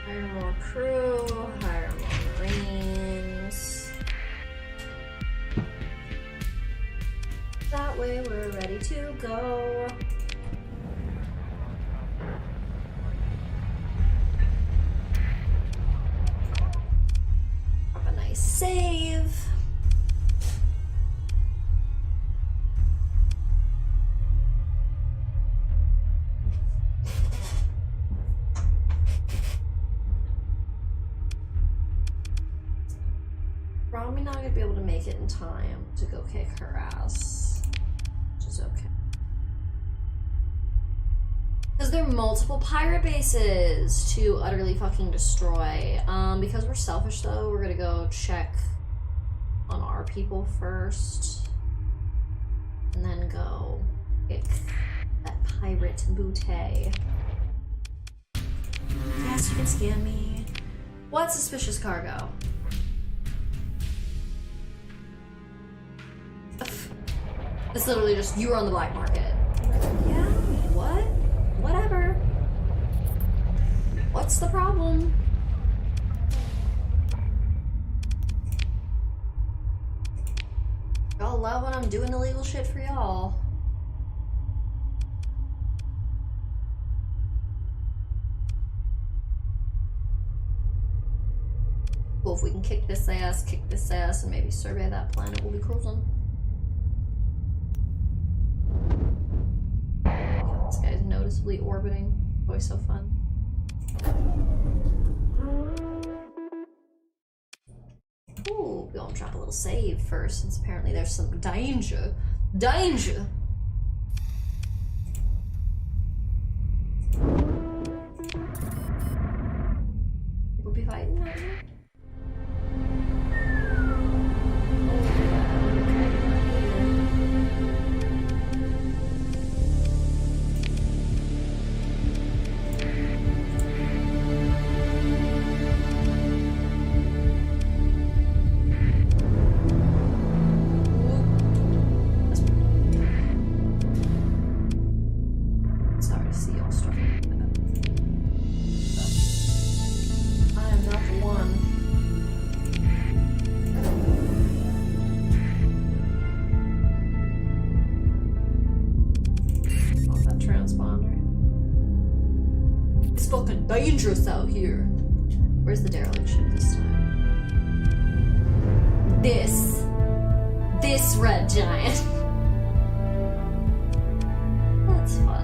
Hire more crew, hire more Marines. That way we're ready to go. Have a nice save. Probably not gonna be able to make it in time to go kick her ass, which is okay. Because there multiple pirate bases to utterly fucking destroy? Because we're selfish though, we're gonna go check on our people first. And then go pick that pirate booty. Yes, you can scam me. What suspicious cargo? It's literally just, you were on the black market. Yeah, what? Whatever. What's the problem? Y'all love when I'm doing illegal shit for y'all. Well, if we can kick this ass, and maybe survey that planet, we'll be cruising. This guy's noticeably orbiting. Always so fun. Ooh, we'll drop a little save first, since apparently there's some danger. Danger! We'll be fighting out here. Dangerous out here. Where's the derelict ship this time? This red giant. That's fun.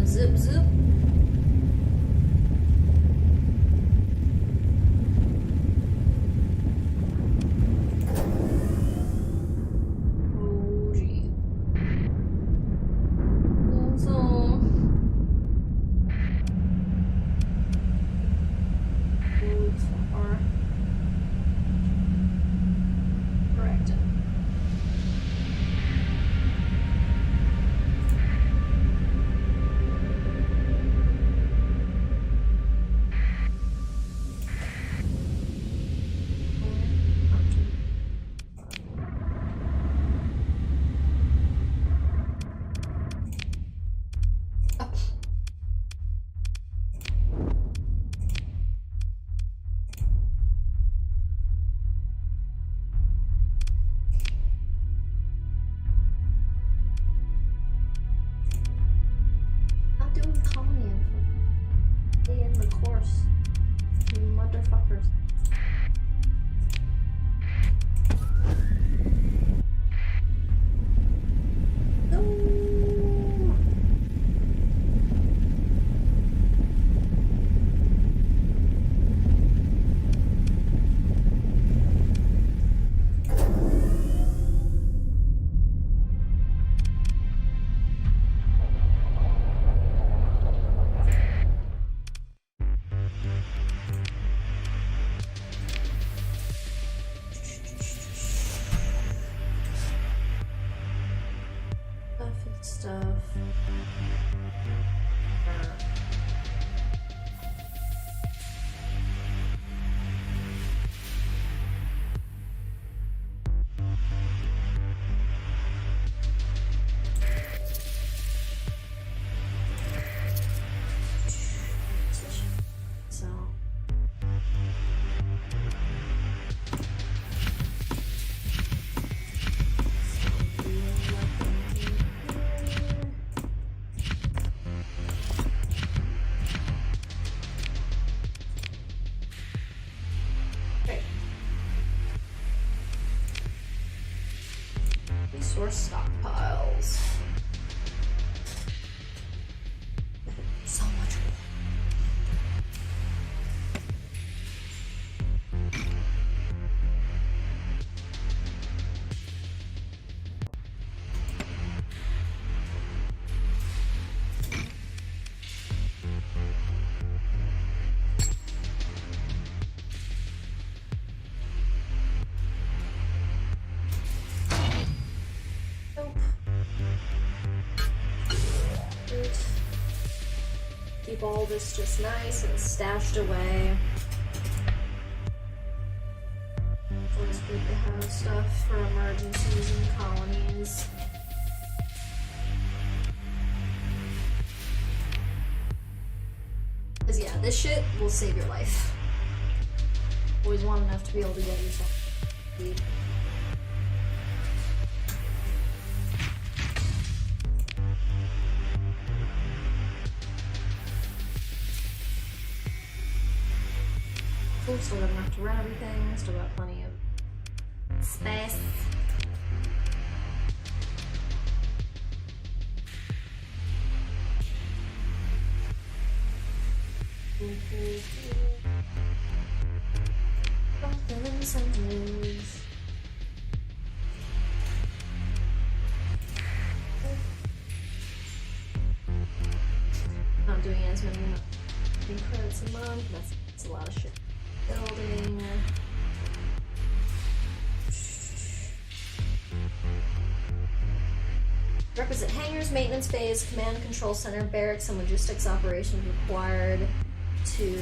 Zip zip. Oh gee. Correct. Motherfuckers. our stockpiles. So much more. Keep all this just nice and stashed away. Always good to have stuff for emergencies and colonies. Cause yeah, this shit will save your life. Always want enough to be able to get yourself food. Cool, still got enough to run everything, still got plenty of space. Not doing as many credits a month, that's a lot of shit. Building. Requisite hangars, maintenance bays, command and control center, barracks, and logistics operations required to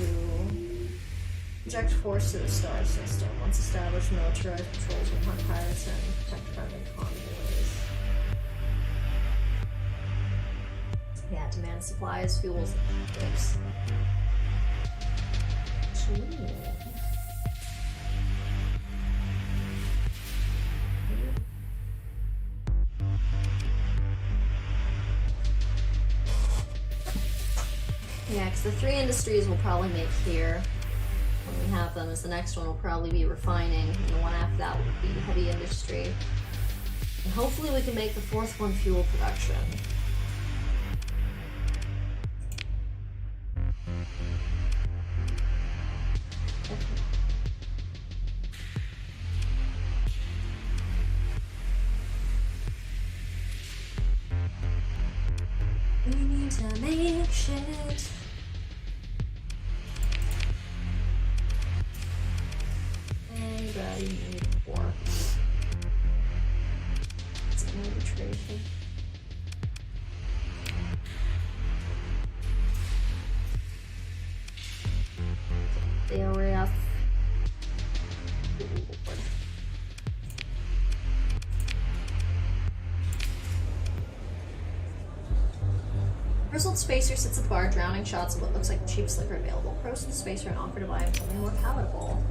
inject force to the star system. Once established, militarized patrols will hunt pirates and protect friendly convoys. Yeah, demand supplies, fuels, and goods. Yeah, because the 3 industries we'll probably make here when we have them, is the next one will probably be refining, and the one after that will be heavy industry. And hopefully we can make the 4th one fuel production. We need to make shit. Anybody need pork? It's an arbitration. The RF. Grizzled Spacer sits at the bar, drowning shots of what looks like the cheapest liquor available. Pros to the Spacer and offer to buy him something more palatable.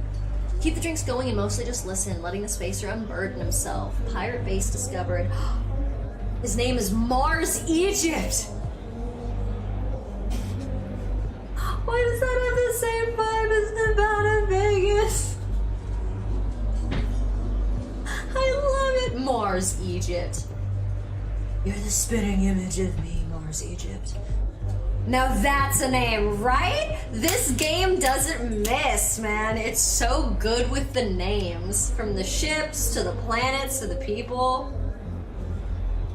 Keep the drinks going and mostly just listen, letting the Spacer unburden himself. Pirate base discovered. His name is Mars Egypt! Why does that have the same vibe as Nevada Vegas? I love it! Mars Egypt. You're the spitting image of me, Mars Egypt. Now that's a name, right? This game doesn't miss, man. It's so good with the names. From the ships, to the planets, to the people.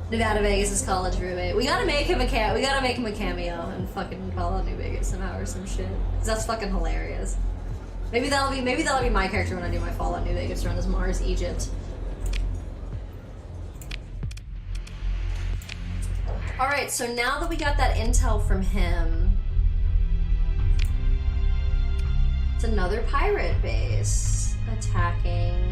Nevada Vegas is college roommate. We gotta make him a cameo and fucking Fallout New Vegas somehow or some shit. Cause that's fucking hilarious. Maybe that'll be my character when I do my Fallout New Vegas run as Mars Egypt. Alright, so now that we got that intel from him, it's another pirate base attacking.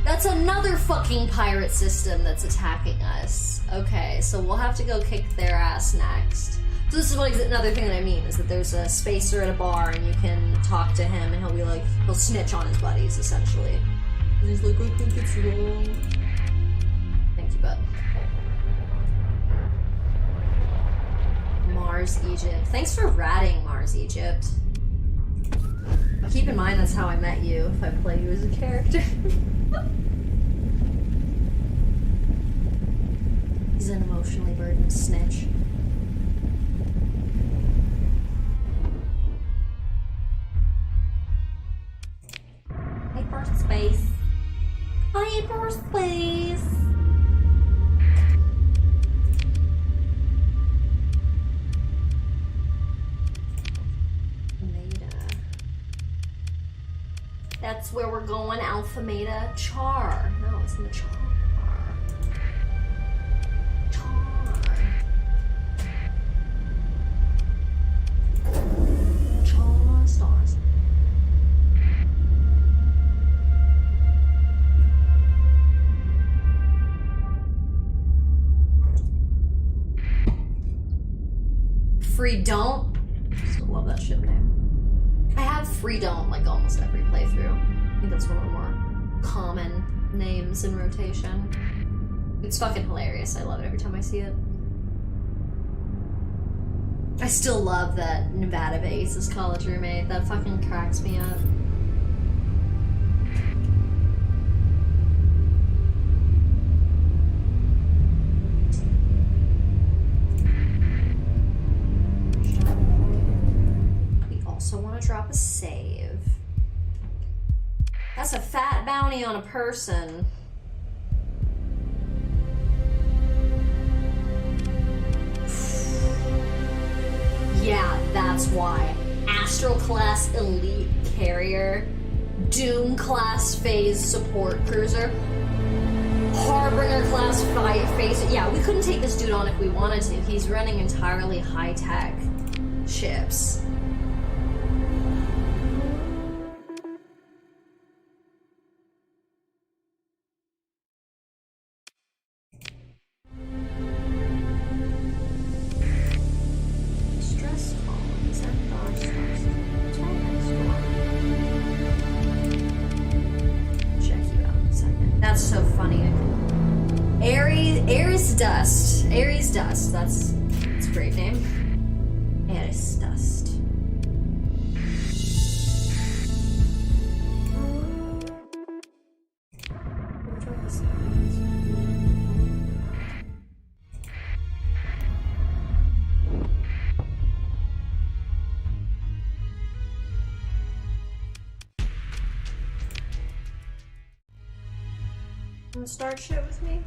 That's another fucking pirate system that's attacking us. Okay, so we'll have to go kick their ass next. So this is another thing that I mean, is that there's a Spacer at a bar and you can talk to him and he'll be like, he'll snitch on his buddies, essentially. And he's like, I think it's wrong. Thank you, bud. Mars Egypt. Thanks for ratting, Mars Egypt. But keep in mind that's how I met you, if I play you as a character. He's an emotionally burdened snitch. Hyperspace. Hyperspace. That's where we're going, Alpha Meta. Char. No, it's in the char. Char stars. Free don't. Still love that ship name. I have free don't like almost every playthrough. I think that's one of the more common names in rotation. It's fucking hilarious. I love it every time I see it. I still love that Nevada base is college roommate. That fucking cracks me up. We also want to drop a save. That's a fat bounty on a person. Yeah, that's why. Astral class elite carrier, Doom class phase support cruiser, Harbinger class phase. Yeah, we couldn't take this dude on if we wanted to. He's running entirely high-tech ships. Aries Dust, that's a great name. Aries Dust. Wanna start shit with me?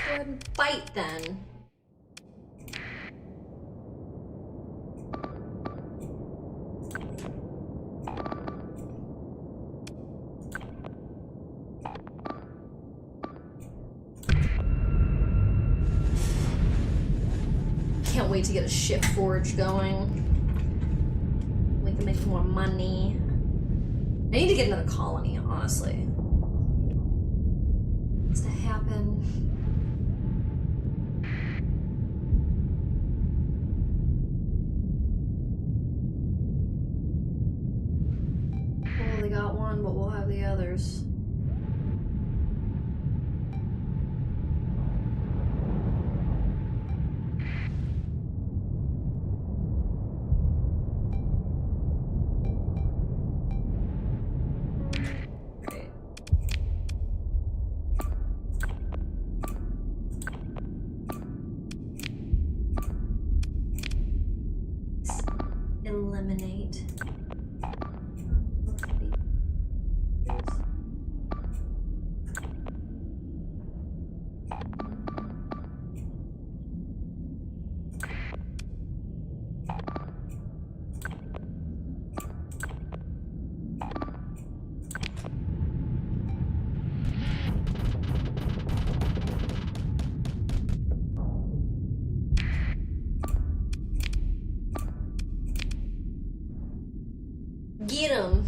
Go ahead and fight then. Can't wait to get a ship forge going. We can make more money. I need to get another colony, honestly. It's to happen. Got one, but we'll have the others. Great. Eliminate. Get him.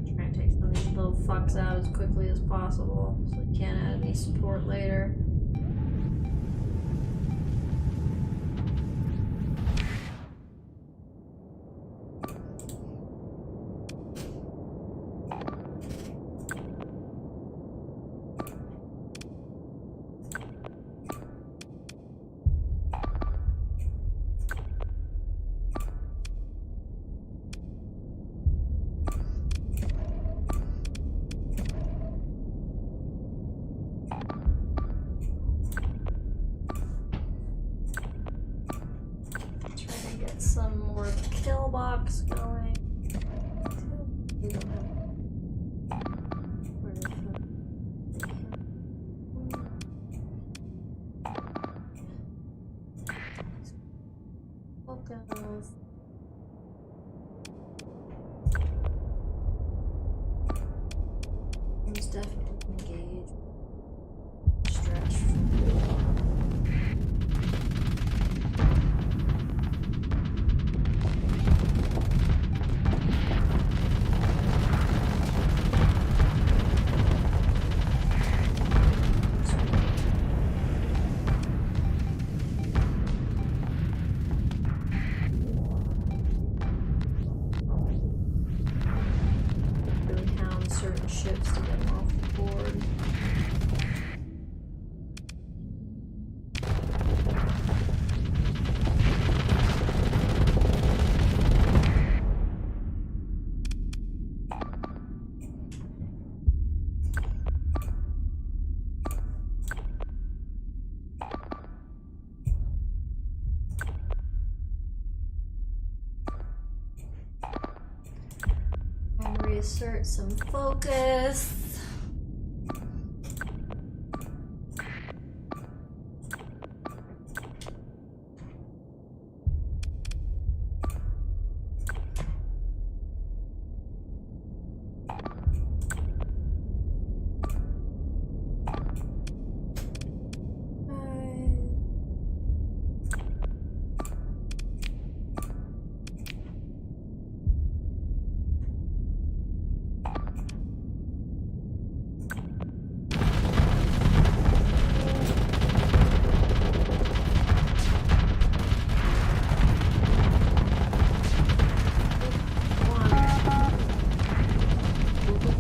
Trying to take some of these little fucks out as quickly as possible so we can't add any support later. some more kill box going. Focus. He's definitely engaged. Stretch. Certain ships to get them off the board. And reassert some focus.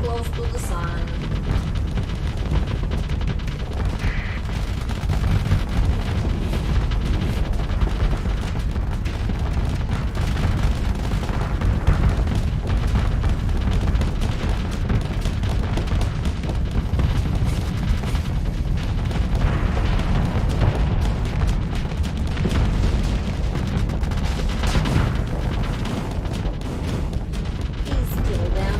Close to the sun. Please kill them.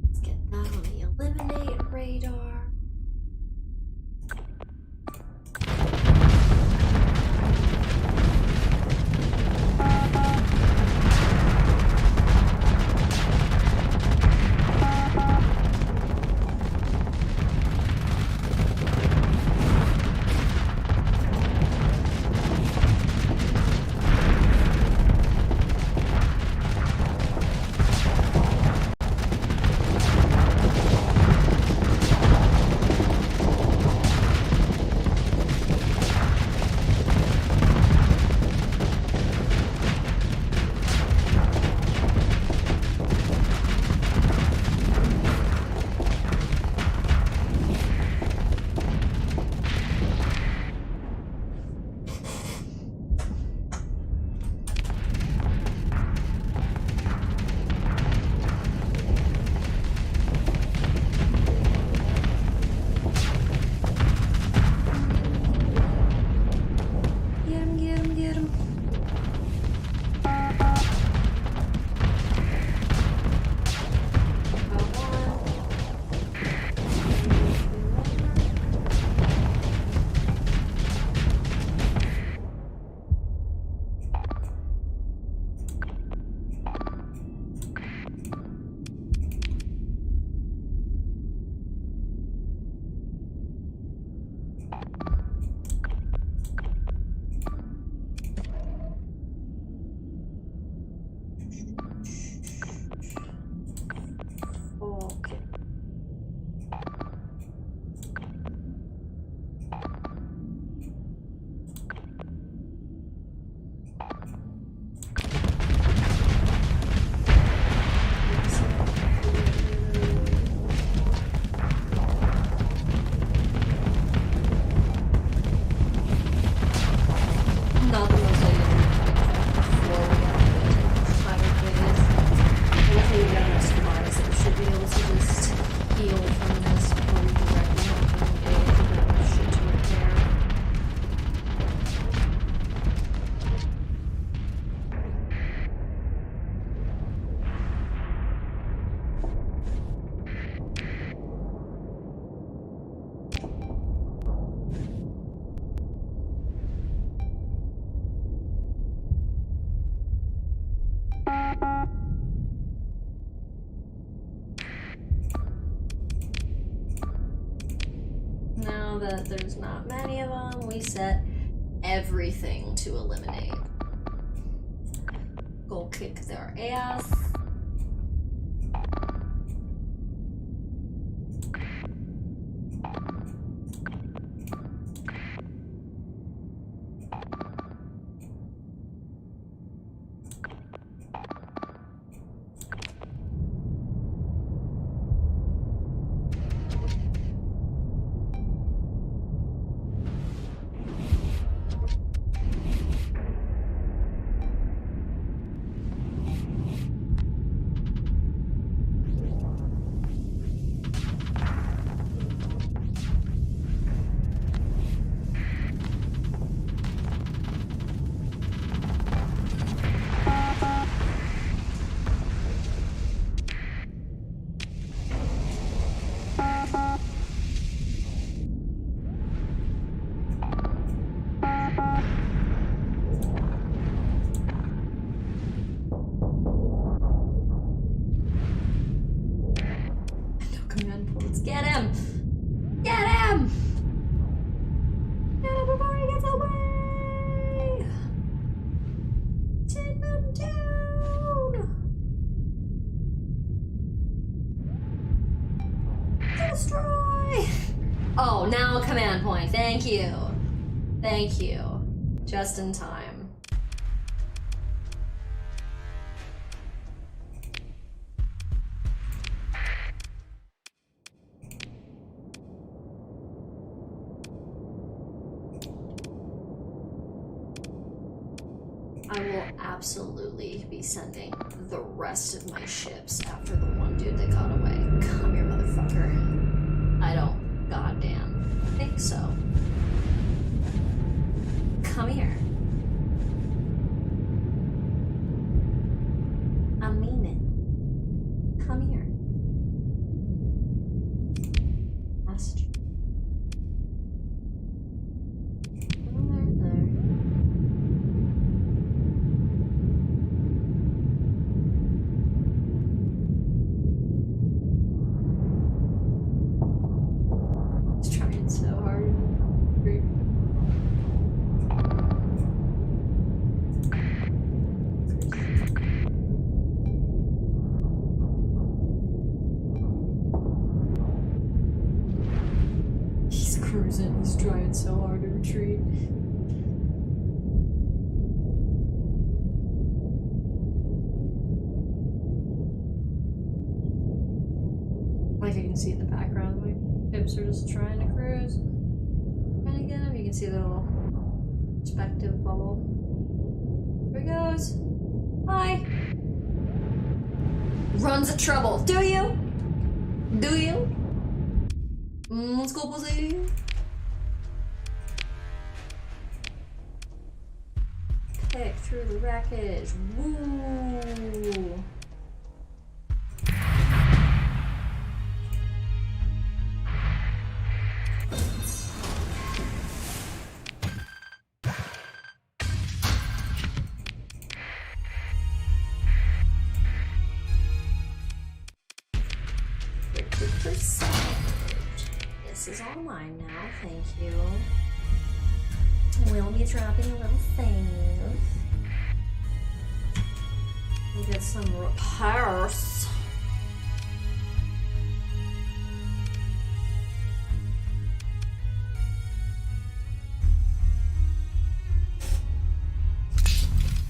Let's get that on the eliminate radar. Get him. Okay. now that there's not many of them, we set everything to eliminate. Go kick their ass. Get him! Get him! Get him before he gets away! Take him down! Destroy! Oh, now a command point. Thank you. Thank you. Just in time. I will absolutely be sending the rest of my ships after the one dude that got away. Come here, motherfucker. I don't goddamn think so. Come here. I mean it. Come here. Message. He's trying so hard to retreat. Like you can see in the background, my hips are just trying to cruise. Trying to get him. You can see the little perspective bubble. Here he goes. Hi. Runs at trouble. Do you? Do you? Let's go, pussy. Pick through the wreckage. Woo! This is all mine now, thank you. We'll be dropping a little save. We'll get some repairs.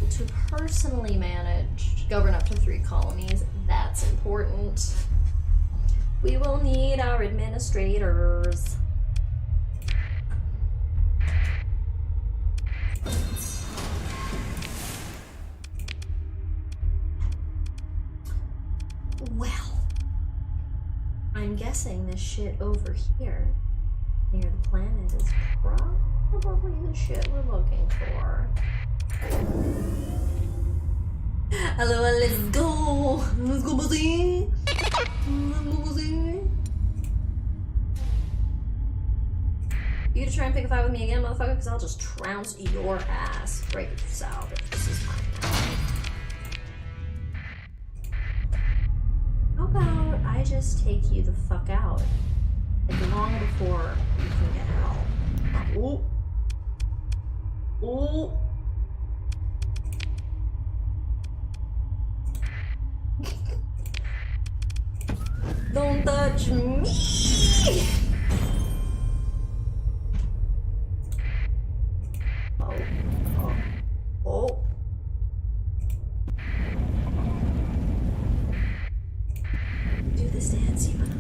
To personally manage, govern up to 3 colonies, that's important. We will need our administrators. Well, I'm guessing this shit over here near the planet is probably the shit we're looking for. Hello, let's go! Let's go, buddy! You gonna try and pick a fight with me again, motherfucker? Because I'll just trounce your ass. Break it yourself. This is mine now. How about I just take you the fuck out? Like long before you can get help. Ooh. Ooh. Don't touch me! Oh. Oh. Oh. Do this dance, Ivana.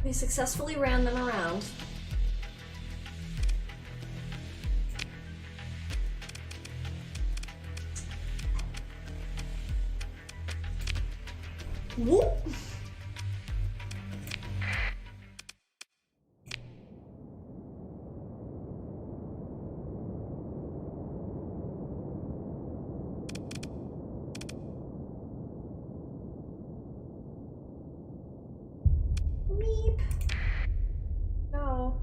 We successfully ran them around. Whoop! Meep. No.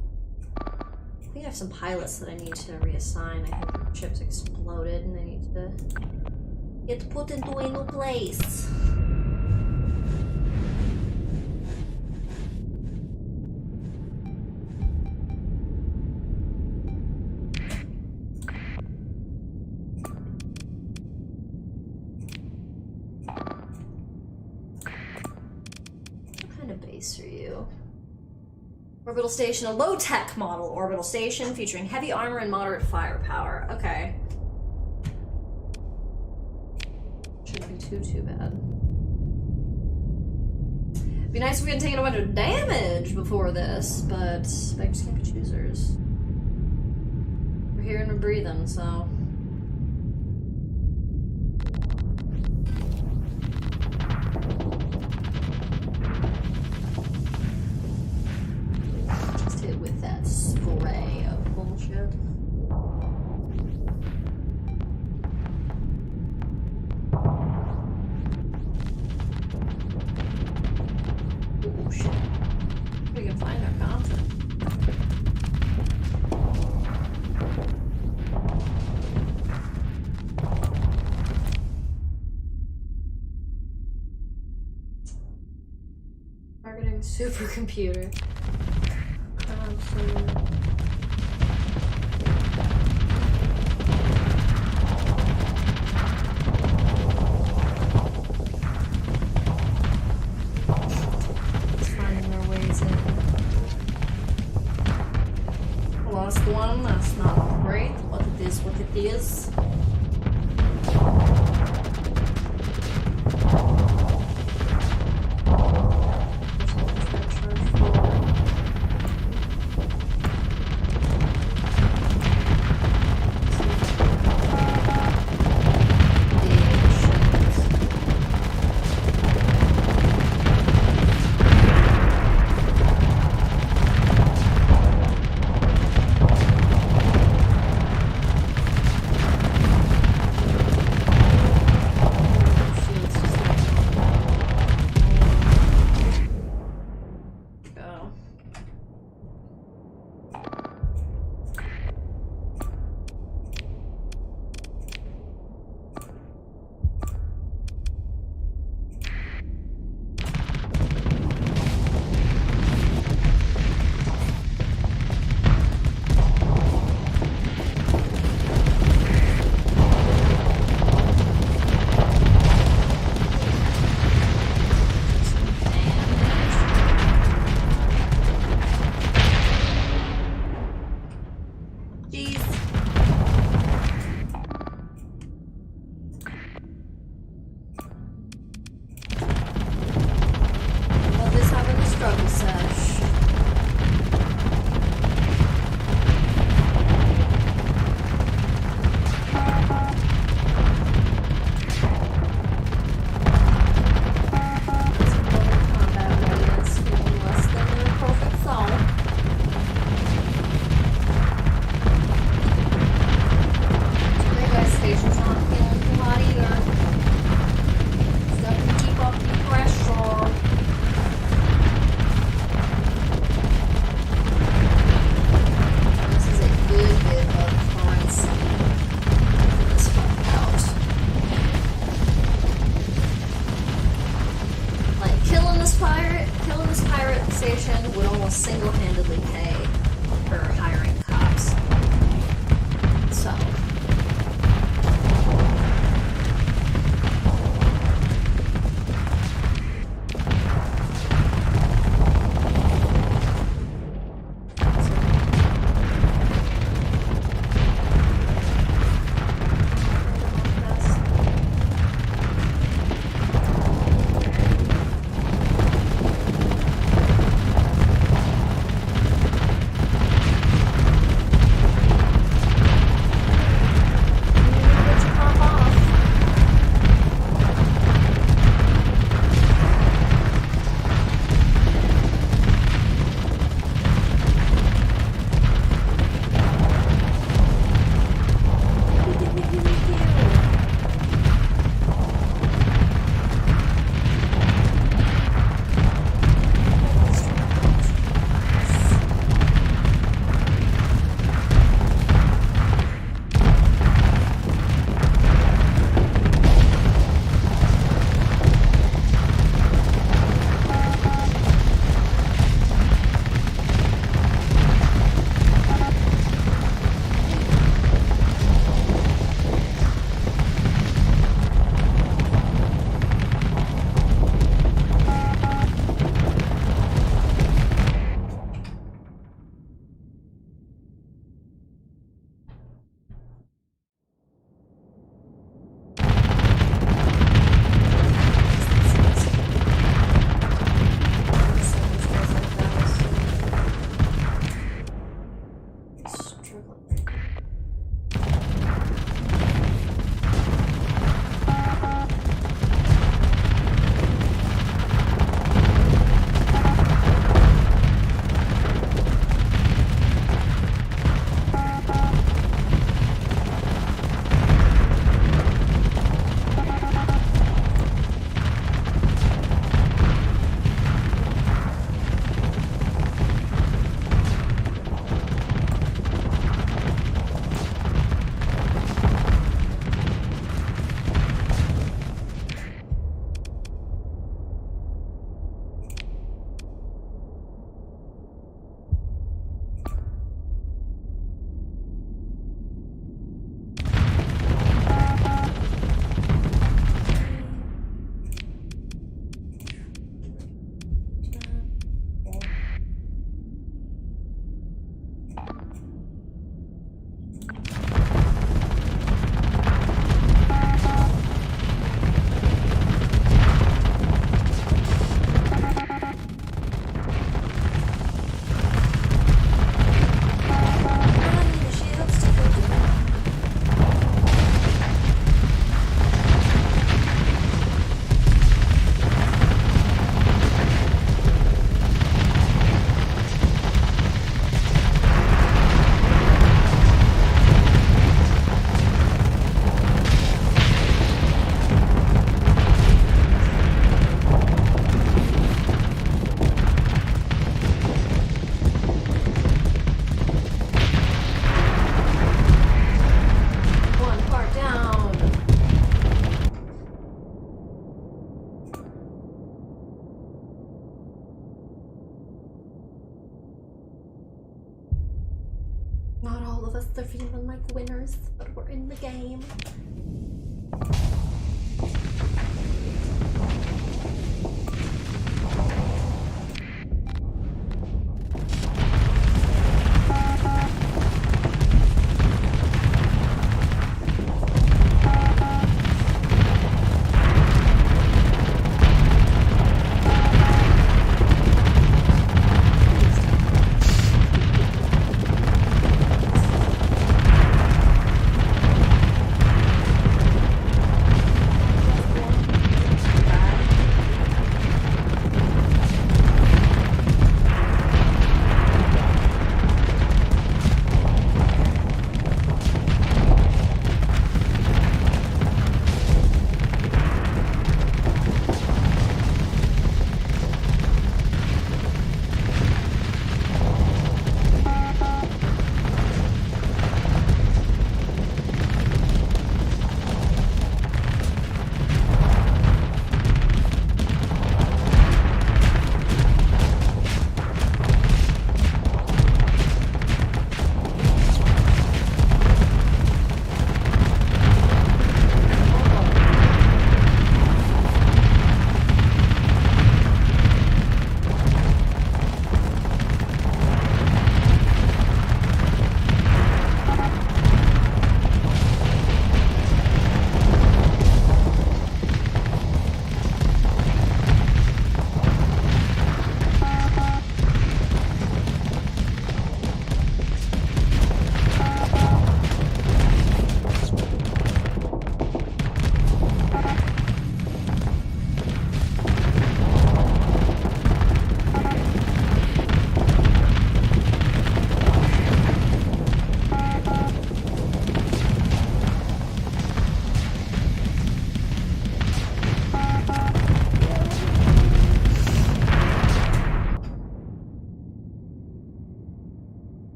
I think I have some pilots that I need to reassign. I think the chips exploded and they need to get put into a new place. Are you? Orbital station, a low-tech model orbital station featuring heavy armor and moderate firepower. Okay. Shouldn't be too bad. It'd be nice if we hadn't taken a bunch of damage before this, but beggars can't be choosers. We're here and we're breathing, so. With that spray of bullshit. Oh shit. We can find our content. Targeting supercomputer. Finding their ways in. Lost one, that's not great. What it is, what it is. About this having a struggle sesh. Single-handedly pay for hiring cops. So Not all of us are feeling like winners, but we're in the game.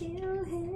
Kill him.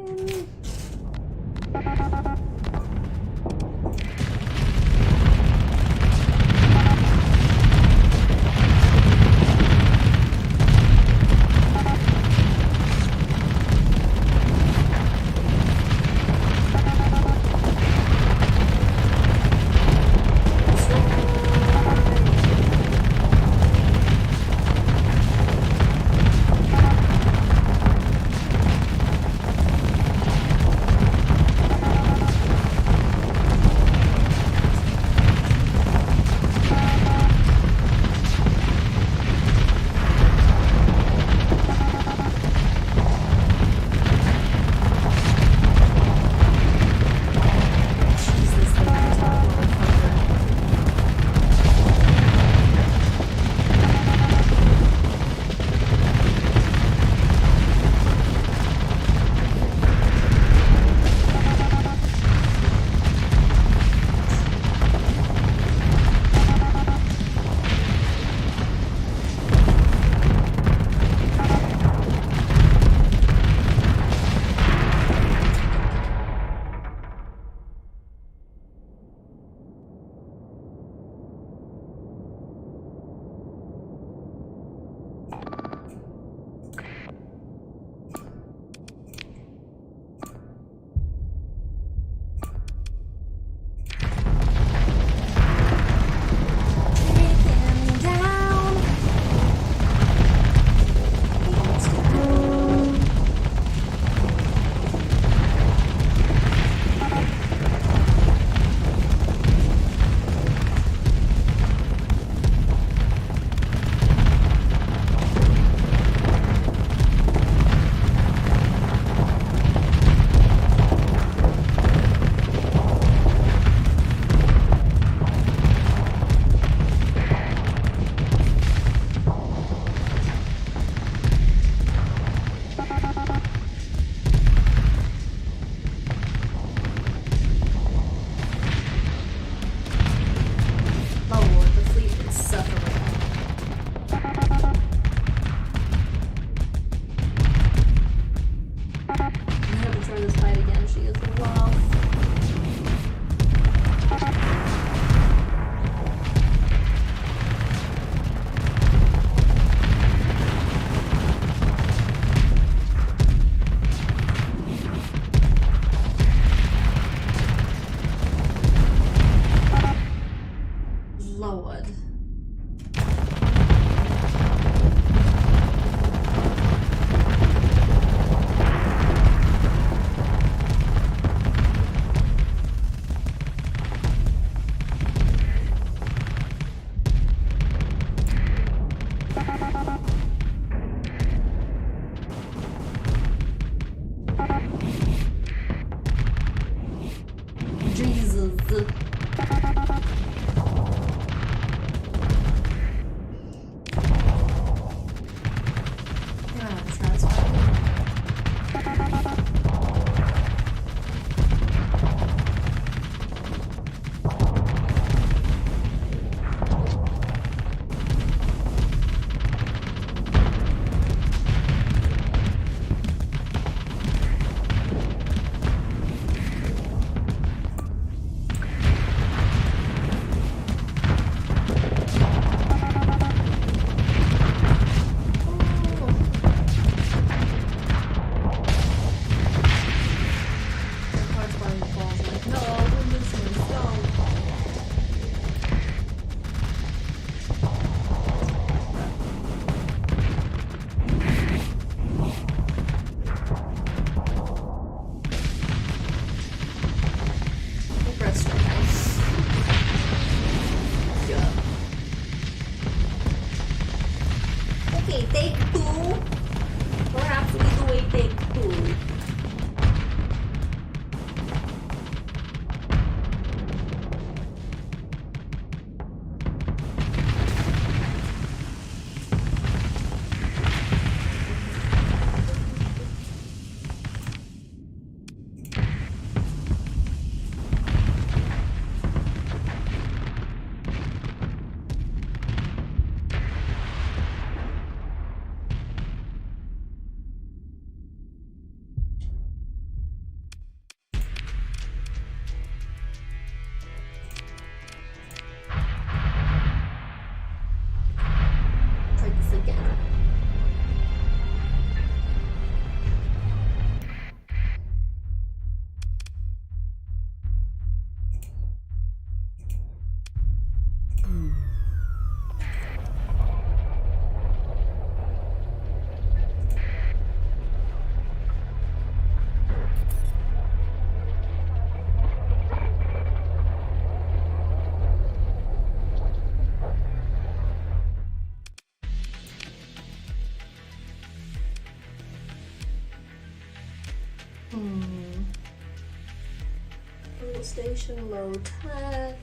Fuel station, low tech,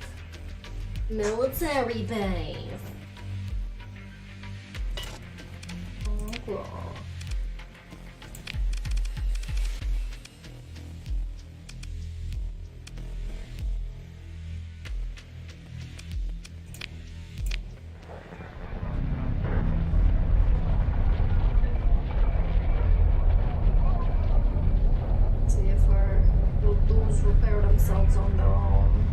military base. Okay. See if our booze repair themselves on their own.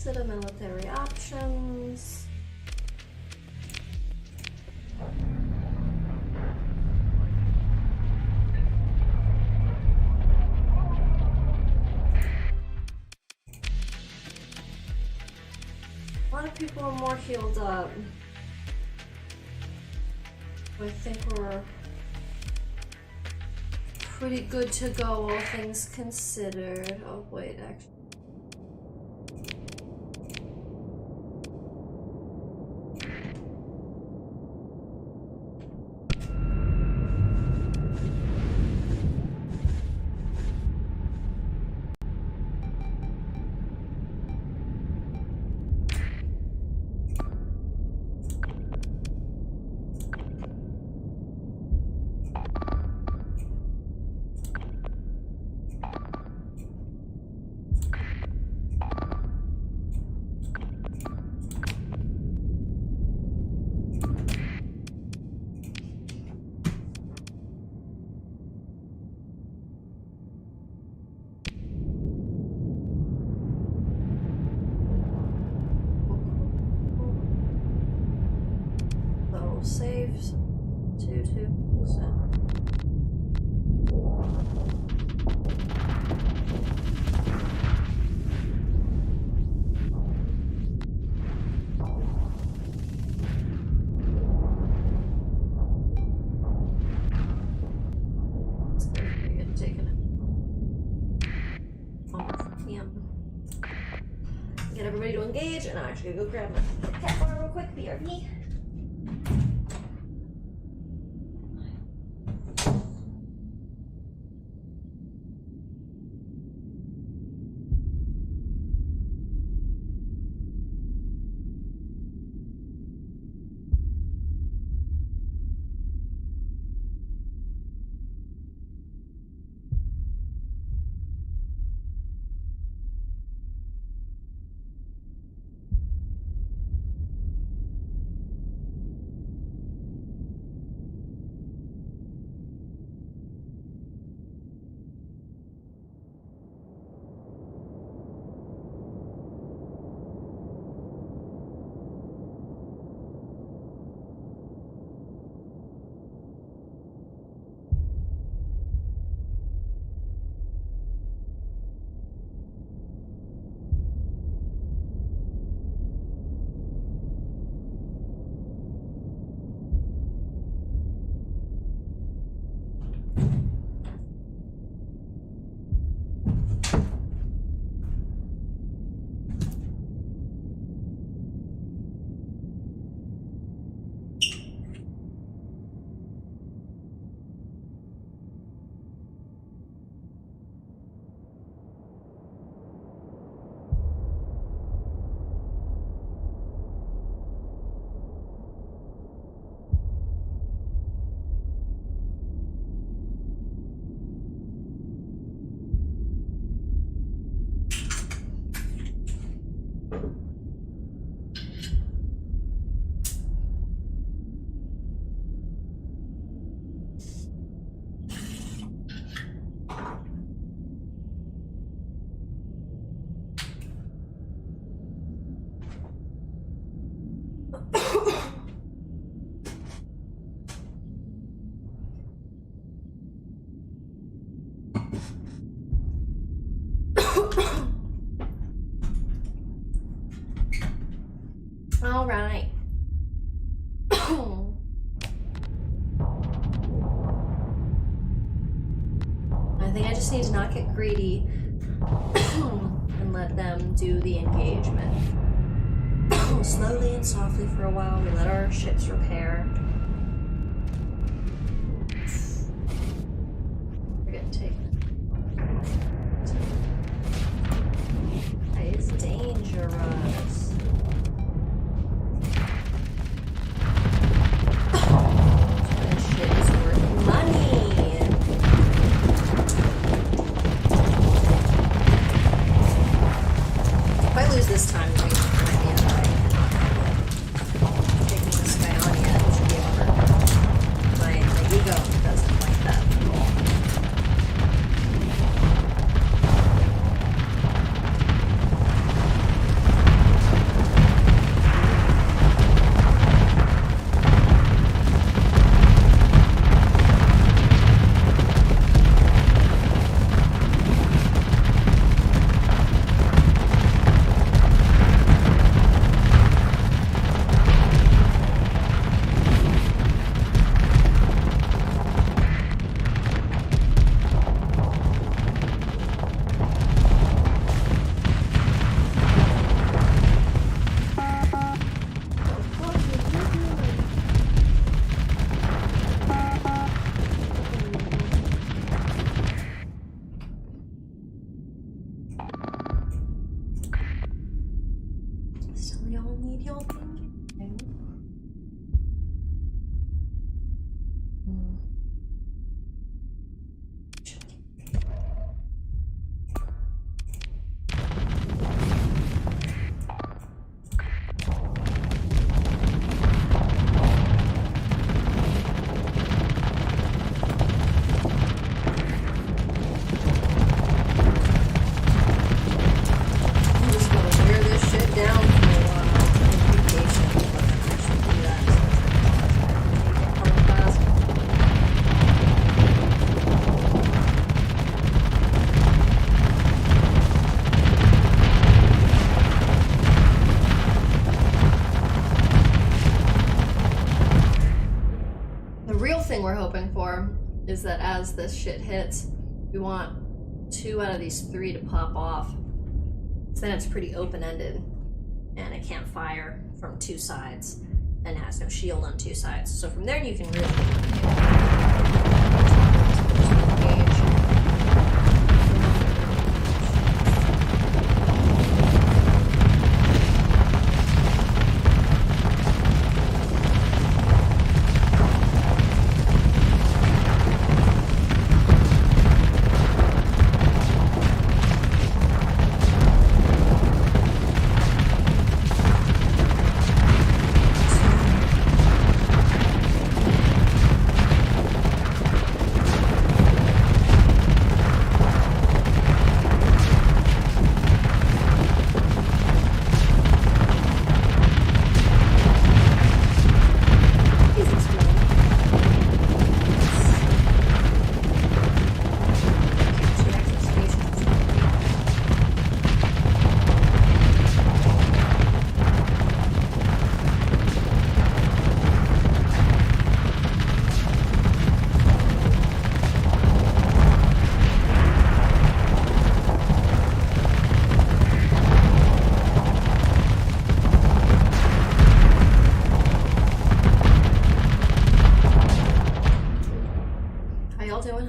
To the military options. A lot of people are more healed up. I think we're pretty good to go, all things considered. Oh wait, actually. Saves 2%. Get everybody to engage, and I'm actually gonna go grab my cat bar real quick. BRB. All right. just need to not get greedy and let them do the engagement. Slowly and softly for a while, we let our ships repair. We're getting taken. That is dangerous. This shit is worth money. If I lose this time, we might be alright. Taking this guy on yet, it should be over. My ego doesn't like that. Still y'all need y'all thinking. I'm just gonna wear this shit down for a while. Be patient, but I should do that as part of class. The real thing we're hoping for is that as this shit hits, we want 2 out of these 3 to pop off. So then it's pretty open-ended, and it can't fire from 2 sides, and it has no shield on 2 sides. So from there you can really engage.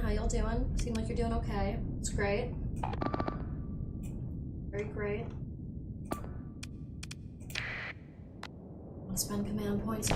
How y'all doing? Seem like you're doing okay. It's great. Very great. I'll spend command points.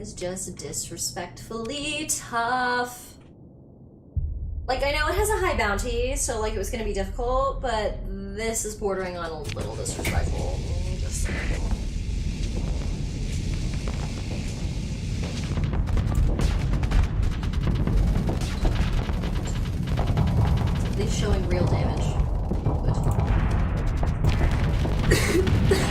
is just disrespectfully tough. Like, I know it has a high bounty, so like it was gonna be difficult, but this is bordering on a little disrespectful. Just saying. At least showing real damage. Good.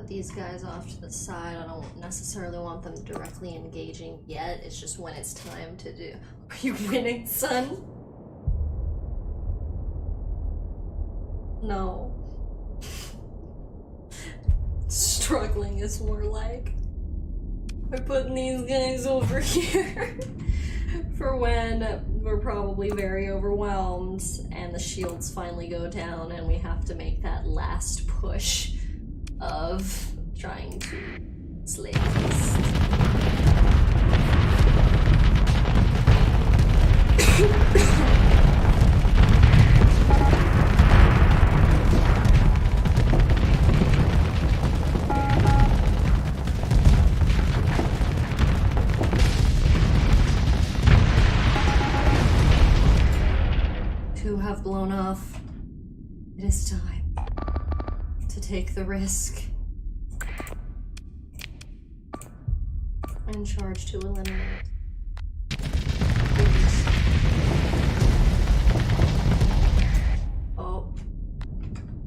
These guys off to the side. I don't necessarily want them directly engaging yet. It's just when it's time to do. Are you winning, son? No. Struggling is more like. We're putting these guys over here for when we're probably very overwhelmed and the shields finally go down and we have to make that last push of trying to slay this. Two have blown off. It is time to take the risk and charge to eliminate. Oh,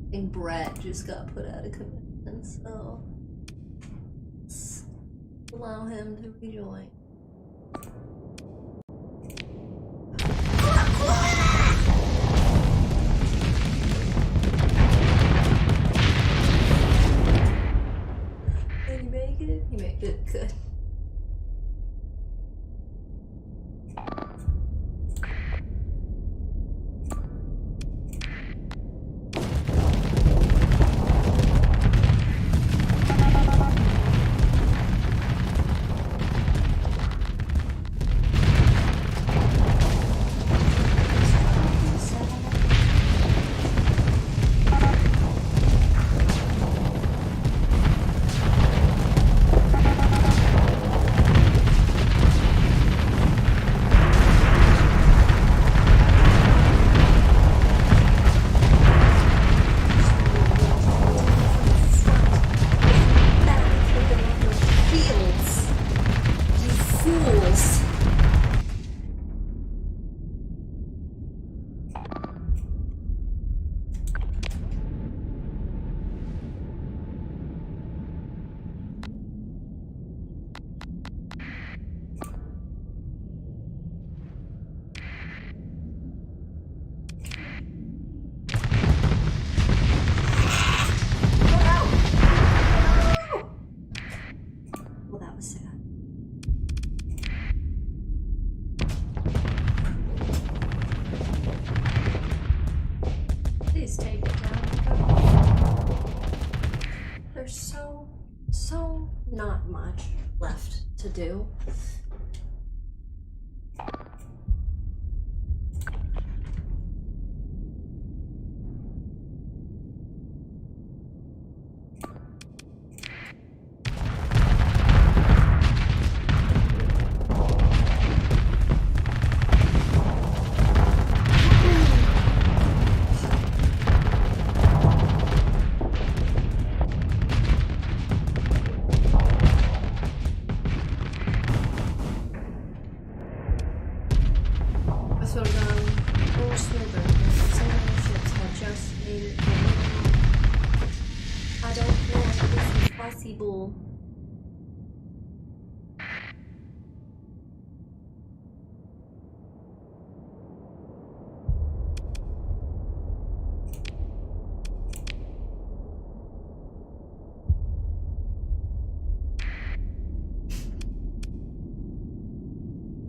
I think Brett just got put out of commitment, so let's allow him to rejoin. Did he make it? He made it. Good. so not much left to do.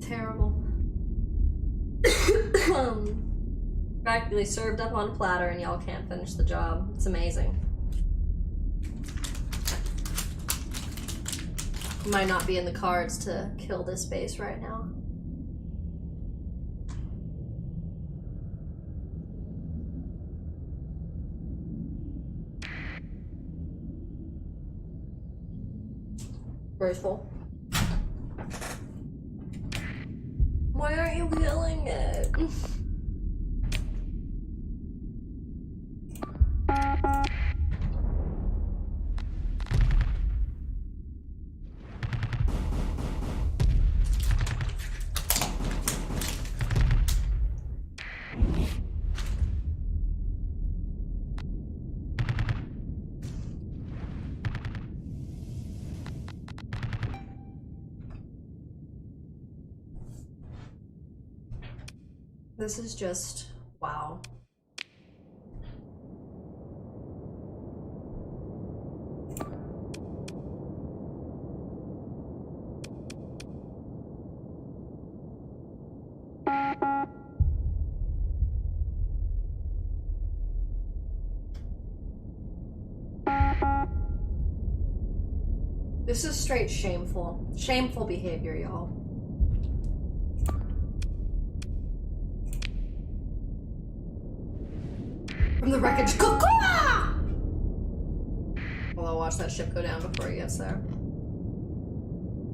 Terrible. Practically served up on a platter and y'all can't finish the job. It's amazing. Might not be in the cards to kill this base right now. Graceful. Why aren't you killing it? This is just, wow. This is straight shameful. Shameful behavior, y'all. From the wreckage. Well, I'll watch that ship go down before he gets there.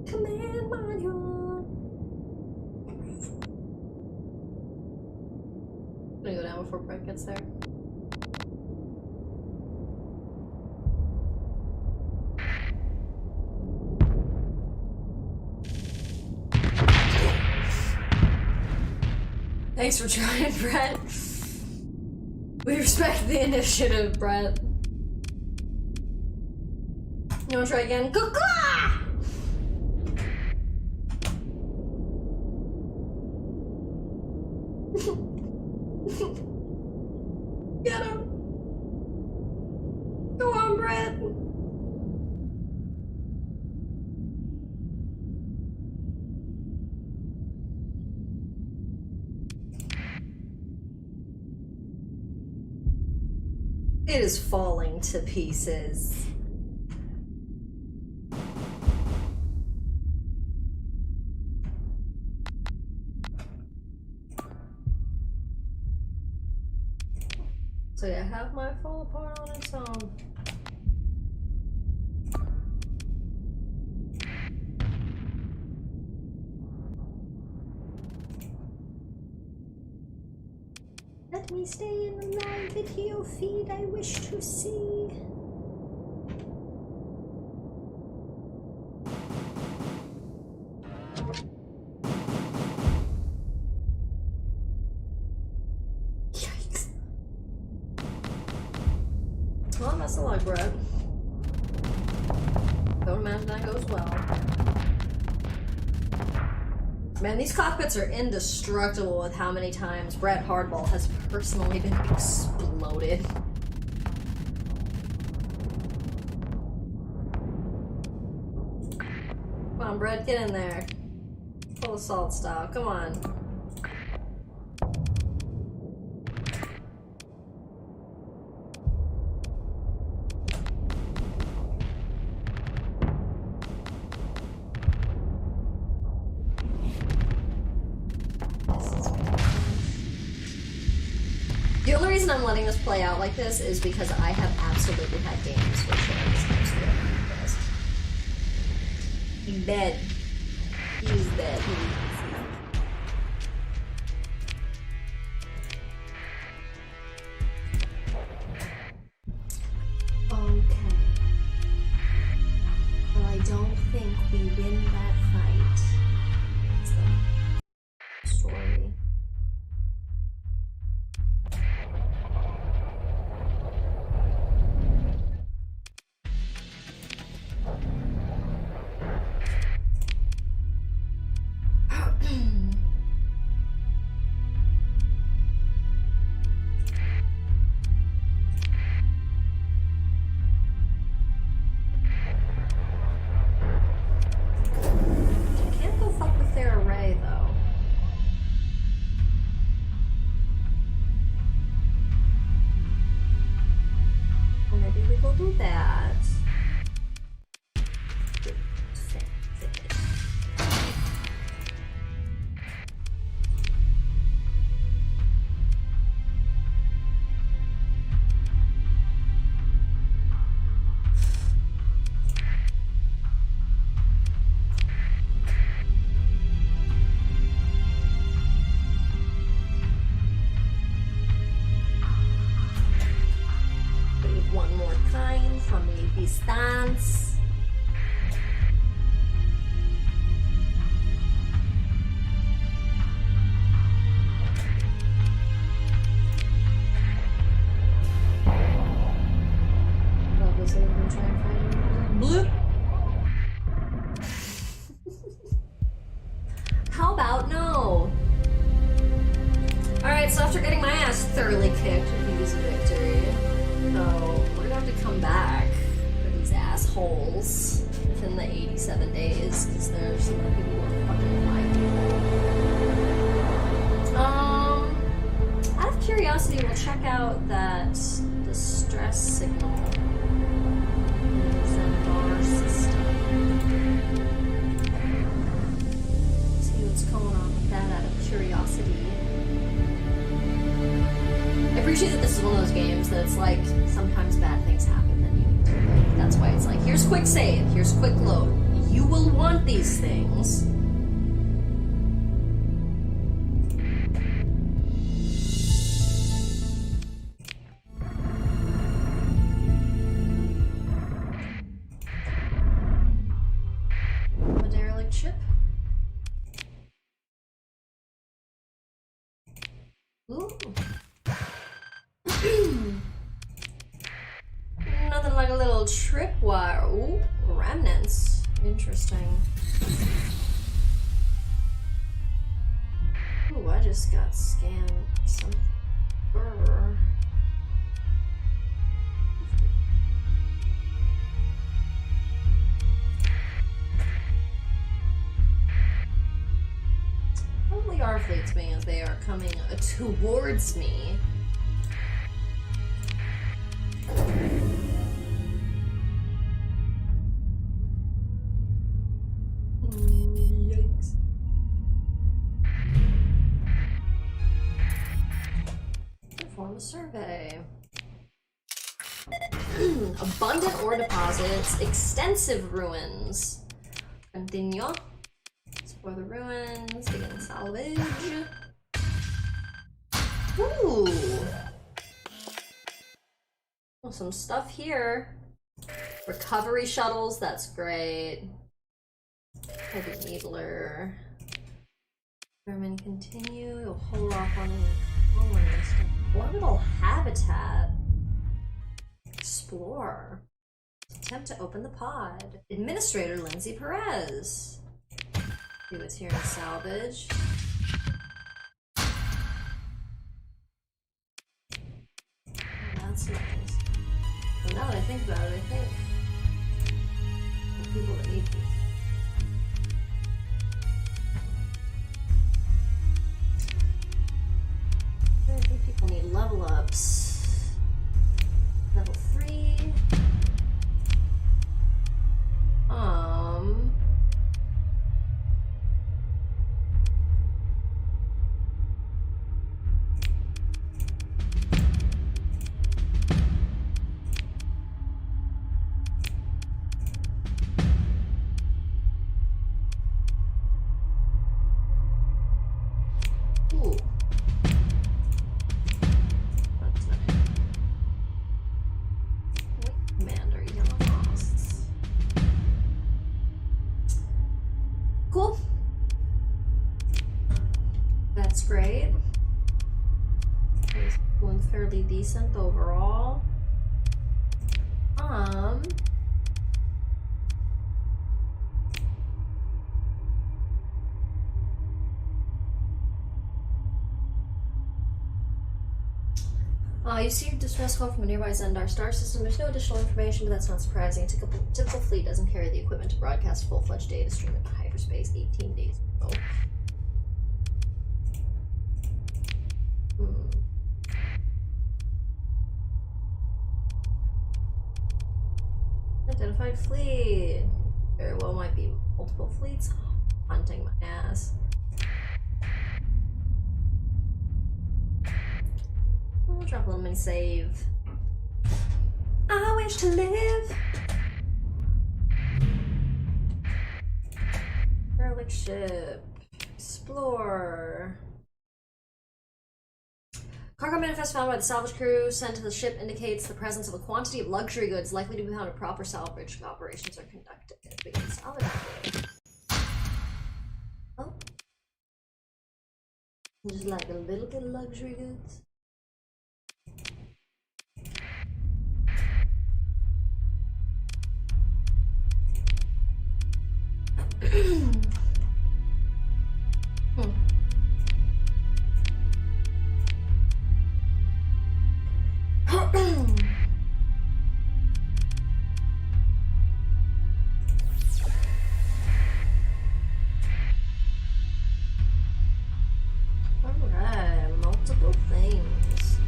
Command module. Gonna go down before Brett gets there. Thanks for trying, Brett. We respect the initiative, Brett. You wanna try again? Get him! Go on, Brett! It is falling to pieces. So yeah, have my fall apart on its own. Let me stay in the live video feed I wish to see. Yikes. Well, that's a lot, Brett. Don't imagine that goes well. Man, these cockpits are indestructible with how many times Brett Hardball has personally been exploded. Come on, Brett, get in there. Full assault style, come on. I'm letting this play out like this is because I have absolutely had games where Sharon's he's dead. He's dead. Okay. Well, I don't think we win that fight. It's the story. Stance. Bloop. How about no? Alright, so after getting my ass thoroughly kicked, we can use a victory. So we're gonna have to come back. Assholes within the 87 days because there's a lot of people who are fucking lying. Out of curiosity, we'll check out that the stress signal in our system. See what's going on with that out of curiosity. I appreciate that this is one of those games that it's like sometimes bad things happen. That's why it's like, here's quick save, here's quick load. You will want these things. A derelict ship. Ooh. Nothing like a little tripwire. Ooh, remnants. Interesting. Ooh, I just got scanned some. Probably our fleet's being as they are coming towards me. Yikes. Perform a survey. Abundant ore deposits, extensive ruins. Continue. Explore the ruins, begin salvage. Ooh. Oh, some stuff here. Recovery shuttles, that's great. Heavy needler. Determine continue. You'll hold off on colonist. Orbital habitat. Explore. Attempt to open the pod. Administrator Lindsay Perez. See what's here in salvage. That's nice. But now that I think about it, I think the people that need these. I think people need level ups. Level 3. pretty decent overall. You see a distress call from a nearby Zendar star system. There's no additional information, but that's not surprising. A typical fleet doesn't carry the equipment to broadcast full-fledged data stream into hyperspace 18 days ago. Identified fleet. Very well might be multiple fleets hunting my ass. I'll drop a little mini save. I wish to live. Derelict ship. Explore. Cargo manifest found by the salvage crew sent to the ship indicates the presence of a quantity of luxury goods likely to be found if proper salvage operations are conducted. Begin salvage. Oh. Just like a little bit of luxury goods. Alright, multiple things.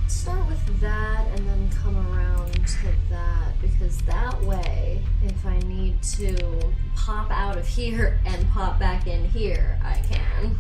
Start with that and then come around to that, because that way, if I need to pop out of here and pop back in here, I can.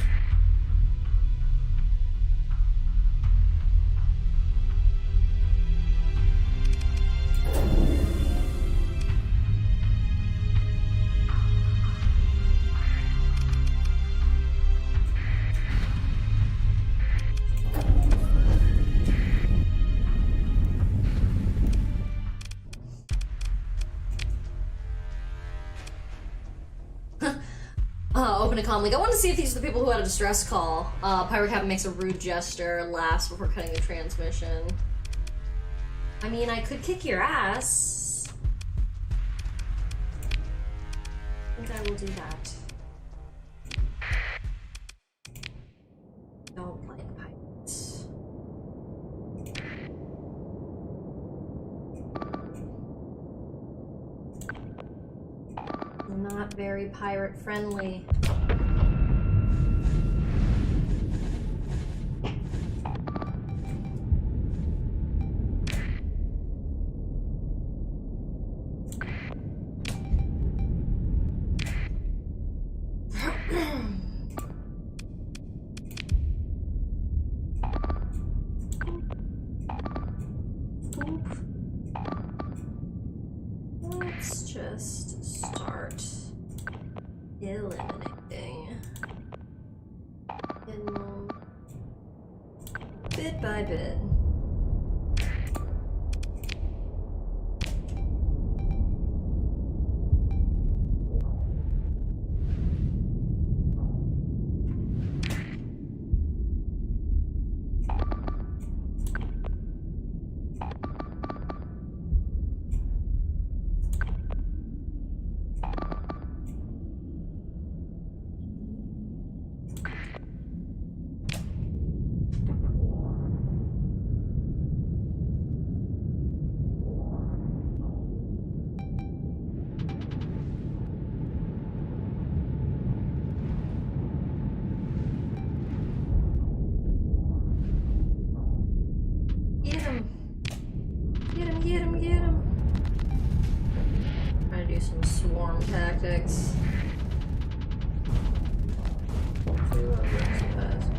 Open a comm link. I want to see if these are the people who had a distress call. Pirate Captain makes a rude gesture, laughs before cutting the transmission. I mean, I could kick your ass. I think I will do that. Don't like pirates. Not very pirate friendly. Let's just start eliminating bit by bit. Get him. Trying to do some swarm tactics. Hopefully that works fast.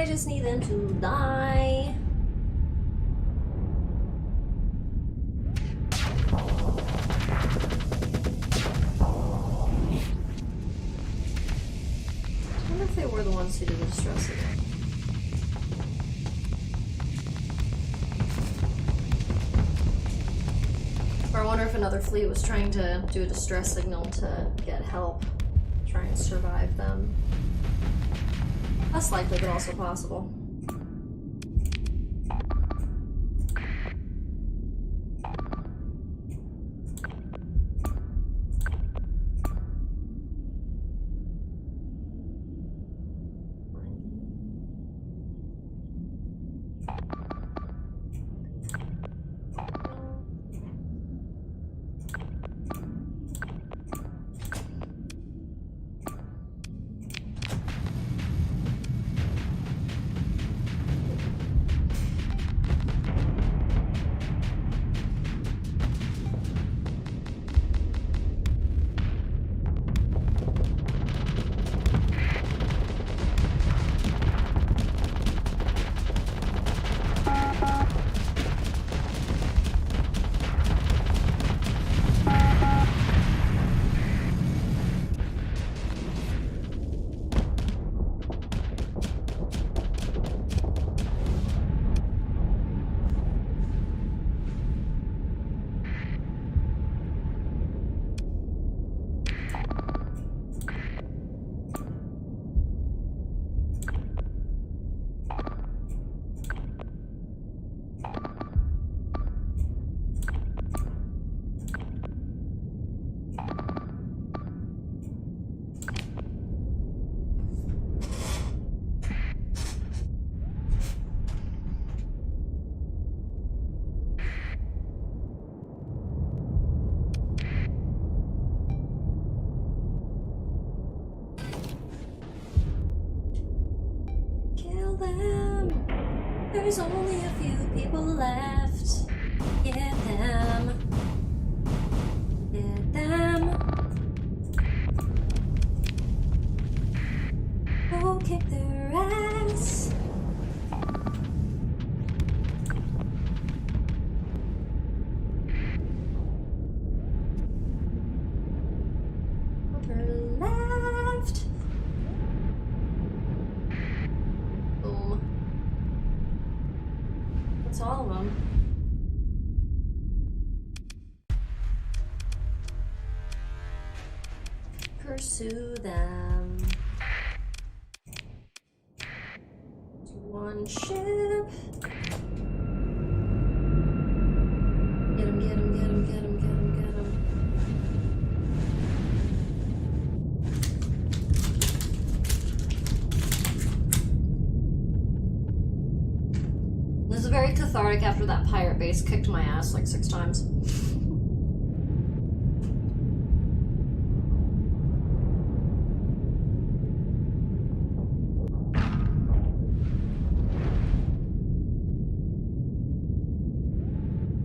just need them to die. I wonder if they were the ones who did the distress signal. Or I wonder if another fleet was trying to do a distress signal to get help, try and survive them. That's likely, but also possible. There's only a few people left. Get them. Get them. Go kick their ass. Over left. Boom. That's all of them. Pursue them. It's one ship. Get him, get him, get him, get him, get him, get him. This is very cathartic after that pirate base kicked my ass like 6 times.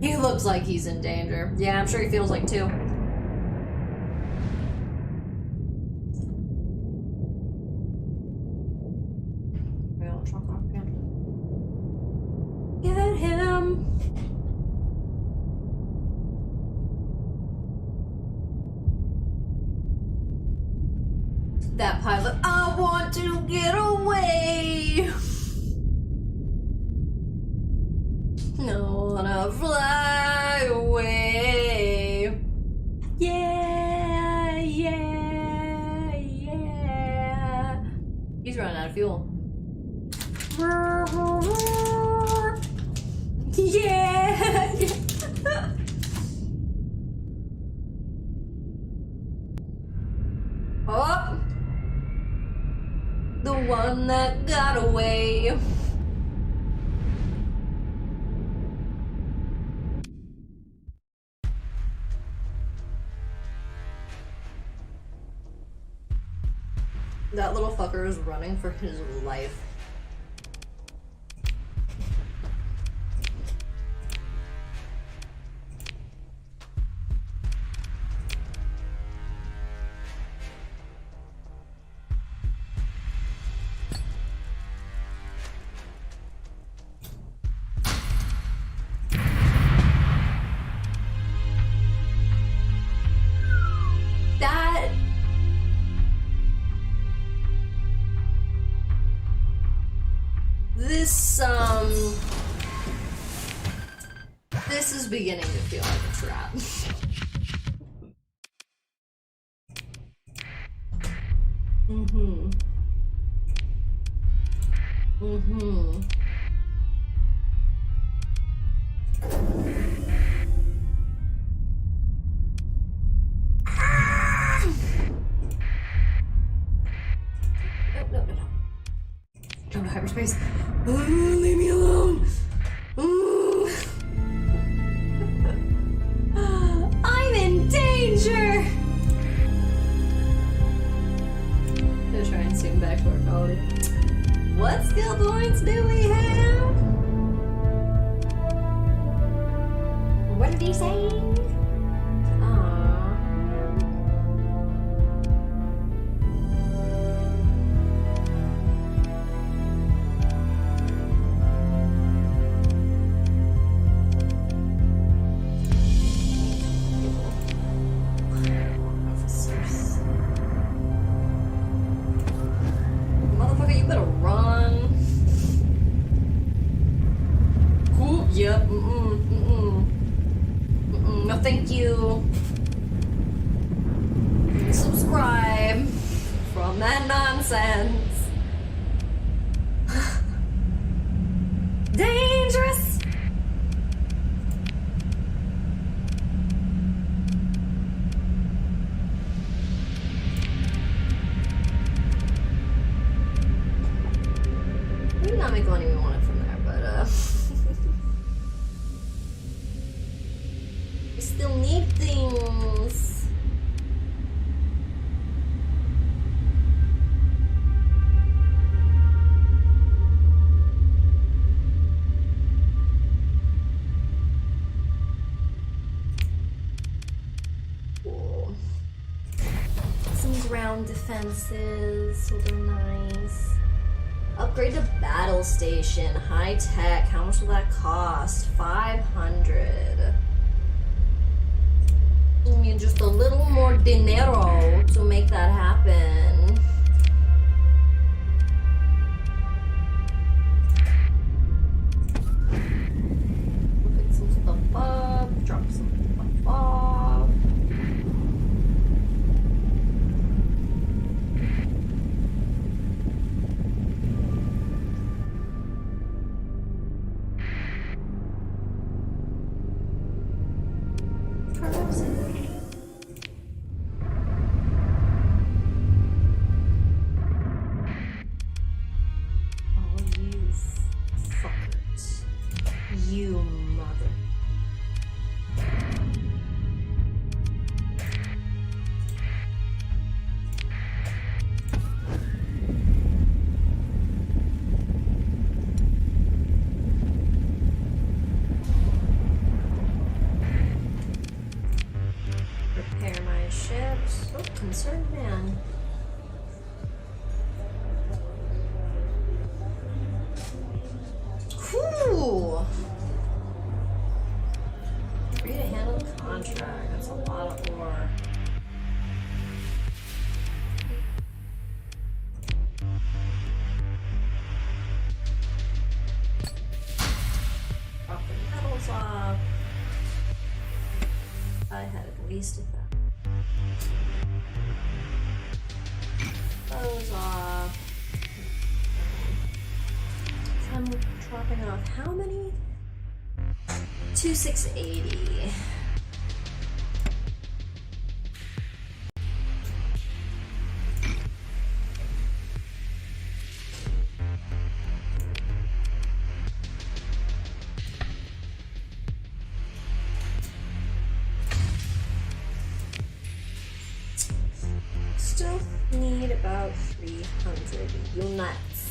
He looks like he's in danger. Yeah, I'm sure he feels like too. Get him. That pilot, I want to get away. No, wanna fly away. Yeah, yeah, yeah. He's running out of fuel. Yeah. Oh, the one that got away. That little fucker is running for his life. This is beginning to feel like a trap. Mm-hmm. Mm-hmm. No. Go to hyperspace. Leave me alone. I'm in danger. Gonna try and zoom back to our quality. What skill points do we have? What did he say? Yep. No, thank you. Subscribe from that nonsense. Dangerous. We did not make the money we wanted from there, but we still need things. Cool. Some ground defenses, so they're nice. Upgrade to battle station, high tech. How much will that cost? 500. I need just a little more dinero to make that happen. Pick some stuff up, drop some stuff off. You mother. Repair my ships. Oh, concerned man. Cool. Free to handle the contract. That's a lot of ore. Drop the metals off. I had at least a those off. I'm dropping off how many? 2680. Still need about 300 units.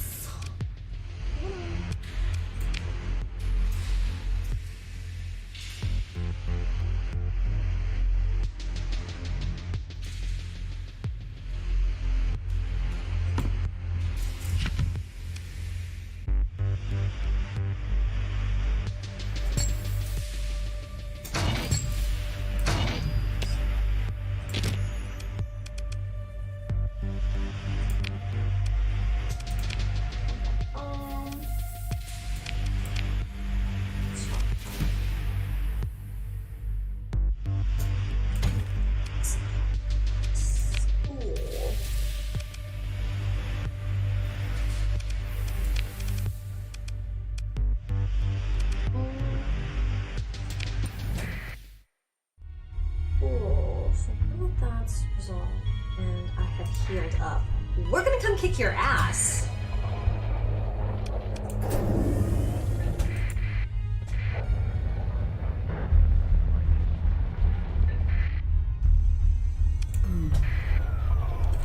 we're gonna come kick your ass.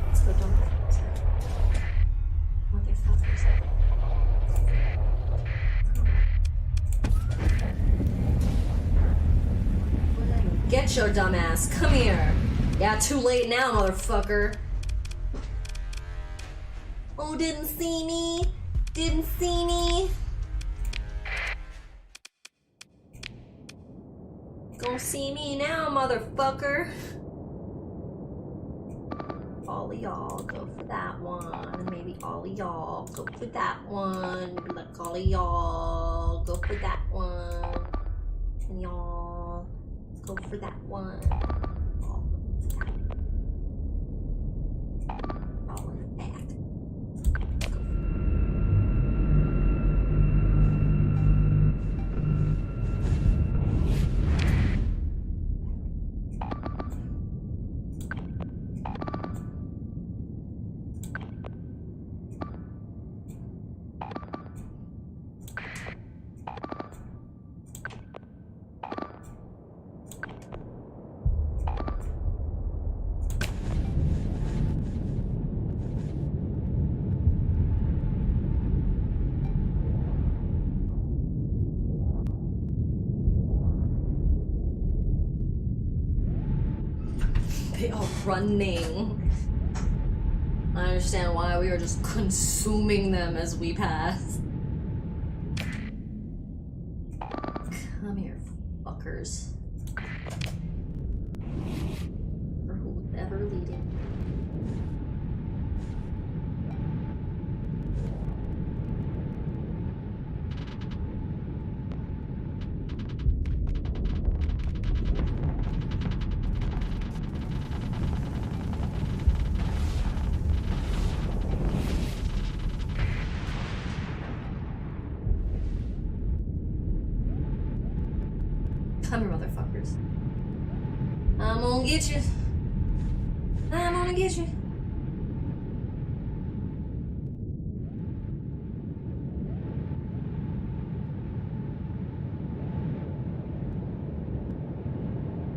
Let's go dump it. Motherfuckers. Get your dumb ass. Come here. Yeah, too late now, motherfucker. Oh, didn't see me. Didn't see me. Gonna see me now, motherfucker. All of y'all go for that one. And maybe all of y'all go for that one. Maybe like all of y'all go for that one. And y'all go for that one. All of that. All of that. They are running. I understand why we are just consuming them as we pass. Come here, fuckers. For whoever leading. Come here, motherfuckers. I'm gonna get you. I'm gonna get you.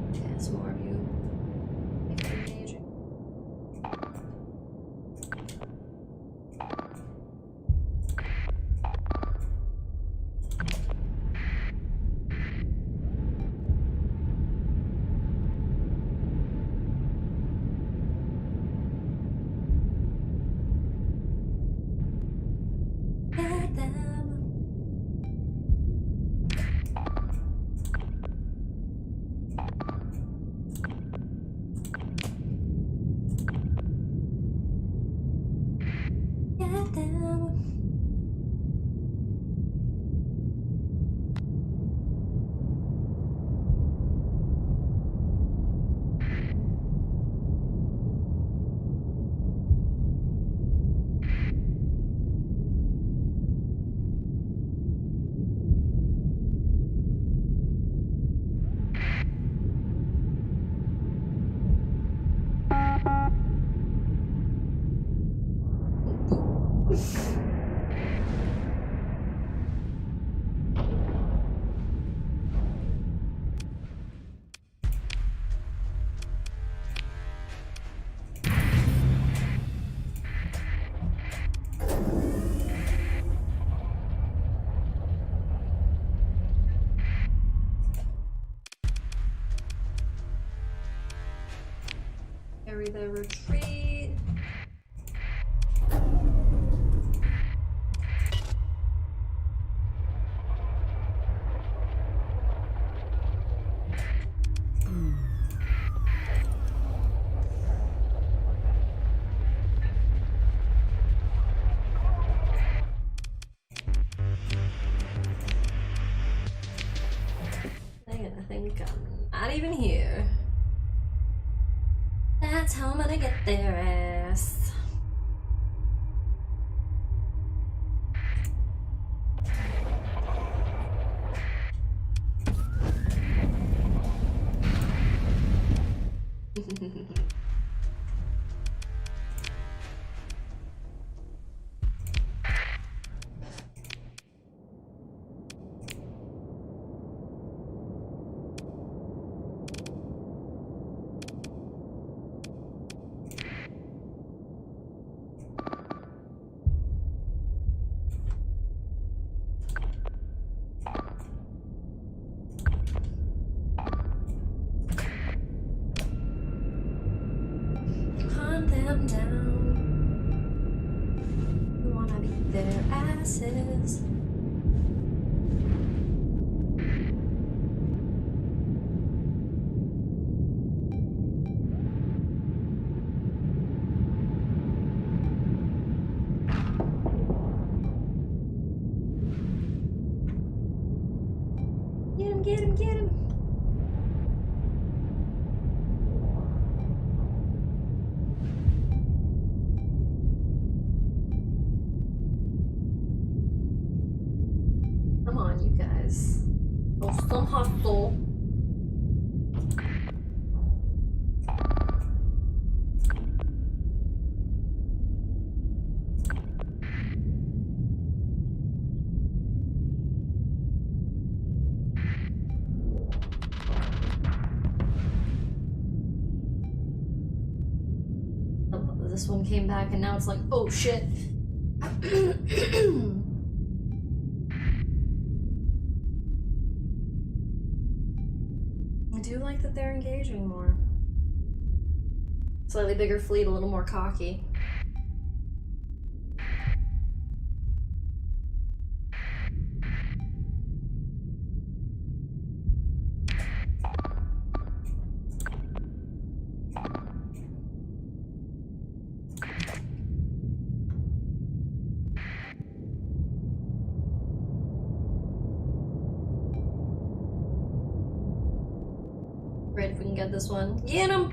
Okay, some more of you. Make it engaging. Carry the retreat. They're gonna think I'm not even here. That's how I'm gonna get their ass. glasses. Get him, get him, get him. Come on, you guys. Oh, some hustle. This one came back and now it's like, oh shit. I do like that they're engaging more. Slightly bigger fleet, a little more cocky. Great if we can get this one. Get him!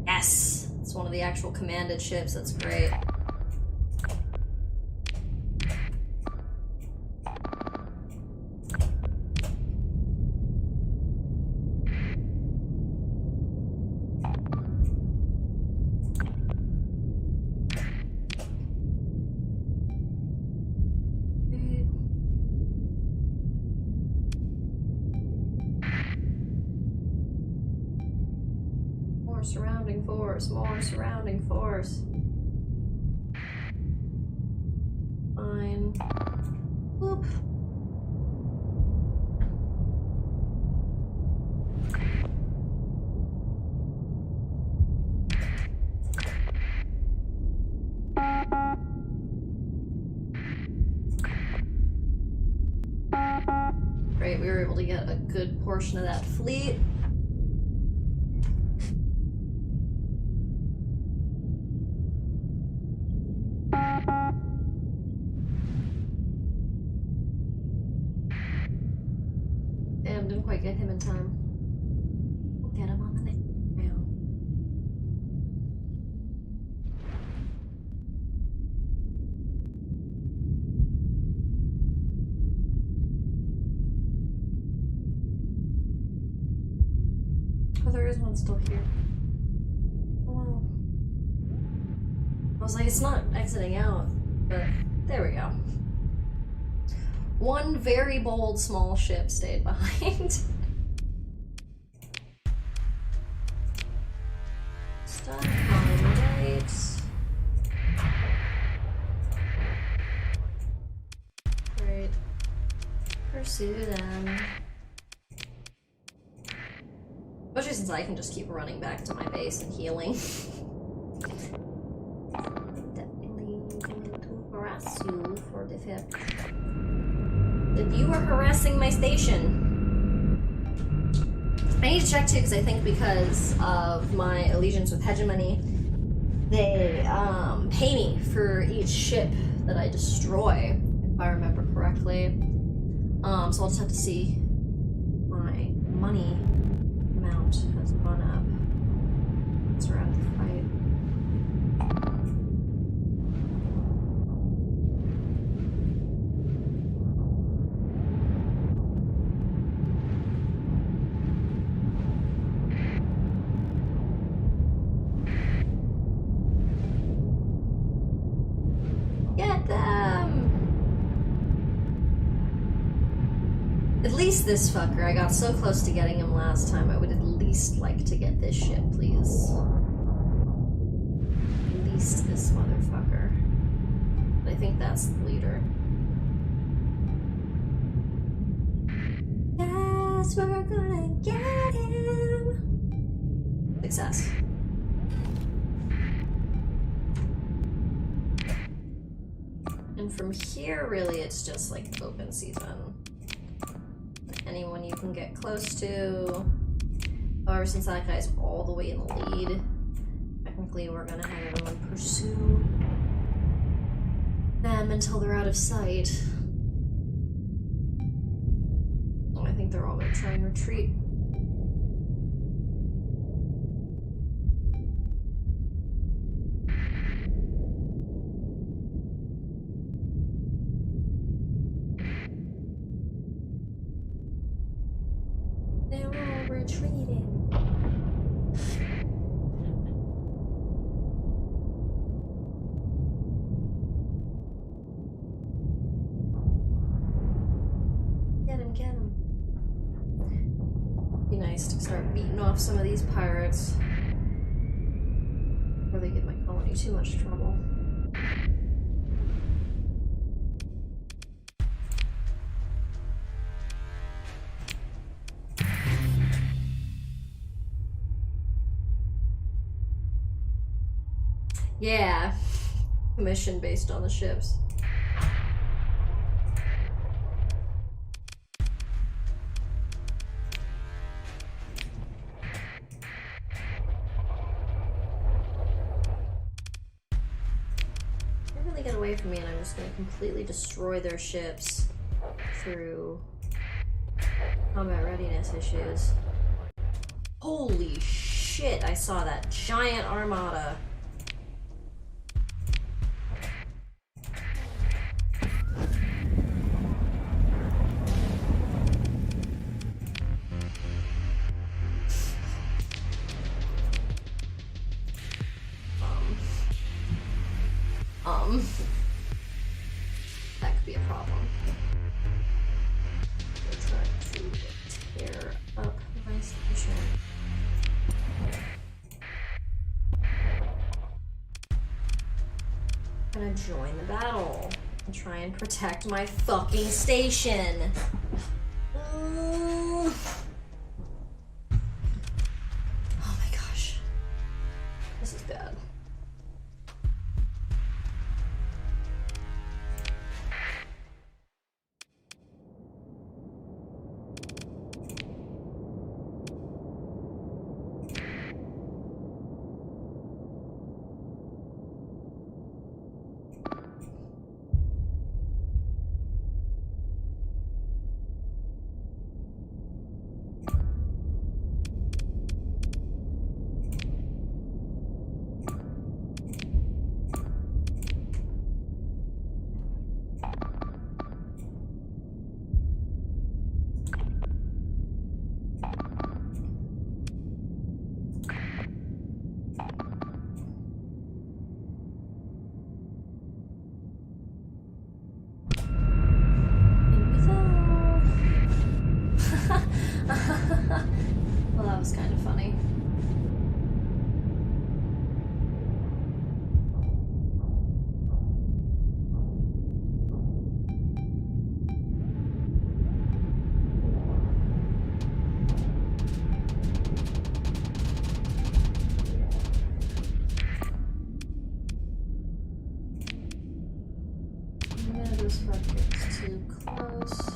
Yes! It's one of the actual commanded ships. That's great. Surrounding force, more surrounding force. Fine. Whoop. Great, we were able to get a good portion of that fleet. Damn, didn't quite get him in time. We'll get him on the next round. Oh, there is one still here. Oh, wow. I was like, it's not exiting out, but there we go. One very bold small ship stayed behind. Stop on right. Great. Pursue them. Especially since I can just keep running back to my base and healing. Definitely going to harass you for the fifth. If you are harassing my station. I need to check too, because I think because of my allegiance with hegemony, they pay me for each ship that I destroy, if I remember correctly. So I'll just have to see my money amount has gone up. It's around the fight. Get them! At least this fucker. I got so close to getting him last time. I would at least like to get this ship, please. At least this motherfucker. But I think that's the leader. Yes, we're gonna get him! Success. And from here, really, it's just like open season. Anyone you can get close to. However, since that guy's all the way in the lead, technically we're gonna have everyone pursue them until they're out of sight. I think they're all gonna try and retreat. They're all retreating. Get him, get him. Be nice to start beating off some of these pirates before they give my colony too much trouble. Yeah, commission based on the ships. They really get away from me, and I'm just going to completely destroy their ships through combat readiness issues. Holy shit, I saw that giant armada. That could be a problem. We're trying to tear up my station. I'm gonna join the battle and try and protect my fucking station. Oh my gosh. This is bad. Well, that was kind of funny. Yeah, this fuck gets too close.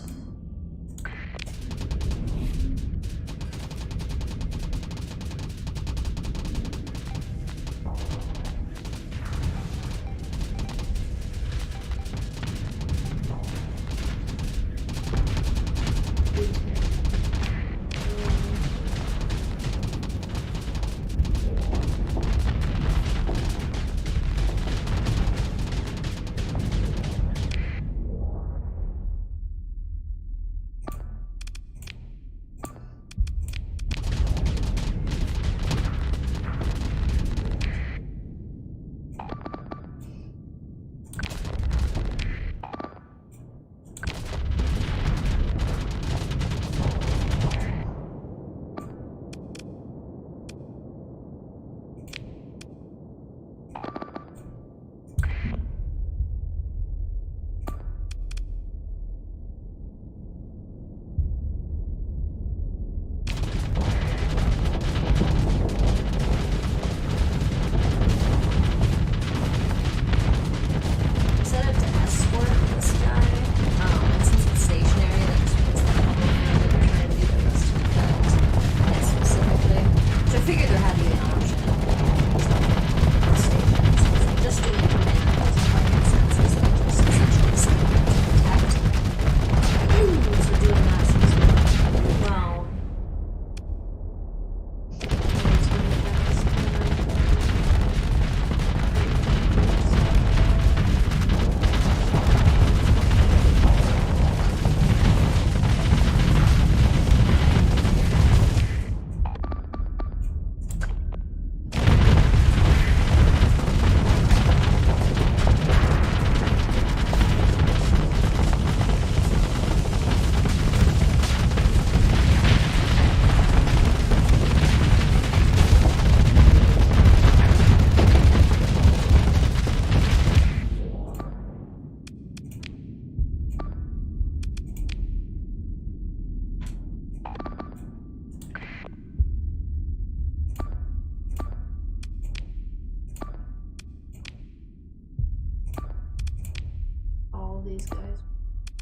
these guys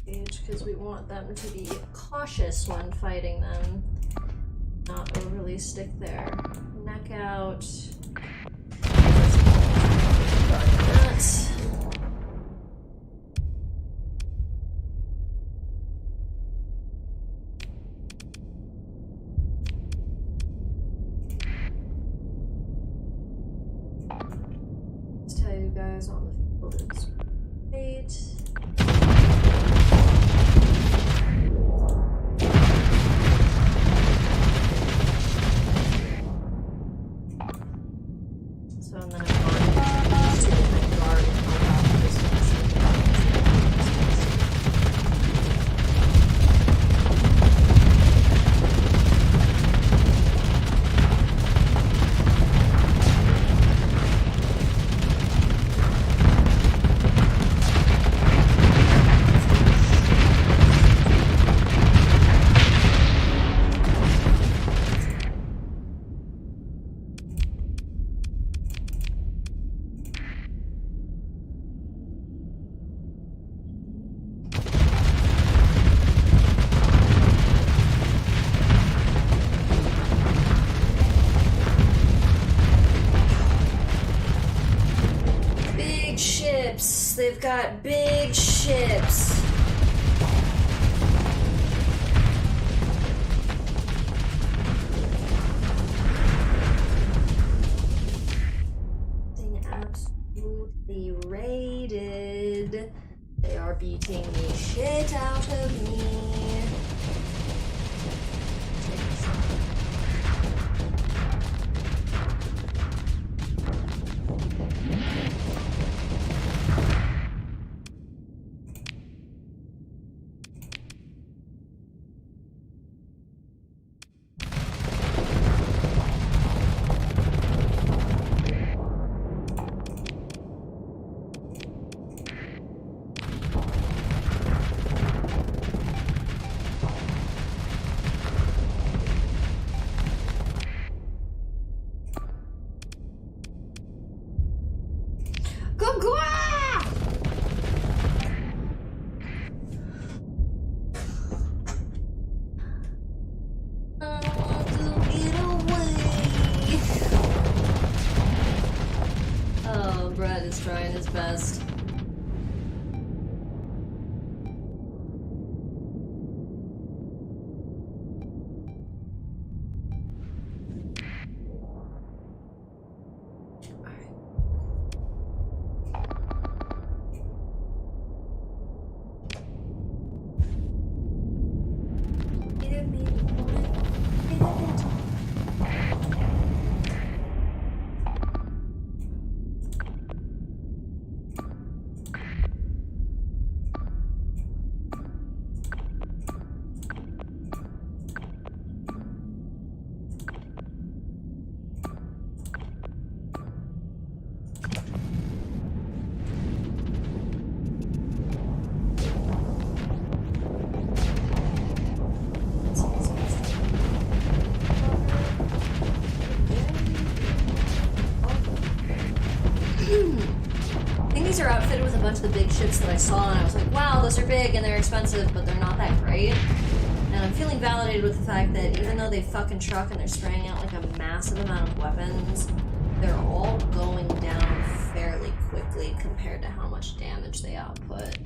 because we want them to be cautious when fighting them. Not overly stick their neck out. That. Let's tell you guys on the field it's great. So and then I'm going to guard this one. They've got big ships. Being absolutely raided. They are beating the shit out of me. Brett is trying his best. These are outfitted with a bunch of the big ships that I saw, and I was like, wow, those are big and they're expensive, but they're not that great. And I'm feeling validated with the fact that even though they fucking truck and they're spraying out like a massive amount of weapons, they're all going down fairly quickly compared to how much damage they output.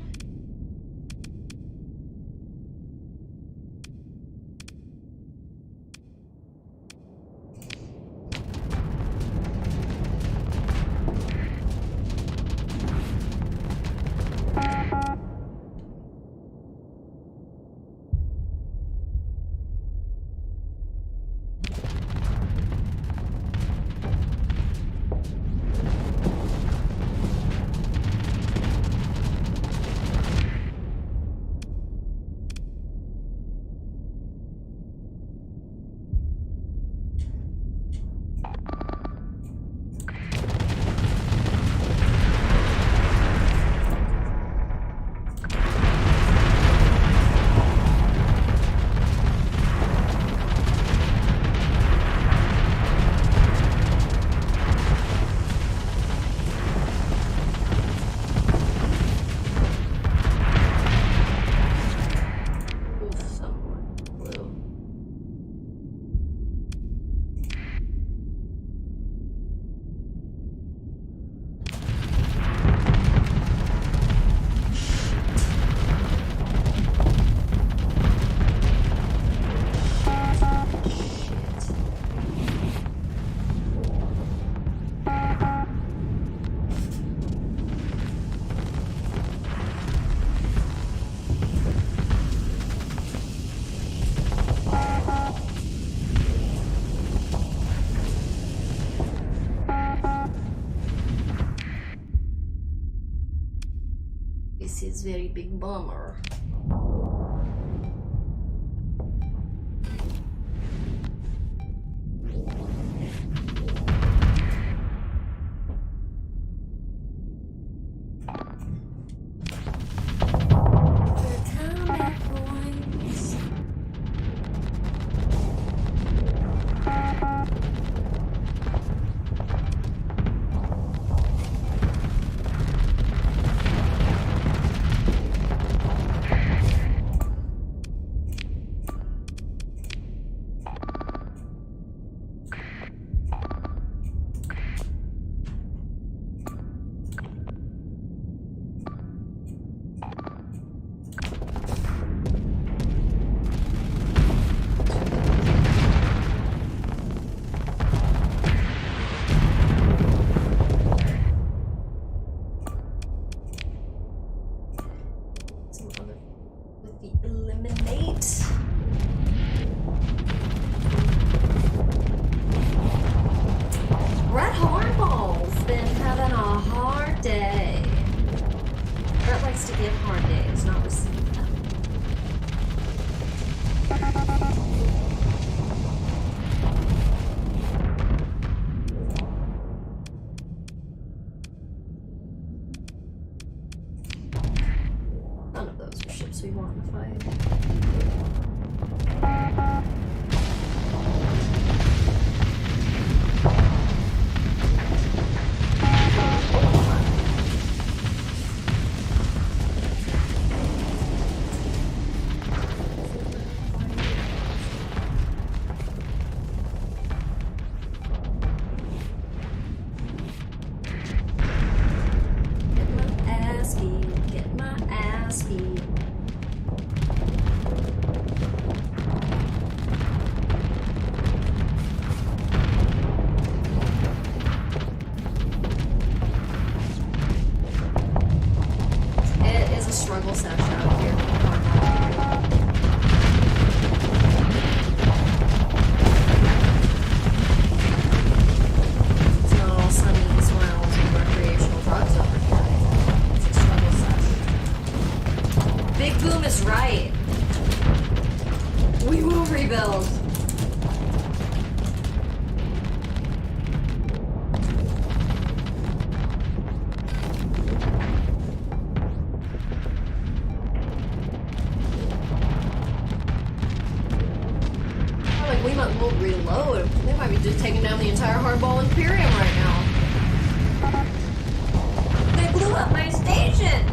This is very big bummer. Brett Hardball's been having a hard day. Brett likes to give hard days, not receive them. None of those are ships we want to fight. Struggle sesh out here. It's not all sunny smiles and recreational drugs over here. It's a struggle sesh. Big Boom is right. We will rebuild. We'll reload. They might be just taking down the entire Hardball Imperium right now. They blew up my station!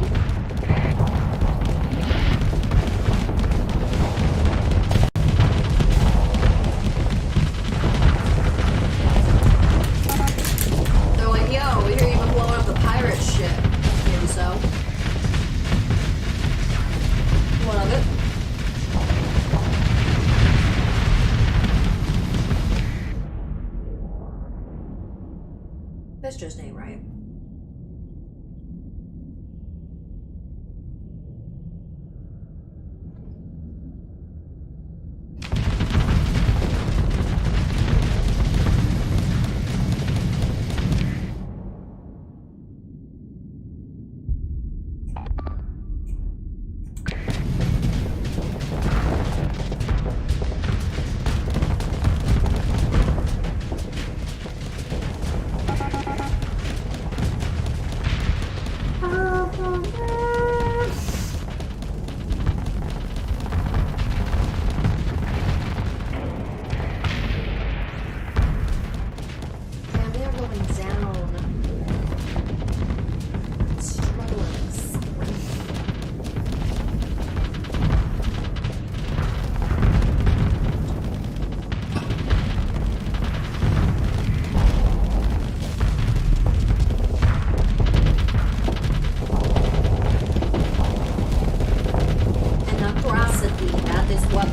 They're like, yo, we hear you've been blowing up the pirate ship. Maybe so. What of it? This just ain't right.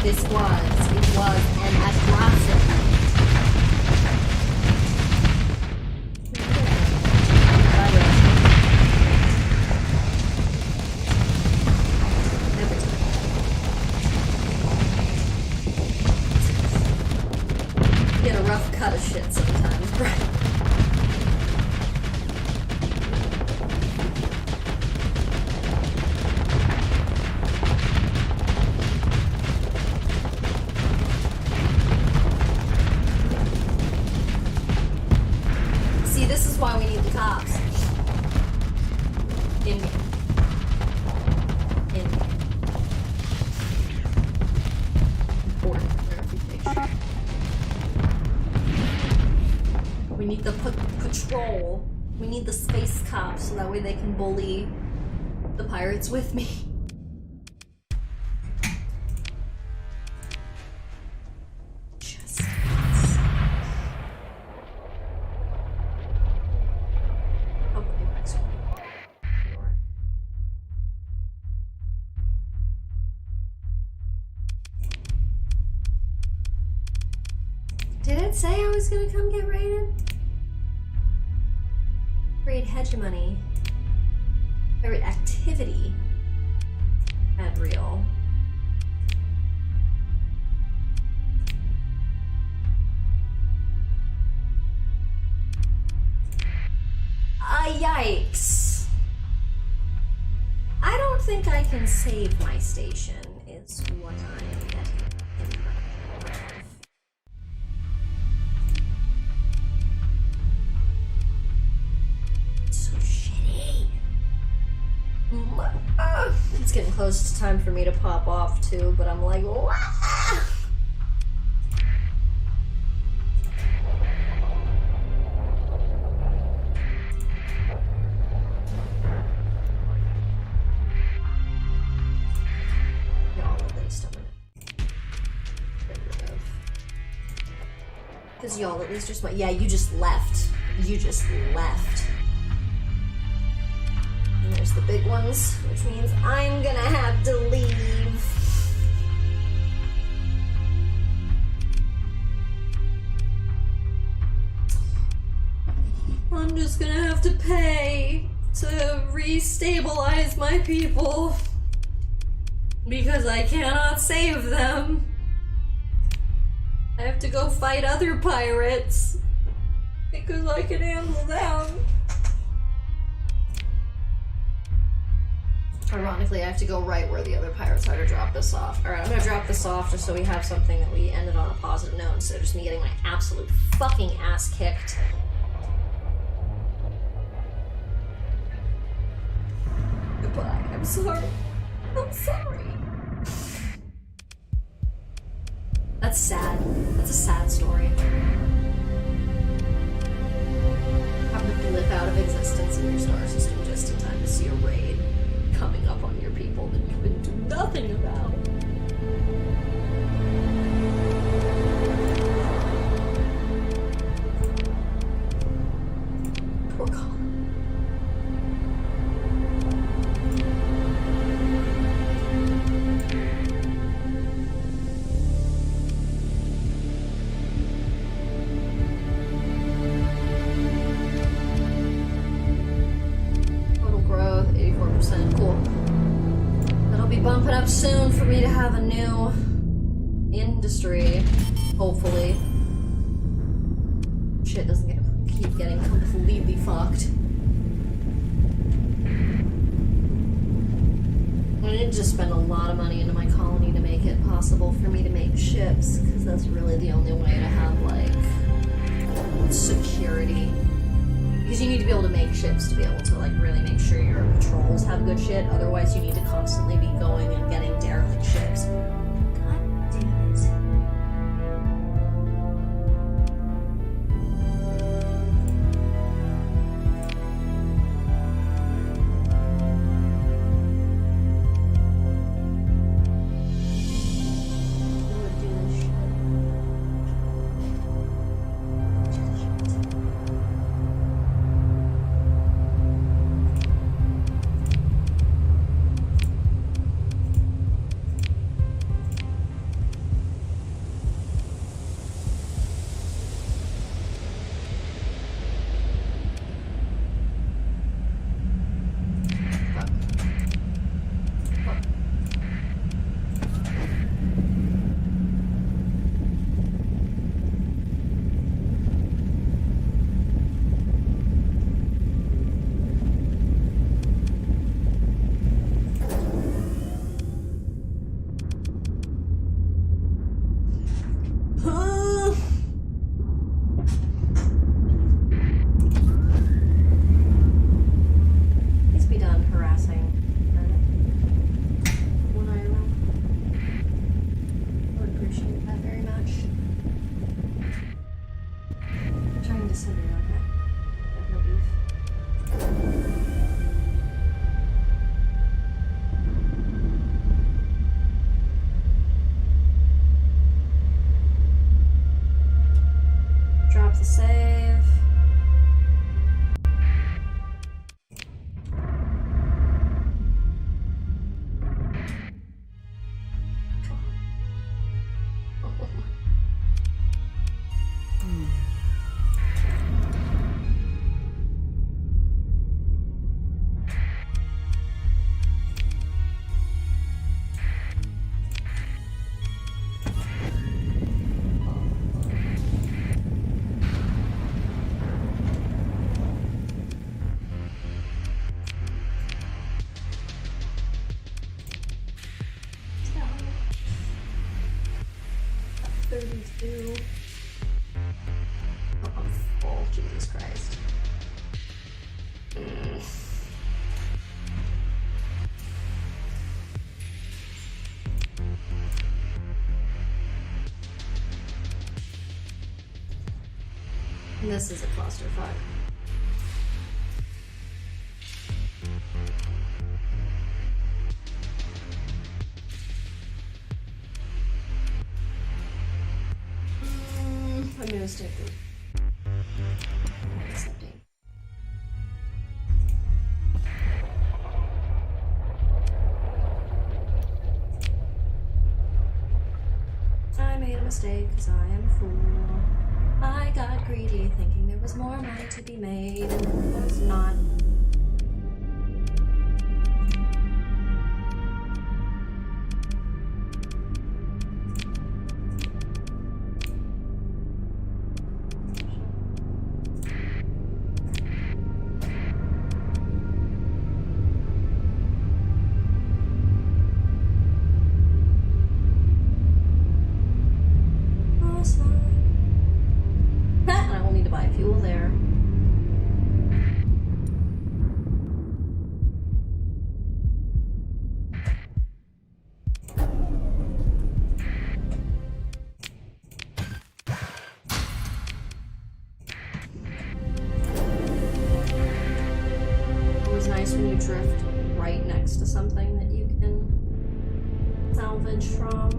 This was. It was an atrocity. Get a rough cut of shit sometimes, right? patrol. We need the space cops so that way they can bully the pirates with me. Just hopefully next one. Did it say I was gonna come get raided? Raid hegemony. Pirate activity. Add real. Yikes. I don't think I can save my station, is what I'm getting in my head. So shitty. It's getting close to time for me to pop off too, but I'm like, wah! Because y'all at least just went, yeah, you just left. You just left. And there's the big ones, which means I'm gonna have to leave. I'm just gonna have to pay to re-stabilize my people. Because I cannot save them. I have to go fight other pirates because I can handle them. Ironically, I have to go right where the other pirates are to drop this off. Alright, I'm gonna drop this off just so we have something that we ended on a positive note instead of just me getting my absolute fucking ass kicked. Goodbye. I'm sorry. I'm sorry. That's sad. That's a sad story. Have to blip out of existence in your star system just in time to see a raid coming up on your people that you can do nothing about. Poor Colin. Cool. That'll be bumping up soon for me to have a new industry, hopefully. Shit doesn't keep getting completely fucked. I need to just spend a lot of money into my colony to make it possible for me to make ships, because that's really the only way to have, like, security. Because you need to be able to make ships to be able to, like, really make sure your patrols have good shit. Otherwise, you need to constantly be going and getting derelict ships. God damn it. Who would do this shit? 32. Oh, I'm full. Jesus Christ. This is a clusterfuck. I'm gonna stick with accepting. I made a mistake because I am a fool. I got greedy thinking there was more money to be made, and there was not. And I will need to buy fuel there. Always nice when you drift right next to something that you can salvage from.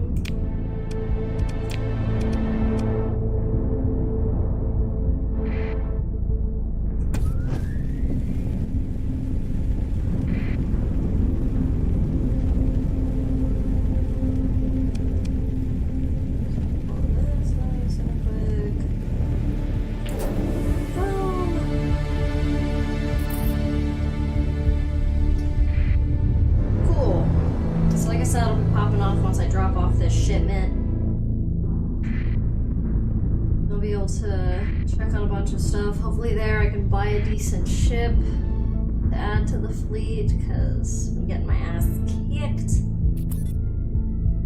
Stuff. Hopefully there I can buy a decent ship to add to the fleet because I'm getting my ass kicked.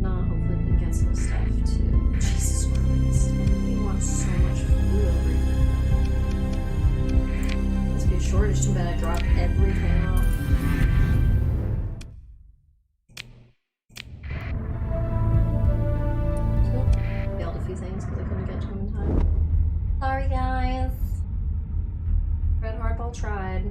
No, hopefully we can get some stuff too. Jesus Christ. We want so much food over here. Must be a shortage. Too bad I dropped everything off. Cool. Failed a few things because I couldn't get to them in time. Sorry guys. Brett Hardball tried.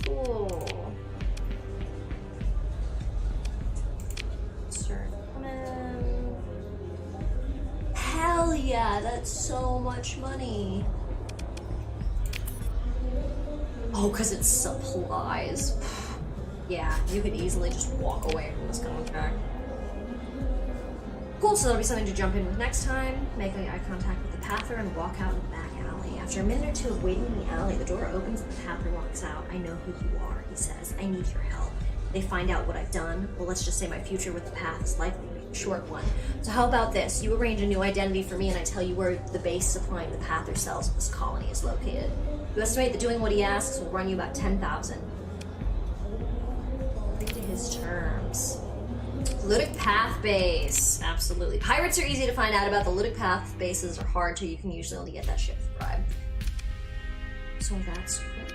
Cool. Start coming. Hell yeah, that's so much money. Oh, because it's supplies. Yeah, you could easily just walk away from this contract. Cool, so that'll be something to jump in with next time. Make eye contact with the Pather and walk out in the back alley. After a minute or two of waiting in the alley, the door opens and the Pather walks out. I know who you are, he says. I need your help. They find out what I've done. Well, let's just say my future with the Path is likely to be a short one. So how about this? You arrange a new identity for me and I tell you where the base supplying the Pather cells of this colony is located. You estimate that doing what he asks will run you about 10,000. Agree to his terms. Ludic Path Base. Absolutely. Pirates are easy to find out about. The Ludic Path bases are hard to. You can usually only get that ship for bribe. So that's great.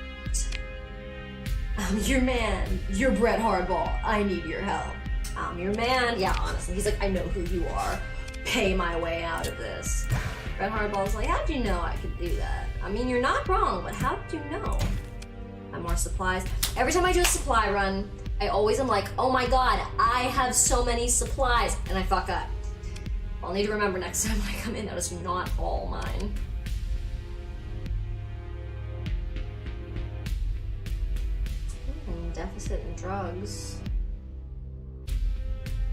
I'm your man. You're Brett Hardball. I need your help. I'm your man. Yeah, honestly. He's like, I know who you are. Pay my way out of this. Brett Hardball's like, how'd you know I could do that? I mean, you're not wrong, but how did you know? Have more supplies. Every time I do a supply run, I always am like, oh my god, I have so many supplies, and I fuck up. I'll need to remember next time when I come in, that is not all mine. Deficit in drugs.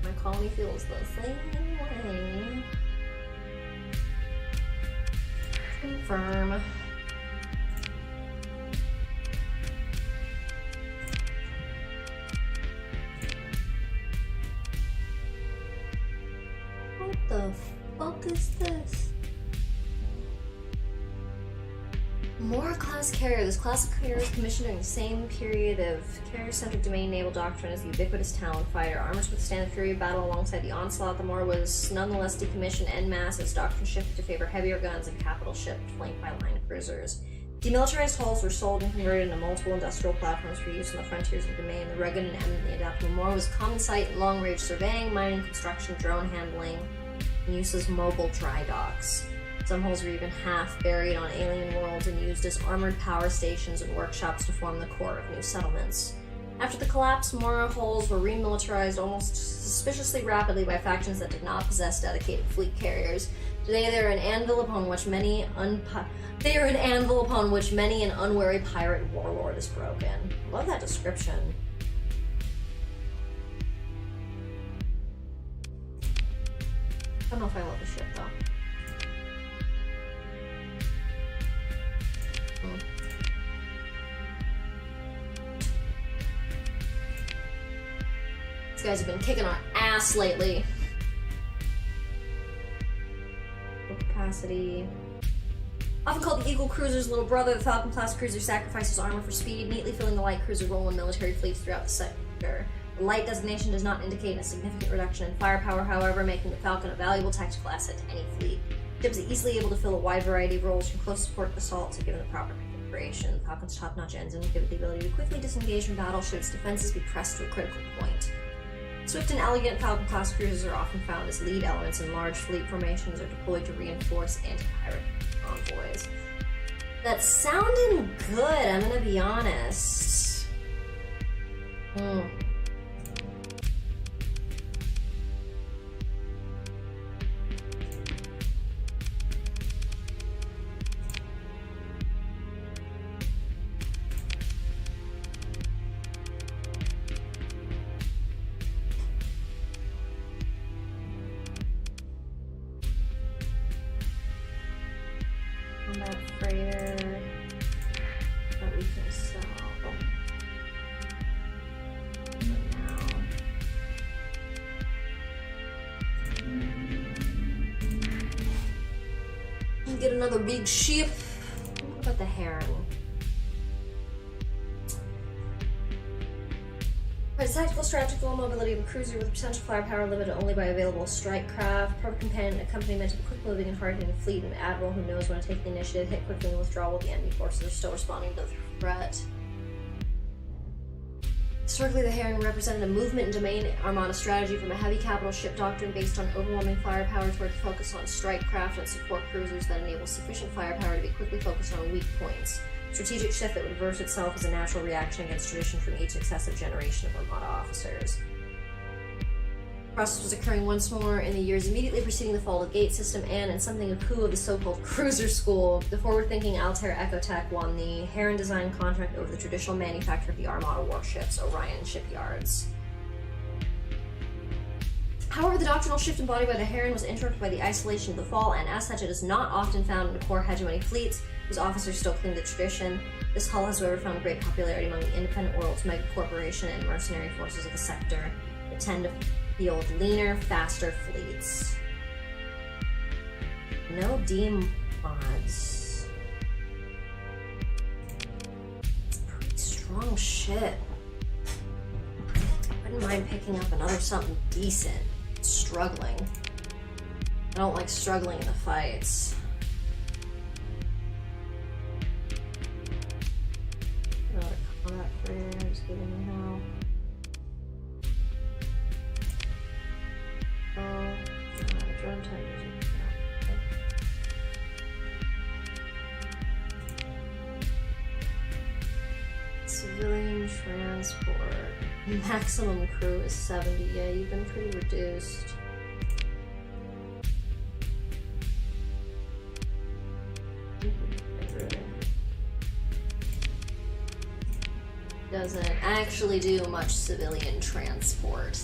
My colony feels the same way. Confirm. What the fuck is this? Class carrier. This class of carrier is commissioned during the same period of carrier-centric domain naval doctrine as the ubiquitous Talon fighter. Armored to withstand the fury of battle alongside the onslaught, the Mora was nonetheless decommissioned en masse as doctrine shifted to favor heavier guns and capital shipped, flanked by line cruisers. Demilitarized hulls were sold and converted into multiple industrial platforms for use on the frontiers of the domain. The rugged and eminently adaptable Mora was a common sight in long-range surveying, mining, construction, drone handling, and use as mobile dry docks. Some hulls were even half buried on alien worlds and used as armored power stations and workshops to form the core of new settlements. After the collapse, Mora hulls were remilitarized almost suspiciously rapidly by factions that did not possess dedicated fleet carriers. Today they are an anvil upon which many an unwary pirate warlord is broken. Love that description. I don't know if I love the ship though. These guys have been kicking our ass lately. Low capacity. Often called the Eagle Cruiser's little brother, the Falcon class cruiser sacrifices armor for speed, neatly filling the light cruiser role in military fleets throughout the sector. The light designation does not indicate a significant reduction in firepower, however, making the Falcon a valuable tactical asset to any fleet. The ship is easily able to fill a wide variety of roles from close support to assault to given the proper configuration. The Falcon's top-notch engine give it the ability to quickly disengage from battle should its defenses be pressed to a critical point. Swift and elegant Falcon-class cruisers are often found as lead elements in large fleet formations or deployed to reinforce anti-pirate convoys. That's sounding good, I'm gonna be honest. Combat freighter that we can sell for now. And get another big ship. What about the Heron? The tactical strategical mobility of a cruiser with potential firepower limited only by available strike craft, perfect companion accompaniment to the quick-moving and hard-hitting fleet, and an admiral who knows when to take the initiative, hit quickly and withdraw while the enemy forces are still responding to the threat. Historically, the Heron represented a movement and domain armada strategy from a heavy capital ship doctrine based on overwhelming firepower toward a focus on strike craft and support cruisers that enable sufficient firepower to be quickly focused on weak points. Strategic shift that would reverse itself as a natural reaction against tradition from each successive generation of Armada officers. The process was occurring once more in the years immediately preceding the fall of the Gate system, and in something a coup of the so-called cruiser school, the forward-thinking Altair Ecotech won the Heron design contract over the traditional manufacturer of the Armada warships, Orion Shipyards. However, the doctrinal shift embodied by the Heron was interrupted by the isolation of the fall, and as such it is not often found in the core hegemony fleets, whose officers still cling to tradition. This hull has however found great popularity among the independent world's megacorporation and mercenary forces of the sector that tend to field leaner, faster fleets. No D mods. It's a pretty strong ship. I wouldn't mind picking up another something decent. It's struggling. I don't like struggling in the fights. Another combat freighter is giving me help. Drone type. Civilian transport. Maximum crew is 70. Yeah, you've been pretty reduced. Doesn't actually do much civilian transport.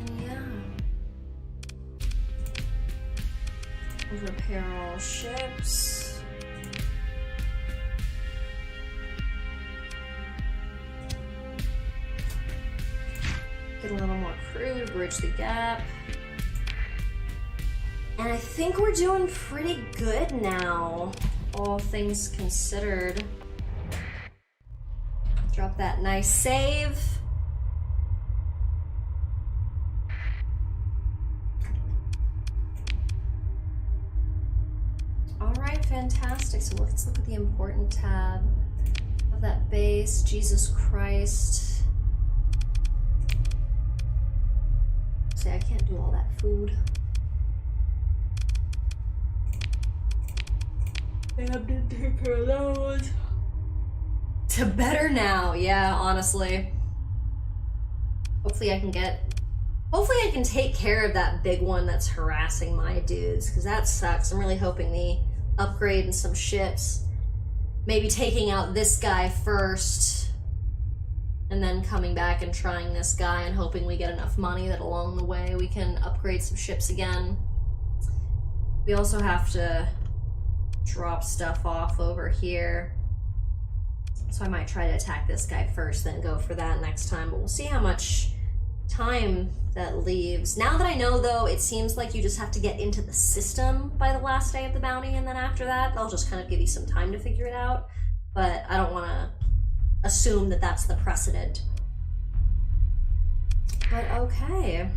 And yeah. Repair all ships. Get a little more crew to bridge the gap. And I think we're doing pretty good now, all things considered. Drop that nice save. Alright, fantastic. So let's look at the important tab of that base. Jesus Christ. See, I can't do all that food. I have to take care of those. To better now, yeah, honestly. Hopefully I can take care of that big one that's harassing my dudes, because that sucks. I'm really hoping the upgrade and some ships, maybe taking out this guy first, and then coming back and trying this guy and hoping we get enough money that along the way we can upgrade some ships again. We also have to drop stuff off over here. So I might try to attack this guy first, then go for that next time, but we'll see how much time that leaves. Now that I know, though, it seems like you just have to get into the system by the last day of the bounty, and then after that, they'll just kind of give you some time to figure it out. But I don't want to assume that that's the precedent. But okay.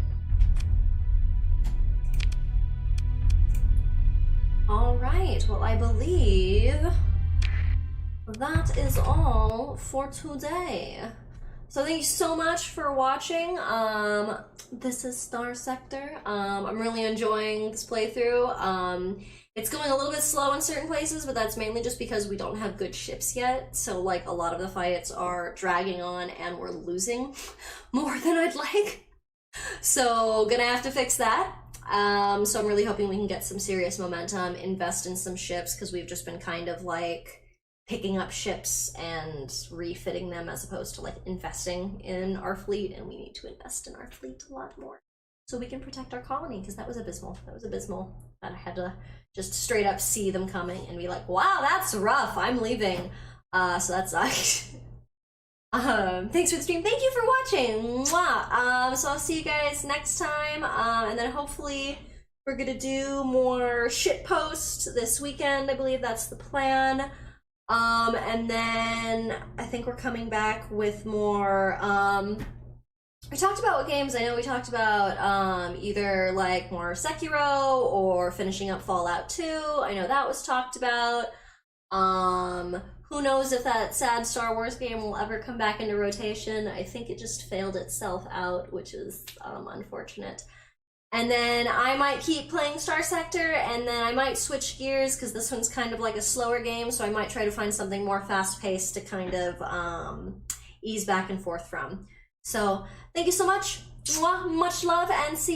All right, well, I believe that is all for today. So thank you so much for watching. This is StarSector. I'm really enjoying this playthrough. It's going a little bit slow in certain places, but that's mainly just because we don't have good ships yet. So like a lot of the fights are dragging on and we're losing more than I'd like. So gonna have to fix that. So I'm really hoping we can get some serious momentum, invest in some ships, because we've just been kind of like picking up ships and refitting them as opposed to like investing in our fleet, and we need to invest in our fleet a lot more so we can protect our colony, because that was abysmal. That was abysmal. I had to just straight up see them coming and be like, wow, that's rough, I'm leaving. So that sucked. Thanks for the stream. Thank you for watching. Mwah. So I'll see you guys next time, and then hopefully we're gonna do more shit posts this weekend. I believe that's the plan. And then I think we're coming back with more, we talked about what games. I know we talked about either like more Sekiro or finishing up Fallout 2. I know that was talked about. Who knows if that sad Star Wars game will ever come back into rotation. I think it just failed itself out, which is unfortunate. And then I might keep playing StarSector, and then I might switch gears because this one's kind of like a slower game, so I might try to find something more fast-paced to kind of ease back and forth from. So thank you so much. Much love, and see you